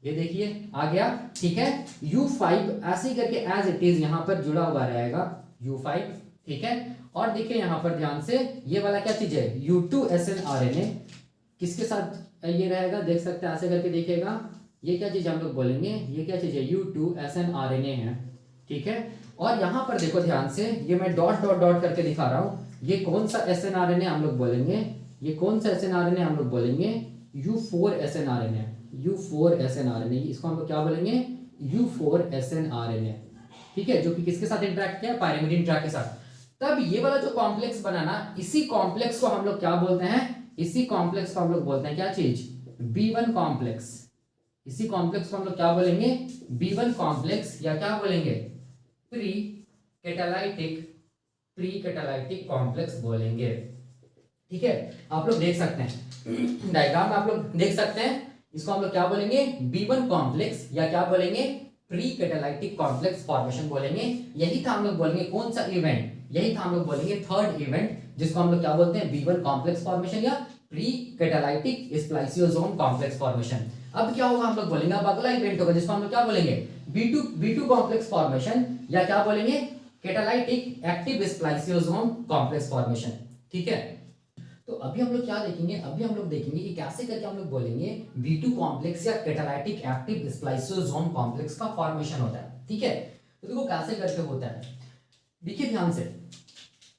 ये देखिए आ गया, ठीक है। U5 ऐसे ही करके एज इट इज यहां पर जुड़ा हुआ रहेगा U5, ठीक है। और देखिए यहां पर ध्यान से, ये वाला क्या चीज है, U2 SNRNA किसके साथ ये रहेगा, देख सकते हैं ऐसे करके देखिएगा, ये क्या चीज हम लोग बोलेंगे, ये क्या चीज है, U2 SNRNA है, ठीक है। और यहां पर देखो ध्यान से, ये मैं डॉट डॉट डॉट करके दिखा रहा हूं, ये कौन सा SNRNA हम लोग बोलेंगे, ये कौन सा SNRNA हम लोग बोलेंगे, U4 SNRNA, U4 SNRNA, इसको हम लोग क्या बोलेंगे, U4 SNRNA, ठीक है, जो कि किसके साथ इंटरेक्ट किया, पायरिमिडीन ट्रैक के साथ। तब ये वाला जो कॉम्प्लेक्स बना ना, इसी कॉम्प्लेक्स को हम लोग क्या बोलते हैं, इसी कॉम्प्लेक्स को हम लोग बोलते हैं क्या चीज, B1 कॉम्प्लेक्स, इसी कॉम्प्लेक्स को हम लोग क्या बोलेंगे, B1 कॉम्प्लेक्स, या क्या बोलेंगे, प्री कैटालाइटिक कॉम्प्लेक्स बोलेंगे, ठीक है। आप लोग देख सकते हैं डायग्राम में, आप लोग देख सकते हैं, इसको हम लोग क्या बोलेंगे, B1 कॉम्प्लेक्स, या क्या बोलेंगे, प्री कैटालाइटिक कॉम्प्लेक्स फॉर्मेशन बोलेंगे। यही था हम लोग बोलेंगे कौन सा इवेंट, यही था हम लोग बोलेंगे थर्ड इवेंट, जिसको हम लोग क्या बोलते हैं, B1 कॉम्प्लेक्स फॉर्मेशन या pre catalytic spliceosome complex formation. अब क्या होगा हम लोग बोलेंगे, अब अगला इवेंट होगा जिसको हम लोग क्या बोलेंगे, B2 कॉम्प्लेक्स फॉर्मेशन, या क्या बोलेंगे, catalytic active spliceosome complex formation, ठीक है। तो अभी हम लोग क्या देखेंगे, अभी हम लोग देखेंगे कि कैसे करके हम लोग बोलेंगे B2 कॉम्प्लेक्स या कैटालाइटिक एक्टिव स्प्लाइसियोसोम कॉम्प्लेक्स का फॉर्मेशन होता है, ठीक है। तो देखो कैसे करके होता है, देखिए ध्यान से,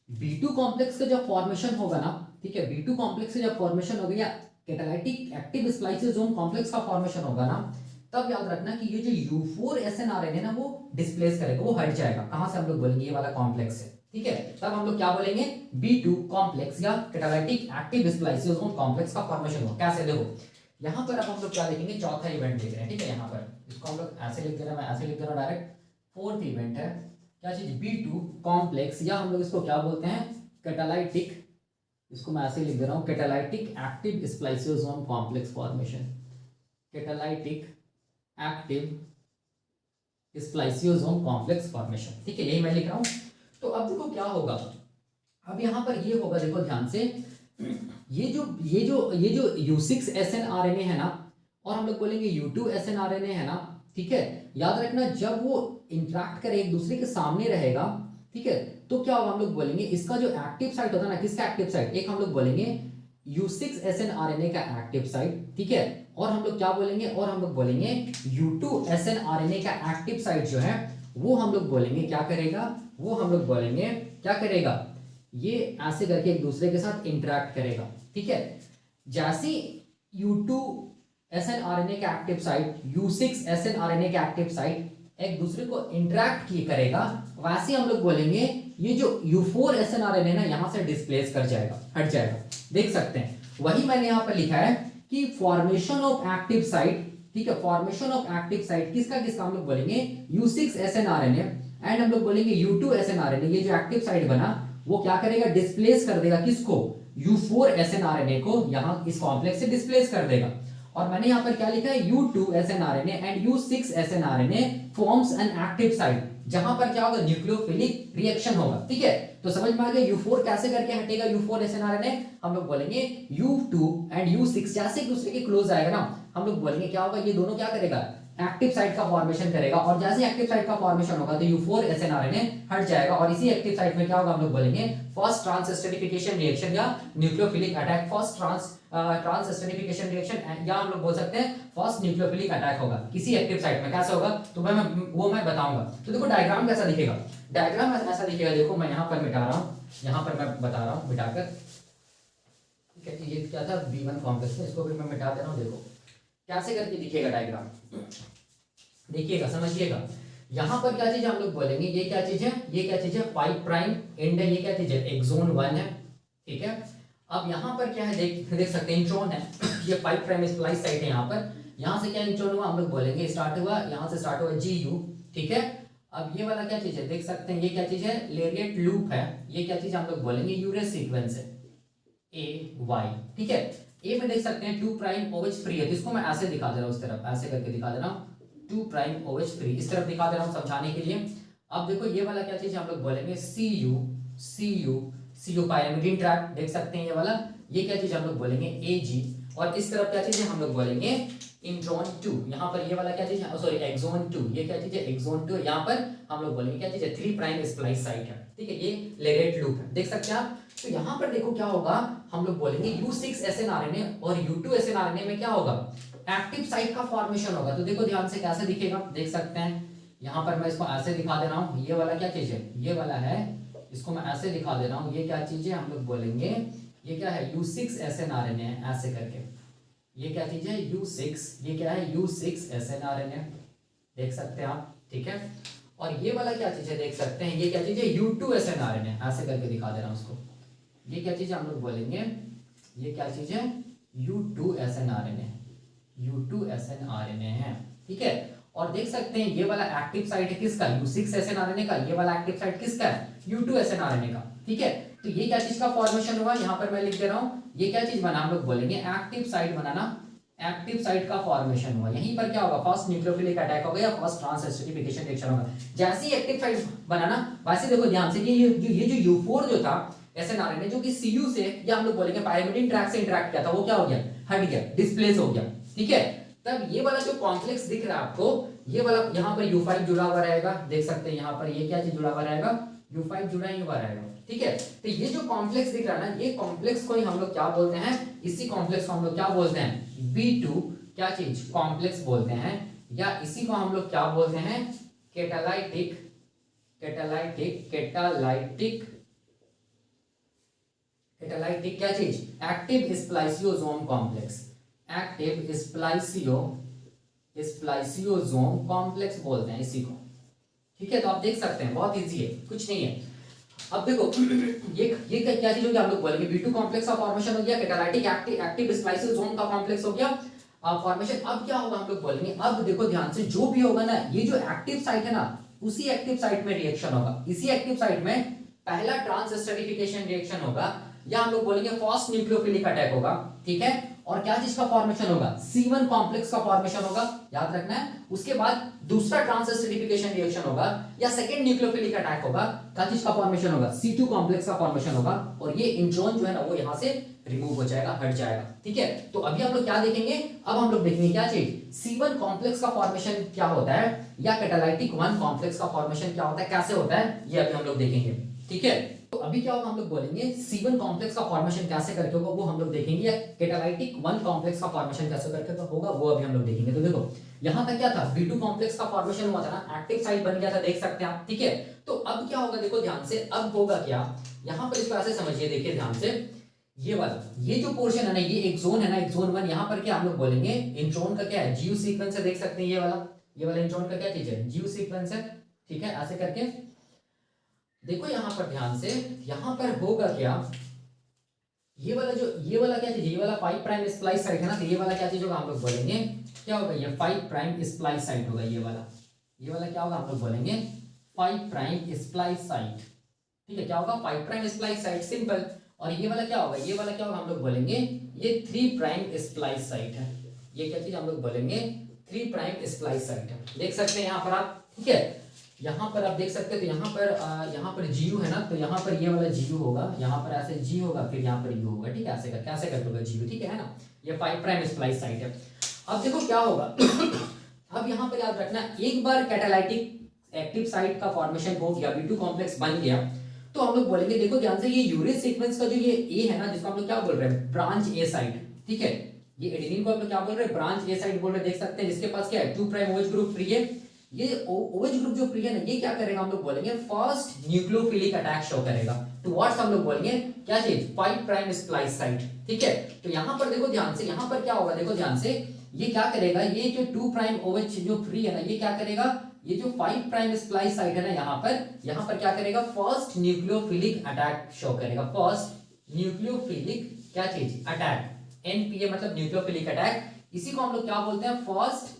B2 कॉम्प्लेक्स का जब फॉर्मेशन होगा ना, ठीक है, B2 कॉम्प्लेक्स का जब फॉर्मेशन होगा या कैटालाइटिक एक्टिव स्प्लाइसियोसोम कॉम्प्लेक्स का फॉर्मेशन होगा ना, तब याद रखना कि ये जो U4 SNRNA ना वो डिस्प्लेस करेगा, वो हट जाएगा, कहां से हम लोग बोलेंगे, ये वाला कॉम्प्लेक्स है, ठीक है। तब हम लोग क्या बोलेंगे, B2 कॉम्प्लेक्स या कैटालाइटिक एक्टिव स्प्लाइसियोसोम कॉम्प्लेक्स का फॉर्मेशन हो। कैसे, देखो यहां पर अब हम लोग क्या देखेंगे, चौथा इवेंट देख रहे हैं, ठीक है। यहां पर इसको हम लोग ऐसे लिख दे रहे हैं, मैं ऐसे लिख दे रहा हूं डायरेक्ट, फोर्थ इवेंट है क्या चीज, B2 कॉम्प्लेक्स, या हम लोग इसको क्या बोलते हैं, कैटालाइटिक, इसको मैं ऐसे लिख दे रहा हूं, catalytic active spliceosome complex formation, catalytic active spliceosome complex formation, ठीक है, यही मैं लिख रहा हूं। तो अब देखो क्या होगा, अब यहां पर ये होगा, देखो ध्यान से, ये जो U6 SNRNA है ना, और हम लोग बोलेंगे U2 SNRNA है ना, ठीक है। याद रखना जब वो इंटरेक्ट करे एक दूसरे के सामने रहेगा, ठीक है, तो क्या होगा, हम लोग बोलेंगे इसका जो एक्टिव साइट होता है ना, किसका एक्टिव साइट, एक हम लोग बोलेंगे U6 SNRNA का एक्टिव साइट, ठीक है, और हम लोग क्या बोलेंगे, और हम लोग बोलेंगे U2 SNRNA का एक्टिव साइट जो है वो हम लोग बोलेंगे क्या करेगा, वो हम लोग बोलेंगे क्या करेगा, ये ऐसे करके एक दूसरे के साथ इंटरेक्ट करेगा, ठीक है। जैसे U2 SNRNA का एक्टिव साइट U6 SNRNA का एक्टिव साइट एक दूसरे को इंटरेक्ट की करेगा, वैसे हम लोग बोलेंगे ये जो U4 SNRNA ना यहां से डिस्प्लेस कर जाएगा, हट जाएगा। देख सकते हैं वही मैंने यहां पर लिखा है कि फॉर्मेशन ऑफ एक्टिव साइट, ठीक है, फॉर्मेशन ऑफ एक्टिव साइट किसका किसका हम लोग बोलेंगे, U6 SNRNA एंड हम लोग बोलेंगे U2 SNRNA, ये जो एक्टिव साइट बना वो क्या करेगा, डिस्प्लेस कर देगा किसको, U4 SNRNA को, यहां इस कॉम्प्लेक्स से डिस्प्लेस कर देगा। और मैंने यहां पर क्या लिखा है, U2 SNRNA and U6 SNRNA forms an active site, जहां पर क्या होगा, न्यूक्लियोफिलिक रिएक्शन होगा, ठीक है। तो समझ में आ गया U4 कैसे करके हटेगा, U4 SNRNA, हम लोग बोलेंगे U2 एंड U6 जैसे एक दूसरे के क्लोज आएगा ना, हम लोग बोलेंगे क्या होगा, ये दोनों क्या करेगा, एक्टिव साइट का फॉर्मेशन करेगा, और जैसे एक्टिव साइट का फॉर्मेशन होगा तो U4 SNRNA हट जाएगा, और इसी एक्टिव साइट में क्या होगा, हम लोग बोलेंगे फर्स्ट ट्रांसएस्टरिफिकेशन रिएक्शन या न्यूक्लियोफिलिक अटैक, फर्स्ट ट्रांसएस्टरिफिकेशन रिएक्शन, या हम लोग बोल सकते हैं फर्स्ट न्यूक्लियोफिलिक अटैक होगा किसी एक्टिव साइट में। कैसे होगा तो मैं बताऊंगा। तो देखो डायग्राम कैसा दिखेगा, डायग्राम ऐसा दिखेगा, देखो मैं यहाँ पर मिटा रहा हूँ, यहाँ पर मैं बता रहा हूँ मिटाकर, ठीक है। ये क्या था, B1 कॉम्प्लेक्स में, इसको भी मैं मिटा दे रहा हूँ, देखो कैसे करके दिखेगा डायग्राम, देखिएगा समझिएगा। यहां पर क्या चीज हम लोग बोलेंगे, ये क्या चीज है, ये क्या चीज है, 5 प्राइम एंड है, ये क्या चीज है, एक्सोन 1 है, ठीक है। अब यहां पर क्या है, देख सकते हैं इंट्रोन है, ये 5 प्राइम स्प्लाइस साइट है, यहां से क्या इंट्रोन हुआ, हम लोग बोलेंगे स्टार्ट हुआ, यहां से स्टार्ट हुआ GU, ठीक है। अब ये वाला क्या चीज है, देख सकते हैं ये क्या चीज है, लेरिएट लूप है। ये क्या चीज हम लोग बोलेंगे, यूरेस सीक्वेंस है ए वाई, ठीक है। ए में देख सकते हैं 2 प्राइम ओएच फ्री है, तो इसको मैं ऐसे दिखा दे रहा हूँ, उस तरफ ऐसे करके दिखा दे रहा हूँ, 2 प्राइम ओएच फ्री इस तरफ दिखा दे रहा हूँ समझाने के लिए। अब देखो ये वाला क्या चीज हम लोग बोलेंगे, C U C U C U pyrimidine tract, देख सकते हैं ये वाला, ये क्या चीज हम लोग बोलेंगे ए जी। और इस तरफ क्या चीज है हम लोग बोलेंगे इंट्रॉन 2, यहाँ पर ये वाला क्या चीज है, सॉरी एक्सॉन 2, ये क्या चीज है एक्सॉन 2, यहाँ पर हम लोग बोलेंगे क्या चीज है 3 प्राइम स्प्लाइस साइट है, ठीक है। ये लेरेट लूप है, देख सकते हैं आप। तो यहाँ पर देखो क्या होगा, हम लोग बोलेंगे U6 SNRNA और U2 SNRNA में क्या होगा, एक्टिव साइट का फॉर्मेशन होगा। तो देखो ध्यान से कैसे दिखेगा, देख सकते हैं यहाँ पर मैं इसको ऐसे दिखा दे रहा हूँ, ये वाला क्या चीज है, ये वाला है, इसको मैं ऐसे दिखा दे रहा हूँ, ये क्या चीज है हम लोग बोलेंगे, ये क्या है U6 SNRNA ऐसे करके, ये क्या चीज है U6, ये क्या है U6 SNRNA, देख सकते हैं आप, ठीक है। और ये वाला क्या चीज है, देख सकते हैं ये क्या चीज है U2 SNRNA, ऐसे करके दिखा दे रहा हूँ उसको, ये क्या चीज है हम लोग बोलेंगे, ये क्या चीज है U2 SNRNA, U2 SNRNA है, ठीक है। और देख सकते हैं ये वाला एक्टिव साइट है किसका, U6 SNRNA का, ये वाला एक्टिव साइट किसका है, U2 SNRNA का, ठीक है। तो ये क्या चीज का फॉर्मेशन हुआ, यहाँ पर मैं लिख दे रहा हूँ, ये क्या चीज बना हम लोग बोलेंगे एक्टिव साइट बनाना, एक्टिव साइट का फॉर्मेशन हुआ। यहीं पर क्या होगा, फर्स्ट न्यूक्लियोफिलिक अटैक होगा या फर्स्ट ट्रांसएस्टरिफिकेशन रिएक्शन होगा। जैसे ही एक्टिव साइट बनाना, वैसे देखो ध्यान से ये जो U4 जो था SNRNA जो कि Cu से या हम लोग बोलेंगे पायरिमिडीन ट्रैक से इंटरेक्ट किया था, वो क्या हो गया, हट गया, डिस्प्लेस हो गया, ठीक है। तब ये वाला जो कॉम्प्लेक्स दिख रहा है आपको, ये वाला यहाँ पर U5 जुड़ा हुआ रहेगा, देख सकते हैं यहाँ पर ये क्या चीज जुड़ा हुआ रहेगा, U5 जुड़ा ही हुआ रहेगा, ठीक है। तो ये जो कॉम्प्लेक्स दिख रहा है ना, ये कॉम्प्लेक्स को ही हम लोग क्या बोलते हैं, इसी कॉम्प्लेक्स को हम लोग क्या बोलते हैं, B2 क्या चीज कॉम्प्लेक्स बोलते हैं, या इसी को हम लोग क्या बोलते हैं, कैटालाइटिक कैटालाइटिक कैटालाइटिक कैटालाइटिक क्या चीज, active spliceosome complex, active spliceosome complex बोलते हैं इसी को, ठीक है। तो आप देख सकते हैं बहुत इजी है, कुछ नहीं है। अब देखो ये क्या चीज हो गया, हम लोग बोलेंगे B2 कॉम्प्लेक्स का फॉर्मेशन हो गया, कैटालाइटिक एक्टिव स्प्लाइसियोसोम का कॉम्प्लेक्स हो गया फॉर्मेशन। अब क्या होगा हम लोग बोलेंगे, अब देखो ध्यान से, जो भी होगा ना, ये जो एक्टिव साइट है ना, उसी एक्टिव साइट में रिएक्शन होगा, इसी एक्टिव साइट में पहला ट्रांसएस्टरिफिकेशन रिएक्शन होगा, या हम लोग बोलेंगे फर्स्ट न्यूक्लियोफिलिक अटैक होगा, ठीक है। और क्या चीज का फॉर्मेशन होगा, C1 कॉम्प्लेक्स का फॉर्मेशन होगा, याद रखना है। उसके बाद दूसरा ट्रांसएस्टरिफिकेशन रिएक्शन होगा या सेकंड न्यूक्लियोफिलिक अटैक होगा, क्या चीज का फॉर्मेशन होगा, C2 कॉम्प्लेक्स का फॉर्मेशन होगा, और ये इंट्रॉन जो है ना वो यहां से रिमूव हो जाएगा, हट जाएगा, ठीक है। तो अभी हम लोग क्या देखेंगे, अब हम लोग देखेंगे क्या चीज, C1 कॉम्प्लेक्स का फॉर्मेशन क्या होता है, या कैटालाइटिक 1 कॉम्प्लेक्स का फॉर्मेशन क्या होता है, कैसे होता है, ये अभी हम लोग देखेंगे, ठीक है। तो अभी क्या होगा, हम लोग बोलेंगे C1 कॉम्प्लेक्स का फॉर्मेशन कैसे करके होगा वो हम लोग देखेंगे, या कैटालाइटिक 1 कॉम्प्लेक्स का फॉर्मेशन कैसे करके होगा वो अभी हम लोग देखेंगे। तो देखो यहां तक क्या था, B2 कॉम्प्लेक्स का फॉर्मेशन हुआ था ना, एक्टिव साइट बन गया था, देख सकते हैं आप, ठीक है। तो अब क्या होगा, देखो ध्यान से, अब होगा क्या, यहां पर इसको ऐसे समझिए, देखिए ध्यान से, ये वाला ये जो पोर्शन है ना, ये एक जोन है ना, एक जोन 1, यहां पर क्या हम लोग बोलेंगे इंट्रॉन का क्या है, जीयू सीक्वेंस है, देख सकते हैं ये वाला इंट्रॉन का क्या चीज है, जीयू सीक्वेंस है, ठीक है। ऐसे करके देखो यहां पर ध्यान से, यहां पर होगा क्या, ये वाला क्या चीज, ये वाला 5 प्राइम स्प्लाइस साइट है ना, तो ये वाला क्या चीज होगा, हम लोग बोलेंगे क्या होगा, ये 5 प्राइम स्प्लाइस साइट होगा, ये वाला क्या होगा, हम लोग बोलेंगे 5 प्राइम स्प्लाइस साइट, ठीक है। क्या होगा, 5 प्राइम स्प्लाइस साइट, सिंपल। और ये वाला क्या होगा, ये वाला क्या होगा, हम लोग बोलेंगे ये 3 प्राइम स्प्लाइस साइट है, ये क्या चीज हम लोग बोलेंगे 3 प्राइम स्प्लाइस साइट है, देख सकते हैं यहाँ पर आप, ठीक है। यहाँ पर आप देख सकते हैं, तो यहाँ पर GU है ना, तो यहाँ पर ये वाला GU होगा, यहाँ पर ऐसे G होगा, फिर यहाँ पर U होगा, ठीक है। ऐसे कर कैसे कर होगा GU, ठीक है ना, ये 5 प्राइम स्प्लाइस साइट है। अब देखो क्या होगा अब यहाँ पर याद रखना, एक बार कैटालाइटिक एक्टिव साइट का फॉर्मेशन हो गया, B2 कॉम्प्लेक्स बन गया, तो हम लोग बोलेंगे, देखो ध्यान से, ये यूरेस सीक्वेंस का जो ये A है ना, जिसको हम लोग क्या बोल रहे हैं, ब्रांच A साइट, ठीक है। ये एडेनिन को हम लोग क्या बोल रहे हैं, ब्रांच A साइट बोल रहे हैं, देख सकते हैं, जिसके पास क्या है 2 प्राइम OH ग्रुप फ्री है। ये OH ग्रुप जो फ्री है ना, ये क्या करेगा, हम लोग बोलेंगे फर्स्ट न्यूक्लियोफिलिक अटैक शो करेगा, टुवर्ड्स हम लोग बोलेंगे क्या चीज, 5 प्राइम स्प्लाइस साइट, ठीक है। तो यहां पर देखो ध्यान से, यहां पर क्या होगा, देखो ध्यान से, ये क्या करेगा, ये जो 2 प्राइम OH जो फ्री है ना, ये क्या करेगा, ये जो 5 प्राइम स्प्लाइस साइट है ना, यहां पर क्या करेगा, फर्स्ट न्यूक्लियोफिलिक अटैक शो करेगा, फर्स्ट न्यूक्लियोफिलिक क्या चीज अटैक, NPA मतलब न्यूक्लियोफिलिक अटैक। इसी को हम लोग क्या बोलते हैं, फर्स्ट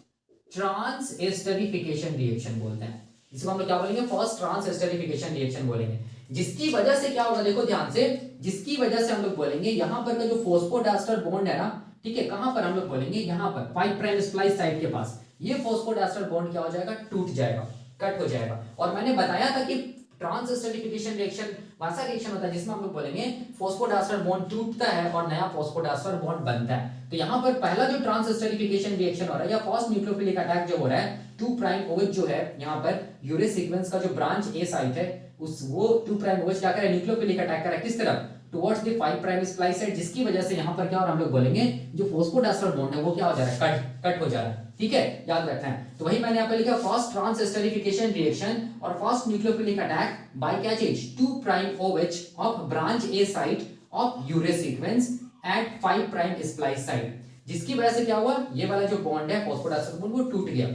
ट्रांसएस्टरिफिकेशन रिएक्शन बोलते हैं, इसको हम लोग क्या बोलेंगे, फर्स्ट ट्रांस एस्टरिफिकेशन रिएक्शन बोलेंगे। जिसकी वजह से क्या होगा, देखो ध्यान से, जिसकी वजह से हम लोग बोलेंगे यहाँ पर का जो फॉस्फोडाइस्टर बॉन्ड है ना, ठीक है, कहां पर हम लोग बोलेंगे, यहाँ पर 5 प्राइम स्प्लाइस साइट के पास, ये फॉस्फोडाइस्टर बॉन्ड क्या हो जाएगा, टूट जाएगा, कट हो जाएगा। और मैंने बताया था कि ट्रांस एस्टरिफिकेशन रिएक्शन वैसा रिएक्शन होता है जिसमें हम लोग बोलेंगे फॉस्फोडाइस्टर बॉन्ड टूटता है और नया फॉस्फोडाइस्टर बॉन्ड बनता है। तो यहाँ पर पहला जो ट्रांस एस्टरिफिकेशन रिएक्शन हो रहा है या फर्स्ट न्यूक्लियोफिलिक अटैक जो हो रहा है, 2 प्राइम ओएच जो है यहाँ पर यूरेस सीक्वेंस का जो ब्रांच ए साइट है, उस वो 2 प्राइम ओएच क्या करे, न्यूक्लियोफिलिक अटैक करे, किस तरफ, towards the 5 prime splice site, जिसकी वजह से यहाँ पर क्या और हम लोग बोलेंगे जो फॉस्फोडाइस्टर बॉन्ड है वो क्या हो जा रहा है, कट हो जा रहा है। ठीक है, याद रखना है। तो वही मैंने यहाँ पे लिखा, फर्स्ट ट्रांस एस्टरिफिकेशन रिएक्शन और फर्स्ट न्यूक्लियोफिलिक अटैक बाय क्या चीज, 2 prime OH of branch A site of यूरेस sequence at 5 prime splice site, जिसकी वजह से क्या हुआ, ये वाला जो बॉन्ड है फॉस्फोडाइस्टर बॉन्ड वो टूट गया,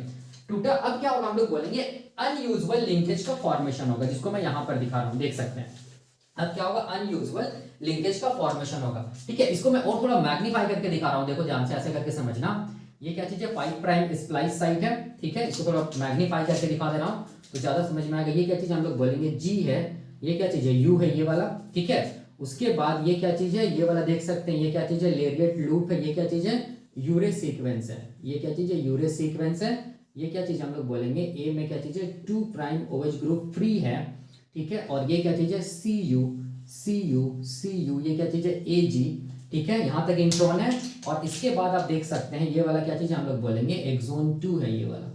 टूटा। अब क्या होगा, हम लोग बोलेंगे अनयूजुअल लिंकेज का फॉर्मेशन होगा, जिसको मैं यहाँ पर दिखा रहा हूँ, देख सकते हैं। अब क्या होगा, अनयूजुअल लिंकेज का फॉर्मेशन होगा। ठीक है, इसको मैं और थोड़ा मैग्नीफाई करके दिखा रहा हूँ, देखो ध्यान से, ऐसे करके समझना। ये क्या चीज है, 5 प्राइम स्प्लाइस साइट है, ठीक है, इसको थोड़ा मैग्नीफाई करके दिखा दे रहा हूँ तो ज्यादा समझ में आएगा। ये क्या चीज हम लोग बोलेंगे, जी है, ये क्या चीज है, यू है ये वाला, ठीक है। उसके बाद ये क्या चीज है, ये वाला देख सकते हैं, ये क्या चीज है, लेरिएट लूप है, ये क्या चीज है, यूरेस सीक्वेंस है, ये क्या चीज है, यूरेस सीक्वेंस है। ये क्या चीज हम लोग बोलेंगे, ए में क्या चीज है, 2 प्राइम ओएच ग्रुप फ्री है, ठीक है। और ये क्या चीज है, सी यू, ये क्या चीज है, ए जी, ठीक है, यहां तक इंट्रॉन है। और इसके बाद आप देख सकते हैं ये वाला क्या चीज हम लोग बोलेंगे, एक्सोन 2 है, ये वाला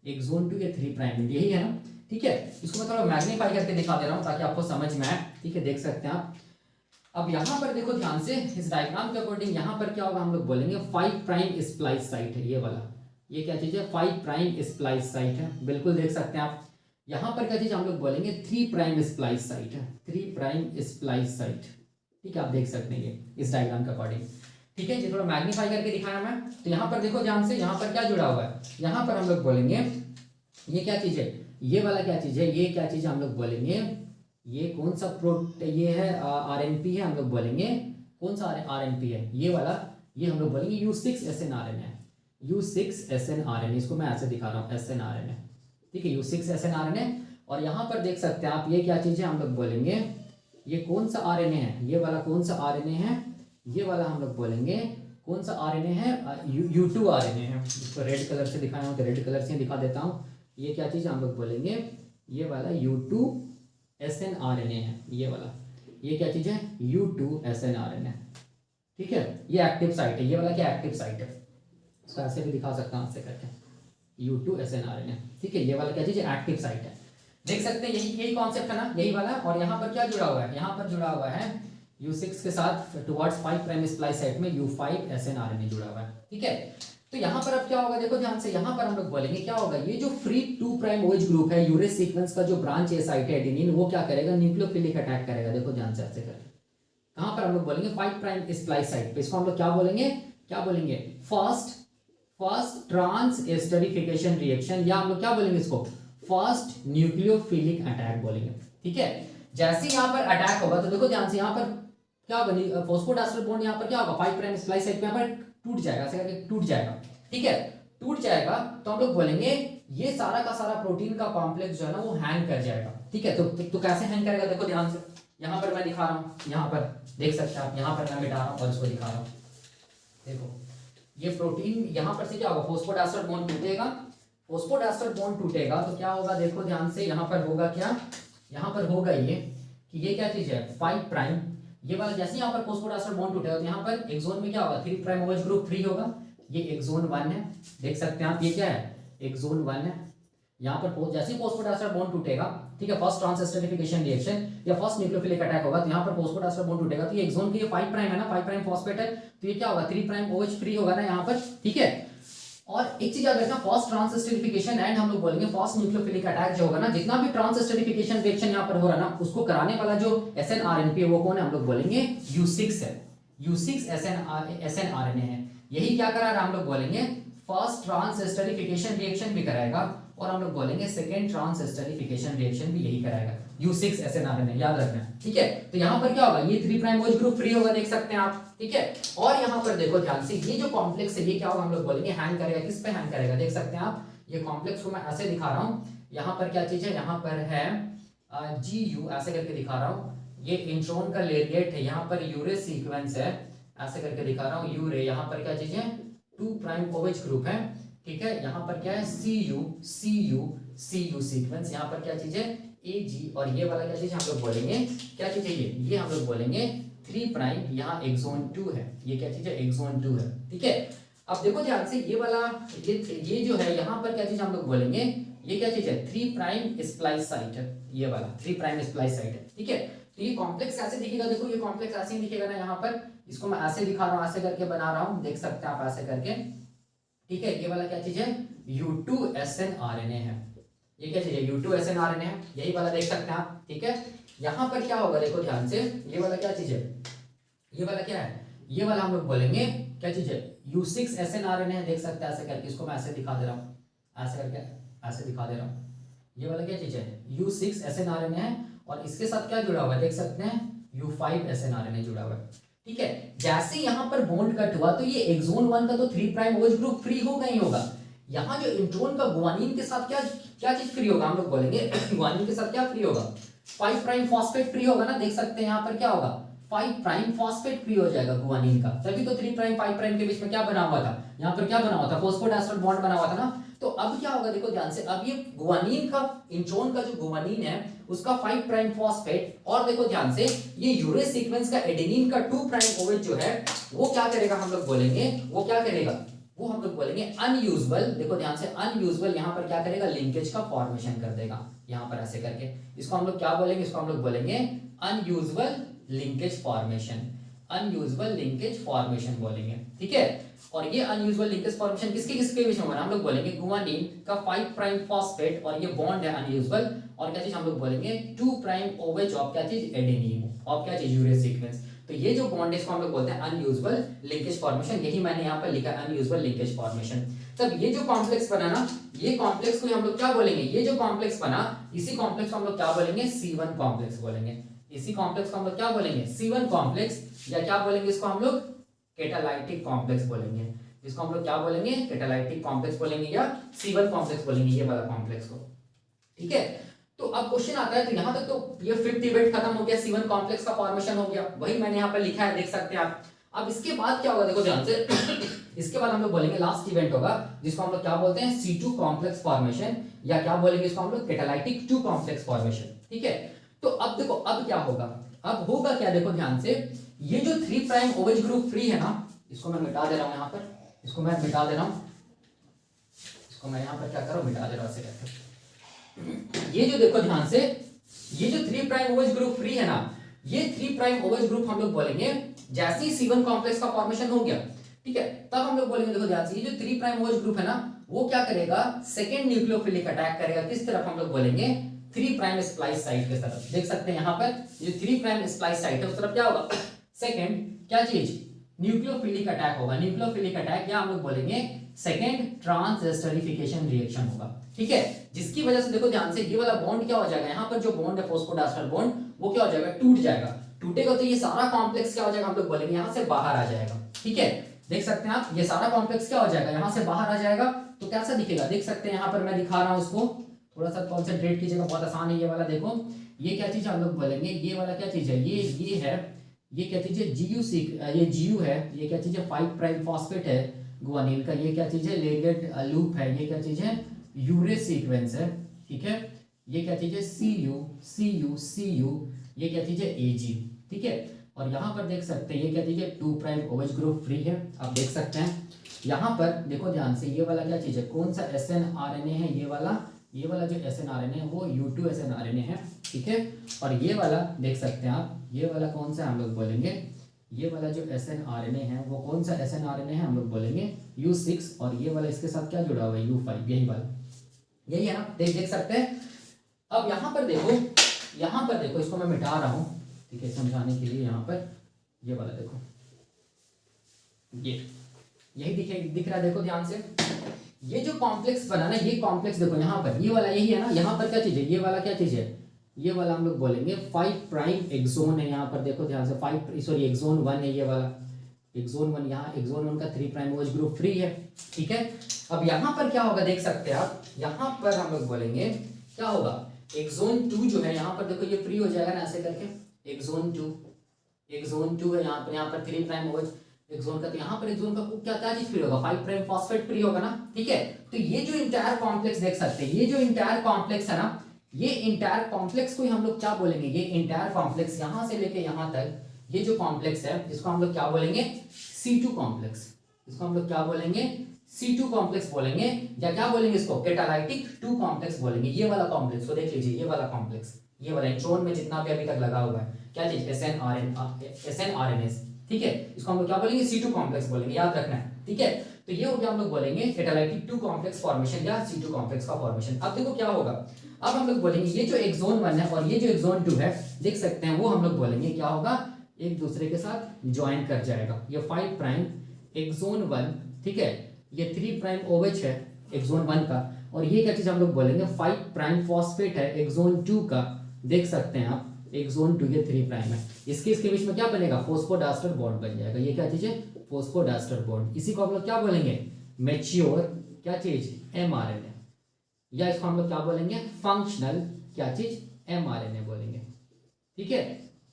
एक्सोन 2, ये 3 प्राइम, यही है ना, ठीक है। इसको मैं थोड़ा मैग्नीफाई करके दिखा दे रहा हूं ताकि आपको समझ में आए, ठीक है, देख सकते हैं आप। अब यहाँ पर देखो ध्यान से, इस डायग्राम के अकॉर्डिंग यहाँ पर क्या होगा, हम लोग बोलेंगे 5 प्राइम स्प्लाइस साइट है ये वाला, ये क्या चीज है, 5 प्राइम स्प्लाइस साइट है, बिल्कुल देख सकते हैं आप। यहाँ पर क्या चीज हम लोग बोलेंगे, 3 प्राइम स्प्लाइस साइट है, 3 प्राइम स्प्लाइस साइट, ठीक है, आप देख सकते हैं ये इस डायग्राम के अकॉर्डिंग, ठीक है। ये थोड़ा मैग्नीफाई करके दिखाया मैं। तो यहाँ पर देखो ध्यान से, यहाँ पर क्या जुड़ा हुआ है, यहाँ पर हम लोग बोलेंगे ये क्या चीज है, ये वाला क्या चीज है, ये क्या चीज हम लोग बोलेंगे, ये कौन सा ये है, आरएनपी है, हम लोग बोलेंगे कौन सा आरएनपी है, ये वाला, ये हम लोग बोलेंगे U6SNRN है, U6SNRN, इसको मैं ऐसे दिखा रहा हूँ, SNRN है, ठीक है, U6SNRN। और यहाँ पर देख सकते हैं आप, ये क्या चीज है, हम लोग बोलेंगे ये कौन सा आरएनए है, ये वाला कौन सा आरएनए है, ये वाला हम लोग बोलेंगे कौन सा आरएनए है, U2 आरएनए है। इसको रेड कलर से दिखाया हूँ तो रेड कलर से दिखा देता हूँ। ये क्या चीज हम लोग बोलेंगे, ये वाला U2SNRNA है, ये वाला, ये क्या चीज है, U2SNRNA, ठीक है। ये एक्टिव साइट है, ये वाला क्या एक्टिव साइट है, इसको ऐसे भी दिखा सकता हूँ, ऐसे करके U2SNRNA, ठीक है। ये वाला क्या चीज है, एक्टिव साइट है, देख सकते हैं, यही कॉन्सेप्ट है ना, यही वाला। और यहाँ पर क्या जुड़ा हुआ है, यहाँ पर जुड़ा हुआ है U6 के साथ टुवर्ड्स 5 प्राइम स्प्लाइस साइट में U5SNRNA जुड़ा हुआ है, ठीक है। तो यहाँ पर अब क्या होगा, देखो ध्यान से, यहाँ पर हम लोग बोलेंगे क्या होगा, ये जो फ्री 2 प्राइम OH ग्रुप है, यूरेस सीक्वेंस का जो ब्रांच ए साइट है एडेनिन, वो क्या करेगा, न्यूक्लियोफिलिक अटैक करेगा, देखो ध्यान से ऐसे करके। कहाँ पर हम लोग बोलेंगे, 5 प्राइम स्प्लाइस साइट पे, इसको हम लोग क्या बोलेंगे, फर्स्ट ट्रांस एस्टरिफिकेशन रिएक्शन, या हम लोग क्या बोलेंगे इसको, फर्स्ट न्यूक्लियोफिलिक अटैक बोलेंगे, ठीक है। जैसे यहाँ पर अटैक होगा तो देखो ध्यान से, यहाँ पर क्या बनी, फॉस्फोडाइस्टर बॉन्ड यहाँ पर क्या होगा, 5 प्राइम स्प्लाइस साइट पे यहाँ पर टूट जाएगा, ऐसे करके टूट जाएगा, ठीक है। टूट जाएगा तो हम लोग बोलेंगे ये सारा का सारा प्रोटीन का कॉम्प्लेक्स जो है ना वो हैंग कर जाएगा, ठीक है। तो कैसे हैंग करेगा, देखो ध्यान से, यहाँ पर मैं दिखा रहा हूँ, यहाँ पर देख सकते हैं आप, यहाँ पर मैं मिटा रहा हूँ और इसको दिखा रहा हूँ, देखो ये प्रोटीन यहाँ पर से क्या होगा, फॉस्फोडाइस्टर बॉन्ड टूटेगा, फॉस्फोडाइस्टर बॉन्ड टूटेगा तो क्या होगा, देखो ध्यान से, यहाँ पर होगा क्या, यहाँ पर होगा ये कि ये क्या चीज है, 5 प्राइम, ये वाला जैसे यहाँ पर फॉस्फोडाइस्टर बॉन्ड टूटेगा तो यहाँ पर एक्सोन में क्या होगा, 3 प्राइम OH ग्रुप फ्री होगा, ये एक्सोन 1 है, देख सकते हैं आप, ये क्या है, एक्सोन 1 है। यहाँ पर जैसे ही फॉस्फोडाइस्टर बॉन्ड टूटेगा, ठीक है, फर्स्ट ट्रांस एस्टरिफिकेशन रिएक्शन या फर्स्ट न्यूक्लियोफिलिक अटैक होगा, तो यहाँ पर फॉस्फोडाइस्टर बॉन्ड टूटेगा तो ये एक्सोन की 5 प्राइम है ना, 5 प्राइम फॉस्फेट है, तो ये क्या होगा, 3 प्राइम OH फ्री होगा ना यहाँ पर, ठीक है। और एक चीज याद रखना, फर्स्ट ट्रांस एस्टरिफिकेशन एंड हम लोग बोलेंगे फर्स्ट न्यूक्लियोफिलिक अटैक जो होगा ना, जितना भी ट्रांस एस्टरिफिकेशन रिएक्शन यहाँ पर हो रहा है ना, उसको कराने वाला जो SNRNP है वो कौन है, हम लोग बोलेंगे U6 है, U6SNRNA है। यही क्या करा रहा है, हम लोग बोलेंगे फर्स्ट ट्रांस एस्टरिफिकेशन रिएक्शन भी कराएगा और हम लोग बोलेंगे सेकेंड ट्रांस एस्टरिफिकेशन रिएक्शन भी यही कराएगा, U6SNRNA, याद रखना, ठीक है। तो यहाँ पर क्या होगा, ये 3 प्राइम OH ग्रुप फ्री होगा, देख सकते हैं आप, ठीक है। और यहाँ पर देखो ध्यान से, ये जो कॉम्प्लेक्स है ये क्या होगा, हम लोग बोलेंगे हैंग करेगा, किस पे हैंग करेगा, देख सकते हैं आप, ये कॉम्प्लेक्स को मैं ऐसे दिखा रहा हूँ, यहाँ पर क्या चीज है, यहाँ पर है जी यू, ऐसे करके दिखा रहा हूँ। ये इंट्रोन का लेरिएट है, यहाँ पर यूरे सीक्वेंस है, ऐसे करके दिखा रहा हूँ यूरे। यहाँ पर क्या चीज है, 2 प्राइम ओवेज ग्रुप है, ठीक है। यहाँ पर क्या है, सी यू सीक्वेंस। यहाँ पर क्या चीज है, ए जी, और ये वाला क्या चीज हम लोग बोलेंगे, क्या चीज है ये हम लोग बोलेंगे 3 प्राइम, यहाँ एक्सोन 2 है, ये क्या चीज है, एक्सोन 2 है, ठीक है। अब देखो ध्यान से, ये वाला ये जो है, यहाँ पर क्या चीज हम लोग बोलेंगे, ये क्या चीज है, 3 प्राइम स्प्लाइस साइट है, ये वाला 3 प्राइम स्प्लाइस साइट है, ठीक है। तो ये कॉम्प्लेक्स ऐसे दिखेगा, देखो ये कॉम्प्लेक्स ऐसे ही दिखेगा ना, यहाँ पर इसको मैं ऐसे दिखा रहा हूँ, ऐसे करके बना रहा हूँ, देख सकते हैं आप ऐसे करके, ठीक है। ये वाला क्या चीज है, U2SN-RNA है, ये क्या चीज है, U2SN-RNA है, यही वाला देख सकते हैं आप, ठीक है। यहाँ पर क्या होगा, देखो ध्यान से, ये वाला क्या चीज है, ये वाला क्या है, ये वाला हम लोग बोलेंगे क्या चीज है, U6SN-RNA है, देख सकते हैं ऐसे करके, इसको मैं ऐसे दिखा दे रहा हूँ, ऐसे करके ऐसे दिखा दे रहा हूँ। ये वाला क्या चीज है, U6SN-RNA है, और इसके साथ क्या जुड़ा हुआ है, देख सकते हैं U5SN-RNA जुड़ा हुआ है, ठीक है। जैसे यहाँ पर बॉन्ड कट हुआ तो ये एक्सोन 1 का तो 3 प्राइम ओवेज ग्रुप फ्री होगा ही होगा। यहाँ जो इंट्रोन का गुआनिन के साथ क्या क्या चीज फ्री होगा, हम लोग बोलेंगे गुआनिन के साथ क्या फ्री होगा, 5 प्राइम फॉस्फेट फ्री होगा ना, देख सकते हैं यहाँ पर क्या होगा, 5 प्राइम फॉस्फेट फ्री हो जाएगा गुआनिन का, तभी तो 3 प्राइम 5 प्राइम के बीच में क्या बना हुआ था, यहाँ पर क्या बना हुआ था, फॉस्फोडाइस्टर बॉन्ड बना हुआ था ना। तो अब क्या होगा, देखो ध्यान से, अब ये गुआनिन का, इंट्रोन का जो गुआनिन है उसका 5 प्राइम फॉस्फेट, और देखो ध्यान से ये यूरेस सीक्वेंस का एडेनिन का 2 प्राइम ओवेज जो है वो क्या करेगा, हम लोग बोलेंगे वो क्या करेगा, वो हम लोग बोलेंगे अनयूजुअल। देखो ध्यान से, अनयूजुअल यहाँ पर क्या करेगा, लिंकेज का फॉर्मेशन कर देगा, यहाँ पर ऐसे करके, इसको हम लोग क्या बोलेंगे, इसको हम लोग बोलेंगे unusual linkage formation, unusual linkage formation बोलेंगे, ठीक है। और ये अनयूजुअल लिंकेज फॉर्मेशन किसके किसके बीच में बना, हम लोग बोलेंगे गुआनिन का 5 प्राइम फॉस्फेट, और ये बॉन्ड है अनयूजुअल, और क्या चीज हम लोग बोलेंगे 2 प्राइम ओवेज ऑफ क्या चीज, एडेनिन, और क्या चीज, यूरेस सीक्वेंस। तो ये जो बॉन्ड है इसको हम लोग बोलते हैं अनयूजुअल लिंकेज फॉर्मेशन, यही मैंने यहाँ पर लिखा है अनयूजुअल लिंकेज फॉर्मेशन। तब ये जो कॉम्प्लेक्स बना ना, ये कॉम्प्लेक्स को हम लोग क्या बोलेंगे, ये जो कॉम्प्लेक्स बना, इसी कॉम्प्लेक्स को हम लोग क्या बोलेंगे, C1 कॉम्प्लेक्स बोलेंगे, इसी कॉम्प्लेक्स को हम लोग क्या बोलेंगे, C1 कॉम्प्लेक्स, या क्या बोलेंगे इसको हम लोग, कैटालाइटिक कॉम्प्लेक्स बोलेंगे, इसको हम लोग क्या बोलेंगे, कैटालाइटिक कॉम्प्लेक्स बोलेंगे, या C1 कॉम्प्लेक्स बोलेंगे, ये वाला कॉम्प्लेक्स को, ठीक है। तो अब क्वेश्चन आता है, तो यहां तक तो ये फिफ्थ इवेंट खत्म हो गया, C1 कॉम्प्लेक्स का फॉर्मेशन हो गया, वही मैंने यहाँ पर लिखा है, देख सकते हैं आप। अब इसके बाद क्या होगा, देखो ध्यान से इसके बाद हम लोग बोलेंगे लास्ट इवेंट होगा, जिसको हम लोग क्या बोलते हैं, C2 कॉम्प्लेक्स फॉर्मेशन, या क्या बोलेंगे इसको हम लोग, कैटालाइटिक 2 कॉम्प्लेक्स फॉर्मेशन, ठीक है। तो अब देखो, अब क्या होगा, अब होगा क्या, देखो ध्यान से, ये जो 3 प्राइम ओवेज ग्रुप फ्री है ना, इसको मैं मिटा दे रहा हूं यहाँ पर, इसको मैं मिटा दे रहा हूं, इसको मैं यहाँ पर क्या कर रहा हूं, मिटा दे रहा हूं ऐसे करके। ये जो देखो ध्यान से, ये जो 3 प्राइम ओवेज ग्रुप फ्री है ना, ये 3 प्राइम ओवेज ग्रुप हम लोग बोलेंगे, जैसे ही C1 कॉम्प्लेक्स का फॉर्मेशन हो गया, ठीक है, तब हम लोग बोलेंगे, देखो ध्यान से, ये जो 3 प्राइम ओवेज ग्रुप है ना, वो क्या करेगा, सेकंड न्यूक्लियोफिलिक अटैक करेगा, किस तरफ, हम लोग बोलेंगे 3 प्राइम स्प्लाइस साइट की तरफ, देख सकते हैं यहाँ पर, ये 3 प्राइम स्प्लाइस साइट है, उस तरफ क्या होगा, सेकंड क्या चीज, न्यूक्लियोफिलिक अटैक होगा, न्यूक्लियोफिलिक अटैक, या हम लोग बोलेंगे सेकंड ट्रांसएस्टरिफिकेशन रिएक्शन होगा, ठीक है। जिसकी वजह से देखो ध्यान से, ये वाला बॉन्ड क्या हो जाएगा, यहाँ पर जो बॉन्ड है फॉस्फोडाइस्टर बॉन्ड, वो क्या हो जाएगा, टूट जाएगा, टूटेगा तो ये सारा कॉम्प्लेक्स क्या हो जाएगा, हम लोग बोलेंगे यहाँ से बाहर आ जाएगा, ठीक है। देख सकते हैं आप, ये सारा कॉम्प्लेक्स क्या हो जाएगा, यहाँ से बाहर आ जाएगा, तो कैसा दिखेगा, देख सकते हैं यहाँ पर मैं दिखा रहा हूँ इसको, थोड़ा सा कॉन्सेंट्रेट कीजिएगा, बहुत आसान है ये वाला, देखो ये क्या चीज हम लोग बोलेंगे, ये वाला क्या चीज है, ये है, ये क्या चीज है, ये GU है, ये क्या चीज है, 5 प्राइम फॉस्फेट है गुआनिन का, ये क्या चीज है, लेगेट लूप है, ये क्या चीज है, यूरेस सीक्वेंस है, ठीक है। ये क्या चीज है, CU, ये क्या चीज है, AG, ठीक है। और यहाँ पर देख सकते हैं, ये क्या चीज है, 2 प्राइम ओवेज ग्रुप फ्री है, आप देख सकते हैं यहाँ पर, देखो ध्यान से, ये वाला क्या चीज है, कौन सा SN-RNA है, ये वाला जो SN-RNA है वो U2SN-RNA है, ठीक है। और ये वाला देख सकते हैं आप, ये वाला कौन सा हम लोग बोलेंगे, ये वाला जो SN-RNA है वो कौन सा SN-RNA है, हम लोग बोलेंगे U6, और ये वाला इसके साथ क्या जुड़ा हुआ है, U5, यही वाला, यही है ना, देख सकते हैं। अब यहाँ पर देखो, इसको मैं मिटा रहा हूँ, ठीक है, समझाने के लिए, यहाँ पर ये वाला देखो, ये यही दिख रहा है, देखो ध्यान से, ये जो कॉम्प्लेक्स बना ना, ये कॉम्प्लेक्स देखो यहाँ पर, ये वाला यही है ना, यहाँ पर क्या चीज है, ये वाला क्या चीज है, ये वाला हम लोग बोलेंगे 5 प्राइम एक्सोन है, यहाँ पर देखो ध्यान से, एक्सोन 1 है, ये वाला एक्सोन 1, यहाँ एक्सोन 1 का 3 प्राइम ओवेज ग्रुप फ्री है, ठीक है। अब यहाँ पर क्या होगा, देख सकते हैं आप, यहाँ पर हम लोग बोलेंगे क्या होगा, एक्सोन 2 जो है यहाँ पर देखो ये फ्री हो जाएगा ना ऐसे करके, एक्सोन 2 है यहाँ पर 3 प्राइम ओएच एक्सोन का, तो यहाँ पर एक्सोन का क्या क्या चीज फ्री होगा, 5 प्राइम फॉस्फेट फ्री होगा ना, ठीक है। तो ये जो इंटायर कॉम्प्लेक्स देख सकते हैं, ये जो इंटायर कॉम्प्लेक्स है ना, ये इंटायर कॉम्प्लेक्स को हम लोग क्या बोलेंगे, ये इंटायर कॉम्प्लेक्स यहाँ से लेके यहाँ तक ये जो कॉम्प्लेक्स है इसको हम लोग क्या बोलेंगे, C2 कॉम्प्लेक्स, इसको हम लोग क्या बोलेंगे, C2 कॉम्प्लेक्स बोलेंगे, या क्या बोलेंगे इसको, कैटालाइटिक 2 कॉम्प्लेक्स बोलेंगे। ये वाला कॉम्प्लेक्स को देख लीजिए, ये वाला कॉम्प्लेक्स, ये वाला इंट्रोन में जितना भी अभी तक लगा हुआ है, क्या चीज, SN-RNS, ठीक है, इसको हम लोग क्या बोलेंगे, C2 कॉम्प्लेक्स बोलेंगे, याद रखना है, ठीक है। तो ये हो गया, हम लोग बोलेंगे कैटालाइटिक 2 कॉम्प्लेक्स फॉर्मेशन या C2 कॉम्प्लेक्स का फॉर्मेशन। अब देखो क्या होगा, अब हम लोग बोलेंगे ये जो एक्सोन 1 है और ये जो एक्सोन 2 है, देख सकते हैं, वो हम लोग बोलेंगे क्या होगा, एक दूसरे के साथ ज्वाइन कर जाएगा। ये 5 प्राइम एक्सोन 1, ठीक है, ये 3 प्राइम OH है एक्सोन 1 का, और ये क्या चीज हम लोग बोलेंगे 5 प्राइम फॉस्फेट है एक्सोन 2 का, देख सकते हैं आप, एक्सोन 2 ये 3 प्राइम है, इसके बीच में क्या बनेगा, फॉस्फोडास्टर बॉन्ड बन जाएगा। ये क्या चीज है, फॉस्फोडास्टर बॉन्ड, इसी को हम लोग क्या बोलेंगे, मैच्योर क्या चीज, mRNA, या इसको हम लोग क्या बोलेंगे, फंक्शनल क्या चीज, mRNA बोलेंगे, ठीक है,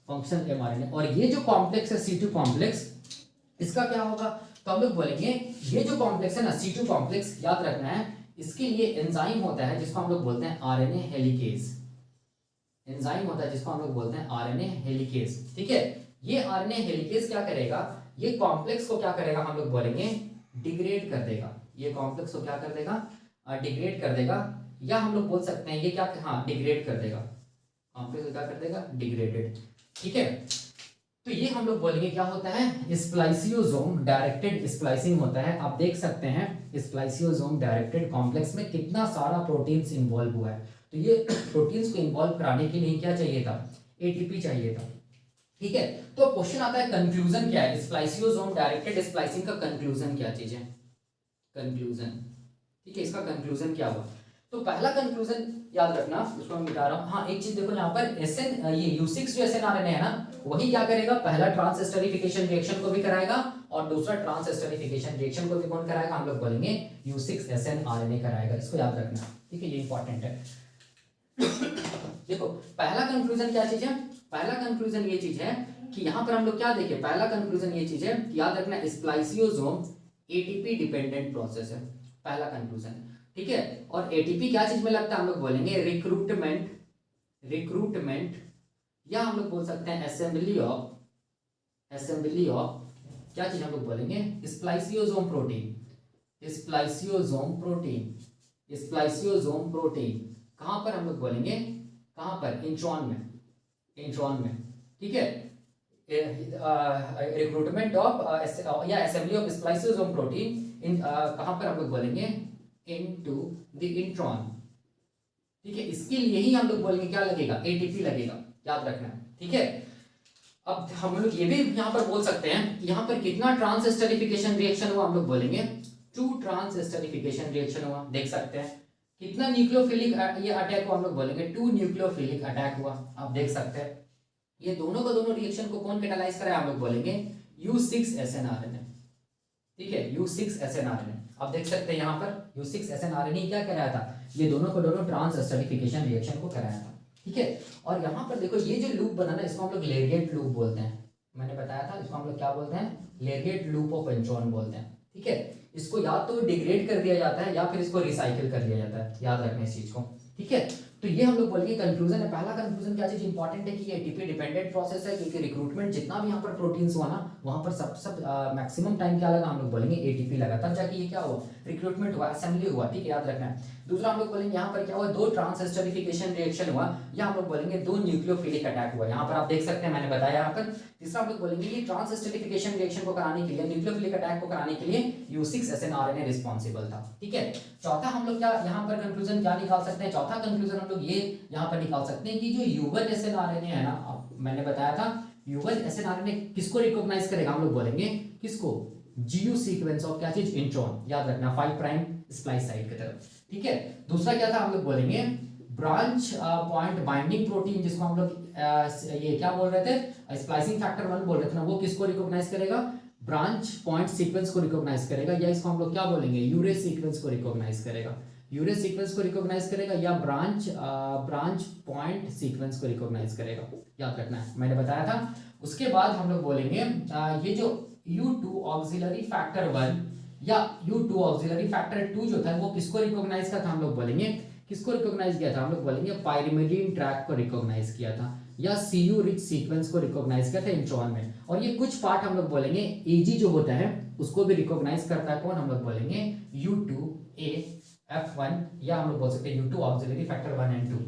फंक्शनल mRNA। और ये जो कॉम्प्लेक्स है C2 कॉम्प्लेक्स, इसका क्या होगा, तो हम लोग बोलेंगे ये जो कॉम्प्लेक्स है ना C2 कॉम्प्लेक्स, याद रखना है, इसके लिए एंजाइम होता है जिसको हम लोग बोलते हैं RNA हेलिकेज, एंजाइम होता है जिसको हम लोग बोलते हैं RNA हेलिकेज, ठीक है। ये RNA हेलिकेज क्या करेगा, ये कॉम्प्लेक्स को क्या करेगा, हम लोग बोलेंगे डिग्रेड कर देगा, ये कॉम्प्लेक्स को क्या कर देगा, डिग्रेड कर देगा, या हम लोग बोल सकते हैं ये क्या, हाँ डिग्रेड कर देगा, कॉम्प्लेक्स को क्या कर देगा, डिग्रेडेड, ठीक है। तो ये हम लोग बोलेंगे क्या होता है, स्प्लाइसियोसोम डायरेक्टेड स्प्लाइसिंग होता है। आप देख सकते हैं स्प्लाइसियोसोम डायरेक्टेड कॉम्प्लेक्स में कितना सारा प्रोटीन्स इन्वॉल्व हुआ है, तो ये प्रोटीन्स को इन्वॉल्व कराने के लिए क्या चाहिए था, ATP चाहिए था, ठीक है। तो क्वेश्चन आता है कंक्लूजन क्या है, स्प्लाइसियोसोम डायरेक्टेड स्प्लाइसिंग का कंक्लूजन क्या चीज है, कंक्लूजन, ठीक है, इसका कंक्लूजन क्या हुआ। तो पहला कंक्लूजन याद रखना, उसको मैं मिटा रहा हूं, हाँ एक चीज देखो यहाँ पर ये U6 जो SN-RNA है ना, वही क्या करेगा, पहला ट्रांसएस्टरिफिकेशन रिएक्शन को भी कराएगा और दूसरा ट्रांसएस्टरिफिकेशन रिएक्शन को भी कौन कराएगा, हम लोग बोलेंगे U6 SN-RNA कराएगा, इसको याद रखना, ठीक है, ये इंपॉर्टेंट है। देखो पहला कंक्लूजन क्या चीज है, पहला कंक्लूजन ये चीज है कि यहाँ पर हम लोग क्या देखें, पहला कंक्लूजन ये चीज है, याद रखना, स्प्लाइसियोसोम ATP डिपेंडेंट प्रोसेस है, पहला कंक्लूजन, ठीक है। और ATP क्या चीज में लगता है, हम लोग बोलेंगे रिक्रूटमेंट, या हम लोग बोल सकते हैं असेंबली ऑफ क्या चीज हम लोग बोलेंगे, स्प्लाइसियोसोम प्रोटीन, कहां पर हम लोग बोलेंगे, कहां पर, इंट्रॉन में, ठीक है, रिक्रूटमेंट ऑफ या असेंबली ऑफ स्प्लाइसियोसोम प्रोटीन कहां पर हम लोग बोलेंगे, इनटू द इंट्रॉन, ठीक है। इसके लिए ही हम लोग बोलेंगे क्या लगेगा, ATP लगेगा, याद रखना, ठीक है। अब हम लोग ये भी यहाँ पर बोल सकते हैं कि यहाँ पर कितना ट्रांसएस्टरिफिकेशन रिएक्शन हुआ, हम लोग बोलेंगे 2 ट्रांसएस्टरिफिकेशन रिएक्शन हुआ, देख सकते हैं। कितना न्यूक्लियोफिलिक ये अटैक हुआ, हम लोग बोलेंगे 2 न्यूक्लियोफिलिक अटैक हुआ, आप देख सकते हैं। ये दोनों का दोनों रिएक्शन को कौन कैटालाइज कराया, हम लोग बोलेंगे U6 SN-RNA, ठीक है, U6 SN-RNA। आप देख सकते हैं यहाँ पर U6 SN-RNA क्या कराया था, ये दोनों को दोनों ट्रांसएस्टरिफिकेशन रिएक्शन को कराया था, ठीक है। और यहाँ पर देखो ये जो लूप बना ना, इसको हम लोग लेरिएट लूप बोलते हैं, मैंने बताया था, इसको हम लोग क्या बोलते हैं, लेरिएट लूप ऑफ इंट्रॉन बोलते हैं, ठीक है। इसको या तो डिग्रेड कर दिया जाता है या फिर इसको रिसाइकिल कर दिया जाता है, याद रखना इस चीज को, ठीक है। तो ये हम लोग बोलेंगे कंक्लूजन है, पहला कंक्लूजन क्या चीज इंपॉर्टेंट है कि ये ATP डिपेंडेंट प्रोसेस है, क्योंकि रिक्रूटमेंट जितना भी यहाँ पर प्रोटीन्स हुआ ना, वहां पर सब मैक्सिमम टाइम क्या लगा, हम लोग बोलेंगे ATP लगा, तब जाके ये क्या हुआ, रिक्रूटमेंट हुआ, असेंबली हुआ, ठीक है, याद रखना है। दूसरा हम लोग बोलेंगे यहाँ पर क्या हुआ, 2 ट्रांसएस्टरिफिकेशन रिएक्शन हुआ, या हम लोग बोलेंगे 2 न्यूक्लियोफिलिक अटैक हुआ, यहाँ पर आप देख सकते हैं, मैंने बताया यहाँ पर। तीसरा हम लोग बोलेंगे ये ट्रांसएस्टरिफिकेशन रिएक्शन को कराने के लिए, न्यूक्लियोफिलिक अटैक को कराने के लिए U6 SN-RNA रिस्पांसिबल था, ठीक है। चौथा हम लोग क्या यहाँ पर कंक्लूजन क्या निकाल सकते हैं, चौथा कंक्लूजन हम लोग ये यहाँ पर निकाल सकते हैं कि जो U1 SN-RNA है ना, मैंने बताया था U1 SN-RNA किसको रिकॉग्नाइज करेगा, हम लोग बोलेंगे किसको, GU सीक्वेंस ऑफ क्या चीज, इंट्रॉन, याद रखना 5 प्राइम स्प्लाइस साइट की तरफ, ठीक है। दूसरा क्या था, हम लोग बोलेंगे ब्रांच पॉइंट बाइंडिंग प्रोटीन, जिसको हम लोग ये क्या बोल रहे थे, स्प्लाइसिंग फैक्टर 1 बोल रहे थे ना, वो किसको रिकॉग्नाइज करेगा, ब्रांच पॉइंट सीक्वेंस को रिकॉग्नाइज करेगा, या इसको हम लोग क्या बोलेंगे, यूरेस सीक्वेंस को रिकॉग्नाइज करेगा, यूरेज सीक्वेंस को रिकॉग्नाइज करेगा या ब्रांच पॉइंट सीक्वेंस को रिकॉग्नाइज करेगा, याद रखना है, मैंने बताया था। उसके बाद हम लोग बोलेंगे ये जो U2 ऑक्सिलरी फैक्टर 1 या U2 ऑक्सिलरी फैक्टर 2 जो था वो किसको रिकॉग्नाइज किया था, हम लोग बोलेंगे किसको रिकॉग्नाइज किया था, हम लोग बोलेंगे पाइरिमिडीन ट्रैक को रिकॉग्नाइज किया था या Cu रिच सीक्वेंस को रिकॉग्नाइज किया था इंट्रॉन में। और ये कुछ पार्ट हम लोग बोलेंगे Ag जो होता है उसको भी रिकॉग्नाइज करता है कौन, हम लोग बोलेंगे U2A F1 या हम लोग बोल सकते हैं U2 ऑक्सिलरी फैक्टर 1 एंड 2।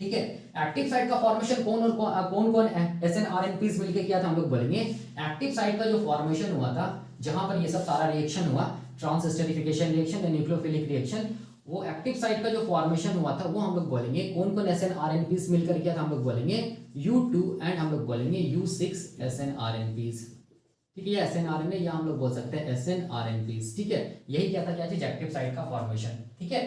ठीक है, एक्टिव साइट का फॉर्मेशन कौन और कौन SNRNPs मिलकर किया था, हम लोग बोलेंगे एक्टिव साइट का जो फॉर्मेशन हुआ था जहां पर ये सब सारा रिएक्शन हुआ, ट्रांस एस्टरिफिकेशन रिएक्शन या न्यूक्लियोफिलिक रिएक्शन, वो एक्टिव साइट का जो फॉर्मेशन हुआ था वो हम लोग बोलेंगे कौन कौन SNRNPs मिलकर किया था, हम लोग बोलेंगे U2 एंड हम लोग बोलेंगे U6 SNRNPs। ठीक है, SNRNA या हम लोग बोल सकते हैं SNRNPs। ठीक है, यही क्या था, क्या चीज, एक्टिव साइट का फॉर्मेशन। ठीक है,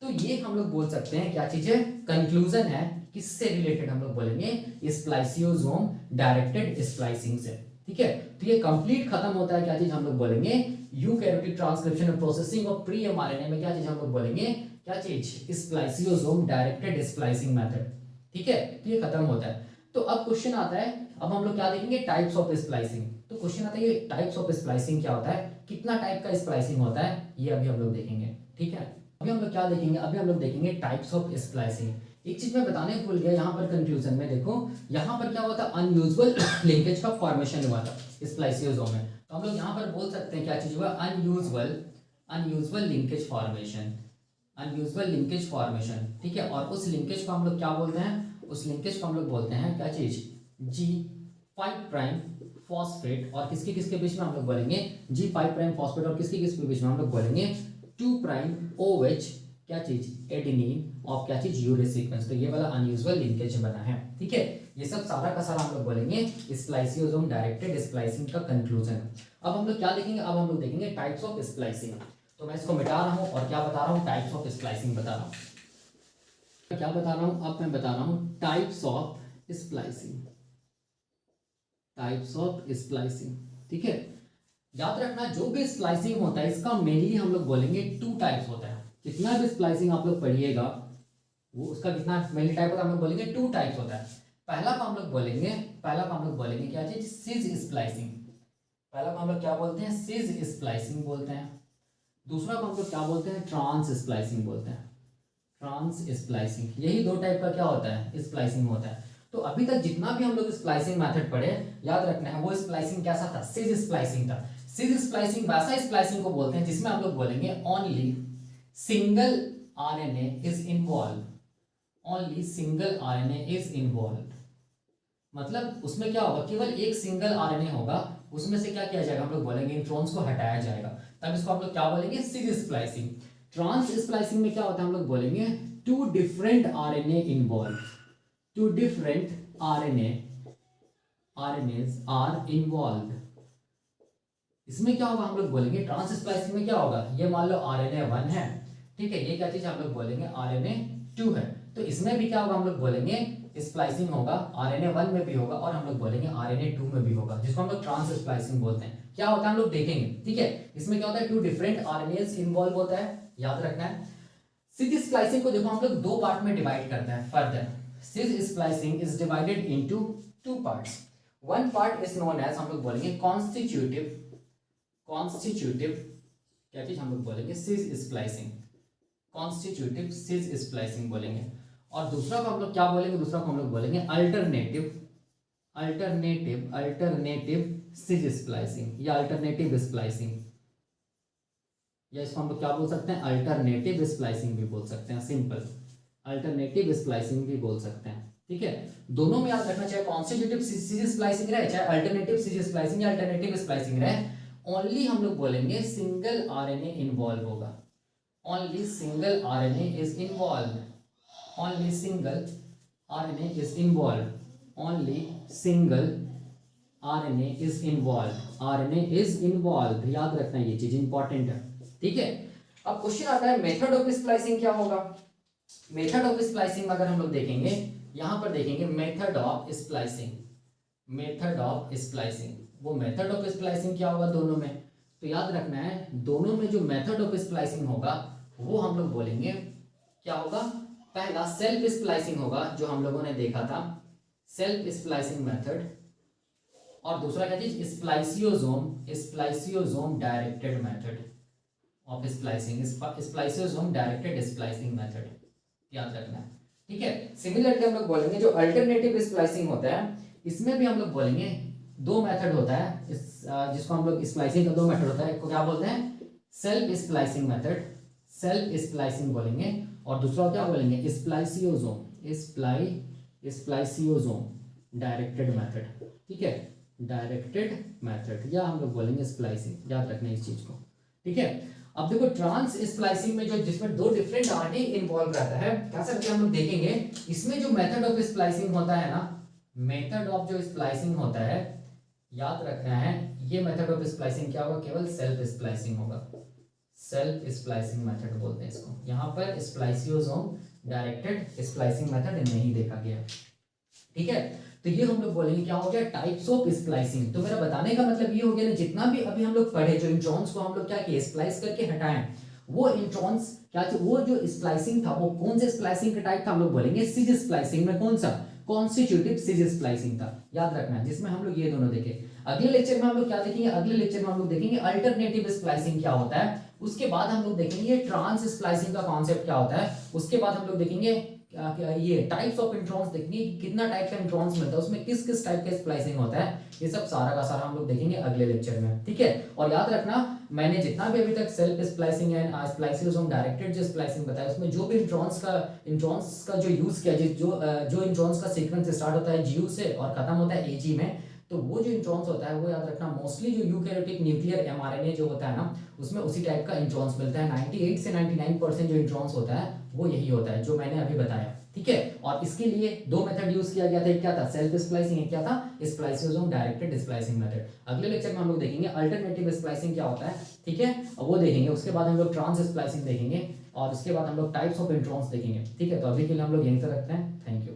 तो ये हम लोग बोल सकते हैं क्या चीज है, कंक्लूजन है, किससे रिलेटेड, हम लोग बोलेंगे स्प्लाइसियोसोम डायरेक्टेड स्प्लाइसिंग से। ठीक है, तो ये कंप्लीट खत्म होता है क्या चीज, हम लोग बोलेंगे यूकैरियोटिक ट्रांसक्रिप्शन और प्रोसेसिंग ऑफ प्री एमआरएनए में क्या चीज हम लोग बोलेंगे, क्या चीज, स्प्लाइसियोसोम डायरेक्टेड स्प्लाइसिंग मेथड। ठीक है, तो ये खत्म होता है। तो अब क्वेश्चन आता है, अब हम लोग क्या देखेंगे, टाइप्स ऑफ स्प्लाइसिंग। तो क्वेश्चन आता है ये टाइप्स ऑफ स्प्लाइसिंग क्या होता है, कितना टाइप का स्प्लाइसिंग होता है, ये अभी हम लोग देखेंगे। ठीक है, अभी हम लोग क्या देखेंगे, अभी हम लोग देखेंगे टाइप्स ऑफ स्प्लाइसिंग। एक चीज मैं बताने भूल गया यहाँ पर कंक्लूजन में, देखो यहाँ पर क्या हुआ था, अनयूजुअल लिंकेज का फॉर्मेशन हुआ था स्प्लाइसियोसोम में। तो हम लोग यहाँ पर बोल सकते हैं क्या चीज हुआ, unusual linkage formation, unusual linkage formation. ठीक है, और उस लिंकेज को हम लोग क्या बोलते हैं, उस लिंकेज को हम लोग बोलते हैं क्या चीज, G5' फॉस्फेट, और किसके किसके बीच में हम लोग बोलेंगे G5' फॉस्फेट, और किसके किसके बीच में हम लोग बोलेंगे 2' OH क्या चीज, एडेनिन ऑफ क्या चीज, यूरेज सीक्वेंस। तो ये वाला अनयूजुअल लिंकेज बना है। ठीक है, ये सब सारा का सारा हम लोग बोलेंगे स्प्लाइसियोसोम डायरेक्टेड स्प्लाइसिंग का कंक्लूजन। अब हम लोग क्या देखेंगे, अब हम लोग देखेंगे टाइप्स ऑफ स्प्लाइसिंग। तो मैं इसको मिटा रहा हूं और क्या बता रहा हूं, टाइप्स ऑफ स्प्लाइसिंग बता रहा हूं। क्या बता रहा हूं, अब मैं बता रहा हूं types of splicing, types of splicing. ठीक है, याद रखना जो भी स्प्लाइसिंग होता है इसका मेनली हम लोग बोलेंगे 2 टाइप्स होता है। जितना भी स्प्लाइसिंग आप लोग पढ़िएगा वो उसका कितना मेनली टाइप होता है, हम लोग बोलेंगे 2 टाइप्स होता है। पहला को हम लोग बोलेंगे क्या चीज, सिज स्प्लाइसिंग। पहला को हम लोग क्या बोलते हैं, सिज स्प्लाइसिंग बोलते हैं। दूसरा को हम लोग क्या बोलते हैं, ट्रांस स्प्लाइसिंग बोलते हैं, ट्रांस स्प्लाइसिंग। यही 2 टाइप का क्या होता है, स्प्लाइसिंग होता है। तो अभी तक जितना भी हम लोग स्प्लाइसिंग मेथड पढ़े, याद रखना है वो स्प्लाइसिंग कैसा था, सिज स्प्लाइसिंग था। सिज स्प्लाइसिंग वैसा स्प्लाइसिंग को बोलते हैं जिसमें हम लोग बोलेंगे only single RNA is involve, only single RNA is involve. मतलब उसमें क्या होगा, केवल एक सिंगल आरएनए होगा, उसमें से क्या किया जाएगा, हम लोग बोलेंगे इंट्रॉन्स को हटाया जाएगा, तब इसको हम लोग क्या बोलेंगे, सिज स्प्लाइसिंग। ट्रांस स्प्लाइसिंग में क्या होता है, हम लोग बोलेंगे 2 different RNA involve, 2 different RNAs are involved। इसमें क्या होगा, हम लोग बोलेंगे ट्रांस स्प्लाइसिंग में क्या होगा, ये मान लो RNA1 है, ठीक है, ये क्या चीज हम लोग बोलेंगे RNA2 है। तो इसमें भी क्या होगा, हम लोग बोलेंगे स्प्लाइसिंग होगा, RNA1 में भी होगा और हम लोग बोलेंगे RNA2 में भी होगा, जिसको हम लोग ट्रांस स्प्लाइसिंग बोलते हैं। क्या होता है हम लोग देखेंगे। ठीक है, इसमें क्या होता है, 2 डिफरेंट RNAs इन्वॉल्व होता है, याद रखना है। सिज स्प्लाइसिंग को देखो हम लोग 2 पार्ट में डिवाइड करते हैं further. Cis splicing is divided into 2 parts. One part is known as, हम लोग बोलेंगे constitutive क्या चीज हम लोग बोलेंगे, cis splicing, constitutive cis splicing बोलेंगे। और दूसरा को हम लोग क्या बोलेंगे, दूसरा को हम लोग बोलेंगे अल्टरनेटिव cis splicing या अल्टरनेटिव स्प्लाइसिंग, या इसको हम लोग क्या बोल सकते हैं, अल्टरनेटिव स्प्लाइसिंग भी बोल सकते हैं, सिंपल अल्टरनेटिव स्प्लाइसिंग भी बोल सकते हैं। ठीक है, दोनों में याद रखना, चाहे कॉन्स्टिट्यूटिव सिज स्प्लाइसिंग रहे, चाहे अल्टरनेटिव सिज स्प्लाइसिंग या अल्टरनेटिव स्प्लाइसिंग रहे, ओनली हम लोग बोलेंगे सिंगल आरएनए इन्वॉल्व होगा, only single RNA is involve, only single RNA is involve, only single RNA is involve, RNA is involve, याद रखना ये चीज इंपॉर्टेंट है। ठीक है, अब क्वेश्चन आता है मेथड ऑफ स्प्लाइसिंग क्या होगा। मेथड ऑफ स्प्लाइसिंग अगर हम लोग देखेंगे, यहां पर देखेंगे method of splicing, method of splicing, वो मेथड ऑफ स्प्लाइसिंग क्या होगा दोनों में। तो याद रखना है दोनों में जो मेथड ऑफ स्प्लाइसिंग होगा वो हम लोग बोलेंगे क्या होगा, पहला सेल्फ स्प्लाइसिंग होगा जो हम लोगों ने देखा था, सेल्फ स्प्लाइसिंग मेथड, और दूसरा क्या चीज, spliceosome directed method of splicing, spliceosome directed splicing method, याद रखना है। ठीक है, सिमिलरली हम लोग बोलेंगे जो अल्टरनेटिव स्प्लाइसिंग होता है, इसमें भी हम लोग बोलेंगे दो मेथड होता है, जिसको हम लोग स्प्लाइसिंग का दो मेथड होता है, क्या बोलते हैं, self splicing method, self splicing बोलेंगे, और दूसरा क्या बोलेंगे, स्प्लाइसियोसोम डायरेक्टेड मेथड। ठीक है, डायरेक्टेड मेथड, या हम लोग बोलेंगे स्प्लाइसिंग, याद रखना इस चीज को। ठीक है, अब देखो ट्रांस स्प्लाइसिंग में जो जिसमें दो डिफरेंट आरएनए इन्वॉल्व रहता है, कैसे करके हम लोग देखेंगे। इसमें जो मेथड ऑफ स्प्लाइसिंग होता है ना, मेथड ऑफ जो स्प्लाइसिंग होता है, याद रखना है, ये मेथड ऑफ स्प्लाइसिंग क्या होगा, केवल सेल्फ स्प्लाइसिंग होगा, सेल्फ स्प्लाइसिंग मेथड बोलते हैं इसको। यहाँ पर स्प्लाइसियोसोम डायरेक्टेड स्प्लाइसिंग मेथड नहीं देखा गया। ठीक है, तो ये हम लोग बोलेंगे क्या हो गया, टाइप्स ऑफ स्प्लाइसिंग। तो मेरा बताने का मतलब ये हो गया ना, जितना भी अभी हम लोग पढ़े, जो इंट्रॉन्स को हम लोग क्या किए, स्प्लाइस करके हटाएं, वो इंट्रॉन्स क्या, वो जो स्प्लाइसिंग था वो कौन से स्प्लाइसिंग का टाइप था, हम लोग बोलेंगे सिज स्प्लाइसिंग में कौन सा, कॉन्स्टिट्यूटिव सिज स्प्लाइसिंग था, याद रखना है, जिसमें हम लोग ये दोनों देखे। अगले लेक्चर में हम लोग क्या देखेंगे, अगले लेक्चर में हम लोग देखेंगे अल्टरनेटिव स्प्लाइसिंग क्या होता है, उसके बाद हम लोग देखेंगे ट्रांस स्प्लाइसिंग का कॉन्सेप्ट क्या होता है, उसके बाद हम लोग देखेंगे ये टाइप्स ऑफ इंट्रॉन्स, देखेंगे कितना टाइप का इंट्रॉन्स मिलता है, उसमें किस किस टाइप का स्प्लाइसिंग होता है, ये सब सारा का सारा हम लोग देखेंगे अगले लेक्चर में। ठीक है, और याद रखना, मैंने जितना भी अभी तक self splicing and spliceosome directed जो स्प्लाइसिंग बताया, उसमें जो भी इंट्रॉन्स का जो यूज किया, जो इंट्रॉन्स का सीक्वेंस स्टार्ट होता है जीयू से और खत्म होता है एजी में, तो वो जो इंट्रॉन्स होता है वो याद रखना, मोस्टली जो यूकैरियोटिक न्यूक्लियर एमआरएनए जो होता है ना, उसमें उसी टाइप का इंट्रॉन्स मिलता है। 98 से 99% जो इंट्रॉन्स होता है वो यही होता है जो मैंने अभी बताया। ठीक है, और इसके लिए दो मेथड यूज किया गया था, एक क्या था, सेल्फ स्प्लाइसिंग, एक क्या था, स्प्लाइसियोसोम डायरेक्टेड स्प्लाइसिंग मेथड। अगले लेक्चर में हम लोग देखेंगे अल्टरनेटिव स्प्लाइसिंग क्या होता है। ठीक है, वो देखेंगे, उसके बाद हम लोग ट्रांस स्प्लाइसिंग देखेंगे, और उसके बाद हम लोग टाइप्स ऑफ इंट्रॉन्स देखेंगे। ठीक है, तो अभी के लिए हम लोग यहीं तक रखते हैं, थैंक यू।